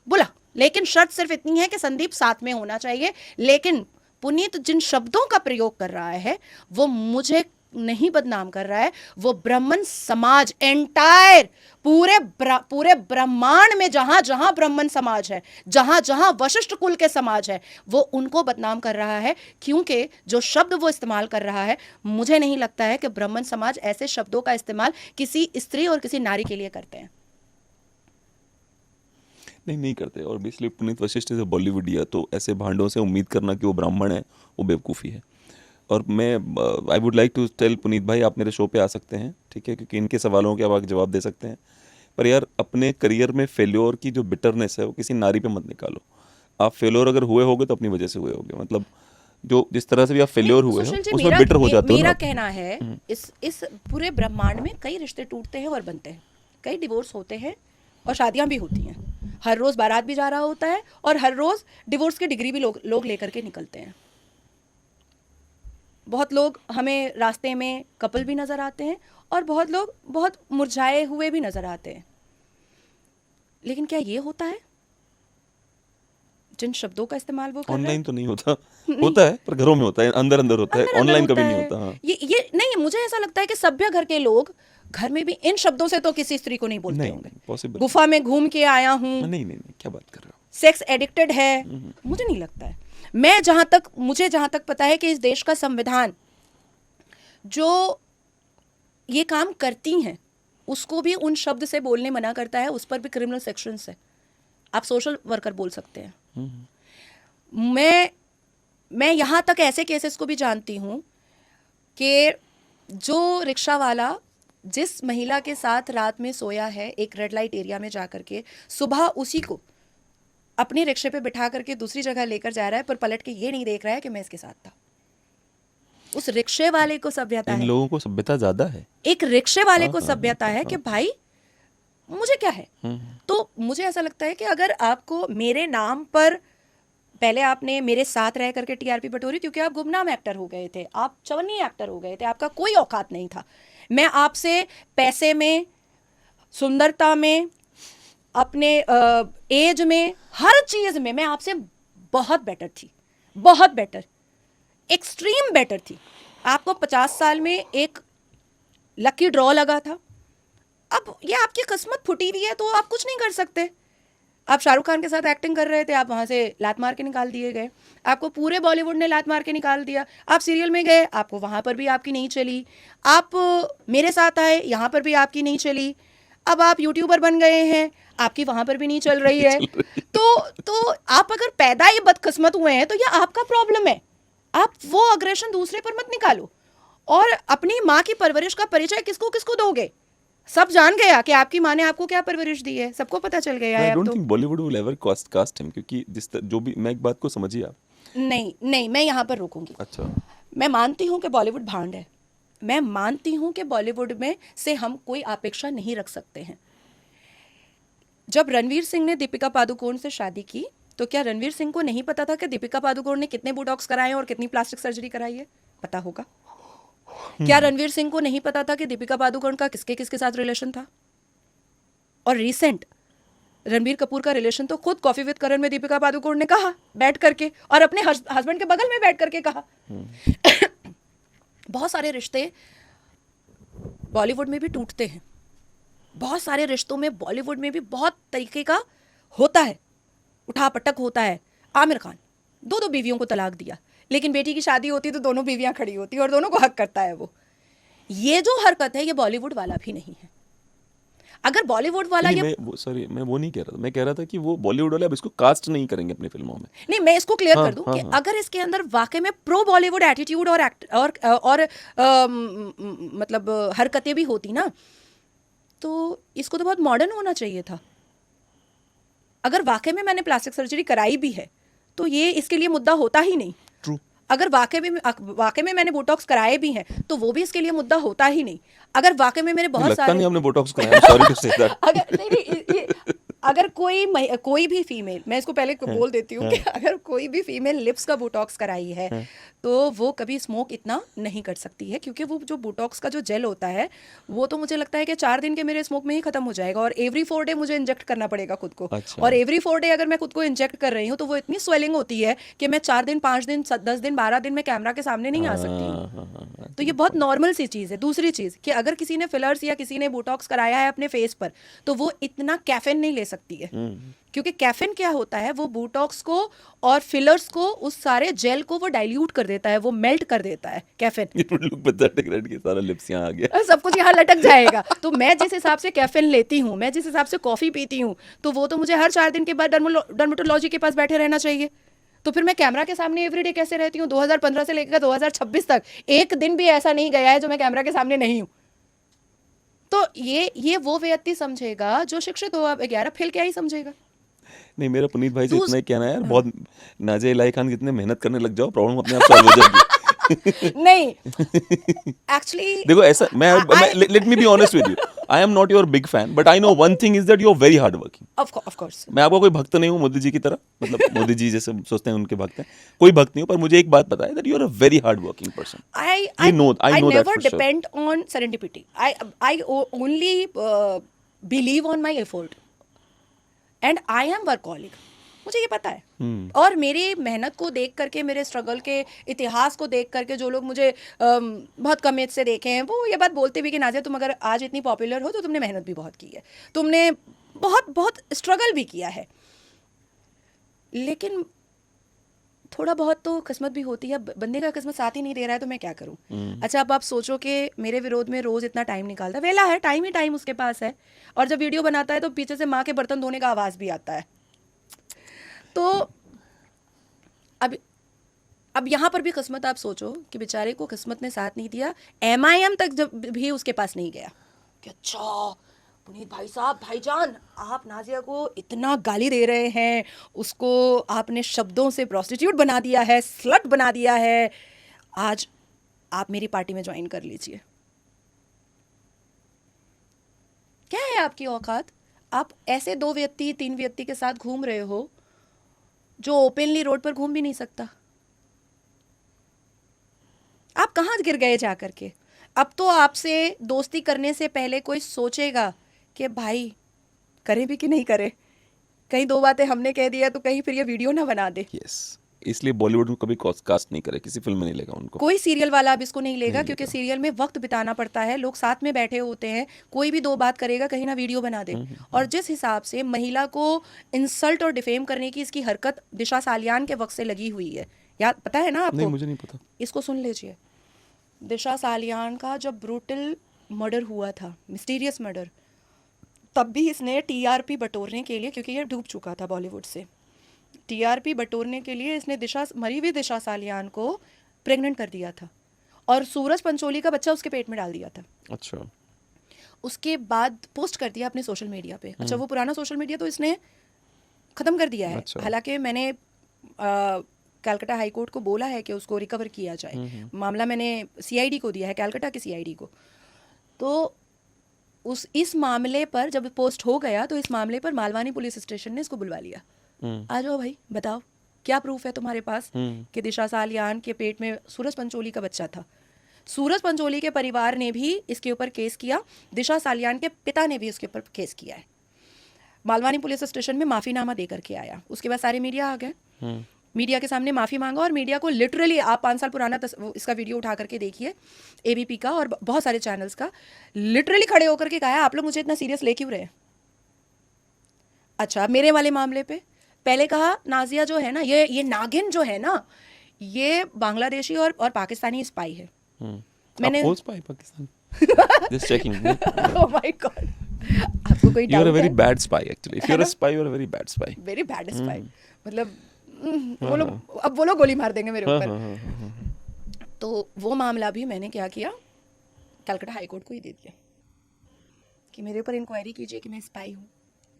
बोला, लेकिन शर्त सिर्फ इतनी है कि संदीप साथ में होना चाहिए। लेकिन पुनीत जिन शब्दों का प्रयोग कर रहा है वो मुझे नहीं बदनाम कर रहा है, वो ब्राह्मण समाज एंटायर पूरे ब्रह्मांड में जहां जहां ब्राह्मण समाज है, जहां जहां वशिष्ठ कुल के समाज है, वो उनको बदनाम कर रहा है। क्योंकि जो शब्द वो इस्तेमाल कर रहा है, मुझे नहीं लगता है कि ब्राह्मण समाज ऐसे शब्दों का इस्तेमाल किसी स्त्री और किसी नारी के लिए करते हैं। नहीं करते। और बेसिकली पुनीत वशिष्ठ इज बॉलीवुडिया, तो ऐसे भांडों से उम्मीद करना कि वो ब्राह्मण है, वो बेवकूफ़ी है। और मैं I would like to tell Puneet भाई, आप मेरे शो पे आ सकते हैं, ठीक है, क्योंकि इनके सवालों के आप जवाब दे सकते हैं। पर यार अपने करियर में फेल्योर की जो बिटरनेस है वो किसी नारी पे मत निकालो। आप फेल्योर अगर हुए होगे तो अपनी वजह से हुए होगे। मतलब जो जिस तरह से भी आप फेल्योर हुए हो सुशील जी, उसमें बिटर हो जाते हो मेरा ना। कहना है इस पूरे ब्रह्मांड में कई रिश्ते टूटते हैं और बनते हैं, कई डिवोर्स होते हैं और शादियां भी होती हैं। हर रोज बारात भी जा रहा होता है और हर रोज डिवोर्स की डिग्री भी लोग लेकर के निकलते हैं। बहुत लोग हमें रास्ते में कपल भी नजर आते हैं और बहुत लोग बहुत मुरझाए हुए भी नजर आते हैं। लेकिन क्या ये होता है जिन शब्दों का इस्तेमाल वो कर रहे हैं? ऑनलाइन तो नहीं होता, होता है पर घरों में होता है, अंदर अंदर होता है, अंदर ऑनलाइन होता कभी नहीं है। होता। हाँ। ये नहीं, मुझे ऐसा लगता है कि सभ्य घर के लोग घर में भी इन शब्दों से तो किसी स्त्री को नहीं बोलते नहीं होंगे। पॉसिबल। गुफा में घूम के आया हूँ, नहीं क्या बात कर रहे हो। सेक्स एडिक्टेड है, मुझे नहीं लगता है। मुझे जहां तक पता है कि इस देश का संविधान जो ये काम करती हैं उसको भी उन शब्द से बोलने मना करता है, उस पर भी क्रिमिनल सेक्शंस है। आप सोशल वर्कर बोल सकते हैं। मैं यहाँ तक ऐसे केसेस को भी जानती हूँ कि जो रिक्शा वाला जिस महिला के साथ रात में सोया है एक रेड लाइट एरिया में जा करके, सुबह उसी को अपने रिक्शे पे बिठा करके दूसरी जगह लेकर जा रहा है, पर पलट के ये नहीं देख रहा है कि मैं इसके साथ था। उस रिक्शे वाले को सभ्यता इन है, लोगों को सभ्यता ज्यादा है। एक रिक्शे वाले को सभ्यता है कि भाई मुझे क्या है। तो मुझे ऐसा लगता है कि अगर आपको मेरे नाम पर पहले आपने मेरे साथ रह करके टीआरपी बटोरी, क्योंकि आप गुमनाम एक्टर हो गए थे, आप चवन्नी एक्टर हो गए थे, आपका कोई औकात नहीं था। मैं आपसे पैसे में, सुंदरता में, अपने एज में, हर चीज में मैं आपसे बहुत बेटर थी, बहुत बेटर, एक्सट्रीम बेटर थी। आपको 50 साल में एक लकी ड्रॉ लगा था। अब ये आपकी किस्मत फूटी हुई है तो आप कुछ नहीं कर सकते। आप शाहरुख खान के साथ एक्टिंग कर रहे थे, आप वहां से लात मार के निकाल दिए गए। आपको पूरे बॉलीवुड ने लात मार के निकाल दिया। आप सीरियल में गए, आपको वहां पर भी आपकी नहीं चली। आप मेरे साथ आए, यहाँ पर भी आपकी नहीं चली। अब आप यूट्यूबर बन गए हैं, आपकी वहां पर भी नहीं चल रही है। तो आप अगर पैदा ही बदकिस्मत हुए हैं तो यह आपका प्रॉब्लम है। आप वो अग्रेशन दूसरे पर मत निकालो। और अपनी माँ की परवरिश का परिचय किसको किसको दोगे? सब जान गया कि आपकी माँ ने आपको क्या परवरिश दी है, सबको पता चल गया है। आई अब डोंट तो think Bollywood will ever cast him, क्योंकि जो भी मैं एक बात को समझिए आप। नहीं, मैं यहाँ पर रोकूंगी। अच्छा, मैं मानती हूँ कि बॉलीवुड भांड है, मैं मानती हूँ कि बॉलीवुड में से हम कोई अपेक्षा नहीं रख सकते हैं। जब रणवीर सिंह ने दीपिका पादुकोण से शादी की तो क्या रणवीर सिंह को नहीं पता था कि दीपिका पादुकोण ने कितने बोटॉक्स कराए हैं और कितनी प्लास्टिक सर्जरी कराई है? पता होगा। क्या रणवीर सिंह को नहीं पता था कि दीपिका पादुकोण का किसके किसके साथ रिलेशन था? और रिसेंट रणबीर कपूर का रिलेशन तो खुद कॉफी विद करण में दीपिका पादुकोण ने कहा बैठ करके, और अपने हस्बैंड के बगल में बैठ करके कहा। बहुत सारे रिश्ते बॉलीवुड में भी टूटते हैं, बहुत सारे रिश्तों में बॉलीवुड में भी बहुत तरीके का होता है, उठा पटक होता है। आमिर खान 2 बीवियों को तलाक दिया, लेकिन बेटी की शादी होती है तो दोनों बीवियां खड़ी होती है और दोनों को हक करता है वो। ये जो हरकत है ये बॉलीवुड वाला भी नहीं है। अगर बॉलीवुड वाला नहीं, ये मैं वो नहीं कह रहा था। मैं कह रहा था कि वो बॉलीवुड वाले अब इसको कास्ट नहीं करेंगे अपनी फिल्मों में। नहीं, मैं इसको क्लियर हाँ, कर दूं हाँ, कि हाँ। अगर इसके अंदर वाकई में प्रो बॉलीवुड एटीट्यूड और मतलब हरकतें भी होती ना, तो इसको तो बहुत मॉडर्न होना चाहिए था। अगर वाकई में मैंने प्लास्टिक सर्जरी कराई भी है तो ये इसके लिए मुद्दा होता ही नहीं। ट्रू। अगर वाकई में मैंने बोटॉक्स कराए भी हैं तो वो भी इसके लिए मुद्दा होता ही नहीं। अगर वाकई में मेरे बहुत लगता सारे नहीं आपने बोटॉक्स कराया, सॉरी टू से दैट। अगर नहीं, अगर कोई भी फीमेल, मैं इसको पहले बोल देती हूँ कि अगर कोई भी फीमेल लिप्स का बोटॉक्स कराई है तो वो कभी स्मोक इतना नहीं कर सकती है, क्योंकि वो जो बोटॉक्स का जो जेल होता है वो तो मुझे लगता है कि 4 दिन के मेरे स्मोक में ही खत्म हो जाएगा, और एवरी 4 डे मुझे इंजेक्ट करना पड़ेगा खुद को। अच्छा। और एवरी 4 डे अगर मैं खुद को इंजेक्ट कर रही हूँ तो वो इतनी स्वेलिंग होती है कि मैं 4 दिन 5 दिन 10 दिन 12 दिन में कैमरा के सामने नहीं आ सकती हूँ। तो ये बहुत नॉर्मल सी चीज़ है। दूसरी चीज़ कि अगर किसी ने फिलर्स या किसी ने बोटॉक्स कराया है अपने फेस पर तो वो इतना कैफीन नहीं ले सकती है, क्योंकि कैफीन क्या होता है, वो बोटॉक्स को और फिलर्स को, उस सारे जेल को वो डाइल्यूट कर देता है, वो मेल्ट कर देता है caffeine. It would look pathetic, right? कि सारा लिप्स यहाँ आ गया। सब कुछ यहाँ लटक जाएगा। तो मैं जिस हिसाब से कैफीन लेती हूँ, मैं जिस हिसाब से कॉफ़ी पीती हूँ, तो वो तो मुझे हर 4 दिन के बाद डर्मेटोलॉजी के पास बैठे रहना चाहिए। तो फिर मैं कैमरा के सामने एवरीडे कैसे रहती हूँ? 2015 से लेकर 2026 तक एक दिन भी ऐसा नहीं गया है जो मैं कैमरा के सामने नहीं हूँ। तो ये वो व्यक्ति समझेगा जो शिक्षित हो। अब 11 फेल क्या ही समझेगा। नहीं, मेरा पुनीत भाई से दूस- इतना ही कहना है यार, बहुत नाज़िया इलाही खान कितने मेहनत करने लग जाओ, प्रॉब्लम अपने आप सॉल्व हो जाएगी। नहीं, एक्चुअली देखो ऐसा let me be honest with you, I am not your big fan, but I know one thing is that you are very hard working. Of course मैं आपका कोई भक्त नहीं हूँ मोदी जी की तरह, मतलब मोदी जी जैसे सोचते हैं उनके भक्त हैं, कोई भक्त नहीं हूँ, पर मुझे एक बात पता है that you are a very hard working person. I know that never for sure. depend on serendipity. I only believe on my effort, and I am workaholic. मुझे ये पता है। और मेरी मेहनत को देख करके, मेरे स्ट्रगल के इतिहास को देख करके जो लोग मुझे बहुत कम एज से देखे हैं, वो ये बात बोलते भी कि नाज़िया तुम अगर आज इतनी पॉपुलर हो तो तुमने मेहनत भी बहुत की है, तुमने बहुत बहुत स्ट्रगल भी किया है। लेकिन थोड़ा बहुत तो किस्मत भी होती है। बंदे का किस्मत साथ ही नहीं दे रहा है तो मैं क्या करूं? अच्छा, अब आप सोचो कि मेरे विरोध में रोज इतना टाइम निकालता है, वेला है, टाइम ही टाइम उसके पास है, और जब वीडियो बनाता है तो पीछे से माँ के बर्तन धोने का आवाज भी आता है। तो अब यहाँ पर भी किस्मत, आप सोचो कि बेचारे को किस्मत ने साथ नहीं दिया, MIM तक जब भी उसके पास नहीं गया कि अच्छा पुनीत भाई साहब, भाईजान, आप नाज़िया को इतना गाली दे रहे हैं, उसको आपने शब्दों से प्रोस्टिट्यूट बना दिया है, स्लट बना दिया है, आज आप मेरी पार्टी में ज्वाइन कर लीजिए। क्या है आपकी औकात? आप ऐसे 2 व्यक्ति 3 व्यक्ति के साथ घूम रहे हो जो ओपनली रोड पर घूम भी नहीं सकता। आप कहाँ गिर गए जा करके? अब तो आपसे दोस्ती करने से पहले कोई सोचेगा कि भाई करें भी कि नहीं करें, कहीं 2 बातें हमने कह दिया तो कहीं फिर ये वीडियो ना बना दे। यस, इसलिए बॉलीवुड में कभी कास्ट नहीं करे, किसी फिल्म में नहीं लेगा उनको। कोई सीरियल वाला अब इसको नहीं लेगा, क्योंकि सीरियल में वक्त बिताना पड़ता है, लोग साथ में बैठे होते हैं, कोई भी 2 बात करेगा कहीं ना वीडियो बना दे। और जिस हिसाब से महिला को इंसल्ट और डिफेम करने की इसकी हरकत दिशा सालियान के वक्त से लगी हुई है, याद पता है ना आपको? नहीं, मुझे नहीं पता। इसको सुन लीजिए। दिशा सालियान का जब ब्रूटल मर्डर हुआ था, मिस्टीरियस मर्डर, तब भी इसने TRP बटोरने के लिए, क्योंकि ये डूब चुका था बॉलीवुड से, TRP बटोरने के लिए इसने मरी हुई दिशा सालियान को प्रेग्नेंट कर दिया था और सूरज पंचोली का बच्चा उसके पेट में डाल दिया था। अच्छा। उसके बाद पोस्ट कर दिया अपने सोशल मीडिया पे। अच्छा, वो पुराना सोशल मीडिया तो इसने ख़त्म कर दिया है। अच्छा। हालांकि मैंने कलकत्ता हाई कोर्ट को बोला है कि उसको रिकवर किया जाए। मामला मैंने CID को दिया है, कलकत्ता के CID को। तो इस मामले पर जब पोस्ट हो गया तो इस मामले पर मालवानी पुलिस स्टेशन ने इसको बुलवा लिया। आ जाओ भाई, बताओ क्या प्रूफ है तुम्हारे पास कि दिशा सालियान के पेट में सूरज पंचोली का बच्चा था। सूरज पंचोली के परिवार ने भी इसके ऊपर केस किया, दिशा सालियान के पिता ने भी इसके ऊपर केस किया है। मालवानी पुलिस स्टेशन में माफीनामा दे करके आया। उसके बाद सारे मीडिया आ गए, मीडिया के सामने माफ़ी मांगा, और मीडिया को लिटरली, आप 5 साल पुराना इसका वीडियो उठा करके देखिए, ABP का और बहुत सारे चैनल्स का, लिटरली खड़े होकर के कहा आप लोग मुझे इतना सीरियस ले क्यों रहे? अच्छा, मेरे वाले मामले पे पहले कहा नाज़िया जो है ना, ये नागिन जो है ना, ये बांग्लादेशी और पाकिस्तानी स्पाई है। मैंने आप spy Pakistan just checking. Oh my god, आपको कोई you are a doubt very है? Bad spy actually. If you are a spy, you are a very bad spy. Very bad spy, मतलब वो लोग गोली मार देंगे मेरे ऊपर। तो वो मामला भी मैंने क्या किया, कलकत्ता हाई कोर्ट को ही दे दिया कि मेरे ऊपर इंक्वायरी कीजिए कि मैं स्पाई हूँ।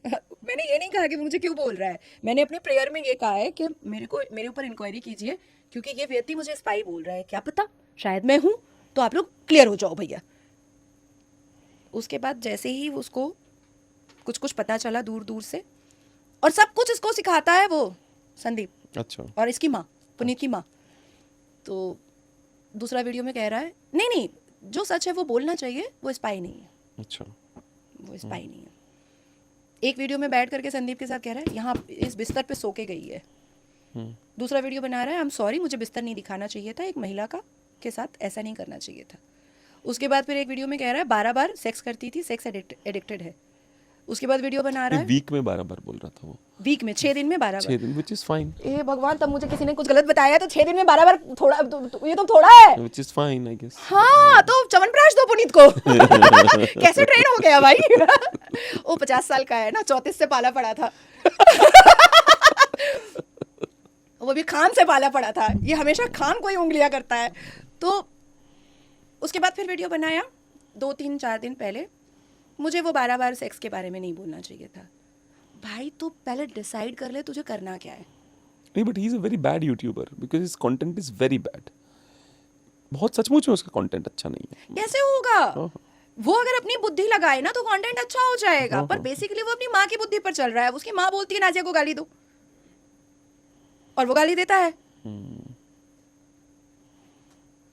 मैंने ये नहीं कहा कि मुझे क्यों बोल रहा है, मैंने अपने प्रेयर में ये कहा है कि मेरे ऊपर इंक्वायरी कीजिए, क्योंकि ये व्यक्ति मुझे स्पाई बोल रहा है, क्या पता शायद मैं हूँ, तो आप लोग क्लियर हो जाओ भैया। उसके बाद जैसे ही उसको कुछ पता चला दूर दूर से, और सब कुछ इसको सिखाता है वो संदीप अच्छा और इसकी माँ पुनीत की माँ। तो दूसरा वीडियो में कह रहा है नहीं नहीं जो सच है वो बोलना चाहिए, वो स्पाई नहीं है, अच्छा वो स्पाई नहीं है। एक वीडियो में बैठ करके संदीप के साथ कह रहा है यहाँ इस बिस्तर पे सो के गई है। दूसरा वीडियो बना रहा है आई एम सॉरी मुझे बिस्तर नहीं दिखाना चाहिए था, एक महिला का के साथ ऐसा नहीं करना चाहिए था। उसके बाद फिर एक वीडियो में कह रहा है 12 बार सेक्स करती थी, सेक्स एडिक्टेड है। उसके बाद वीडियो बना रहा है वीक में 12 बार बोल रहा था वो, वीक में 6 दिन में 12 6 बार। दिन, विच इज फाइन, ए भगवान तब मुझे किसी ने कुछ गलत बताया तो 6 दिन में 12 बार थोड़ा ये तो थोड़ा है। Which is fine I guess. हाँ तो चमनप्राश दो पुनीत को कैसे ट्रेन हो गया भाई वो 50 साल का है ना, 34 से पाला पड़ा था वो भी खान से पाला पड़ा था, ये हमेशा खान को ही उंगलियां करता है। तो उसके बाद फिर वीडियो बनाया 2-3-4 दिन पहले, मुझे वो 12 बार सेक्स के बारे में नहीं बोलना चाहिए था। भाई तो पहले डिसाइड कर ले तुझे करना क्या है। नहीं but he is a very bad YouTuber because his content is very bad. बहुत सचमुच में उसका कंटेंट अच्छा नहीं है। कैसे होगा? वो अगर अपनी बुद्धि लगाए ना तो कंटेंट अच्छा हो जाएगा, पर बेसिकली वो अपनी माँ की बुद्धि पर चल रहा है। उसकी माँ बोलती है नाजिया को गाली दो और वो गाली देता है।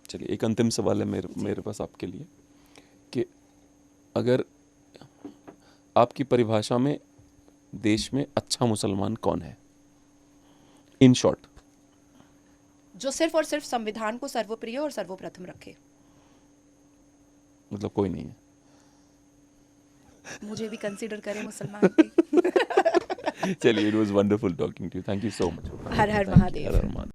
चलिए एक अंतिम सवाल है मेरे पास आपके लिए कि अगर आपकी परिभाषा में देश में अच्छा मुसलमान कौन है, इन शॉर्ट? जो सिर्फ और सिर्फ संविधान को सर्वप्रिय और सर्वप्रथम रखे। मतलब कोई नहीं है? मुझे भी कंसीडर करें मुसलमान भी। चलिए, it was wonderful talking to you, thank you so much. Har Har Mahadev. Har Har Mahadev.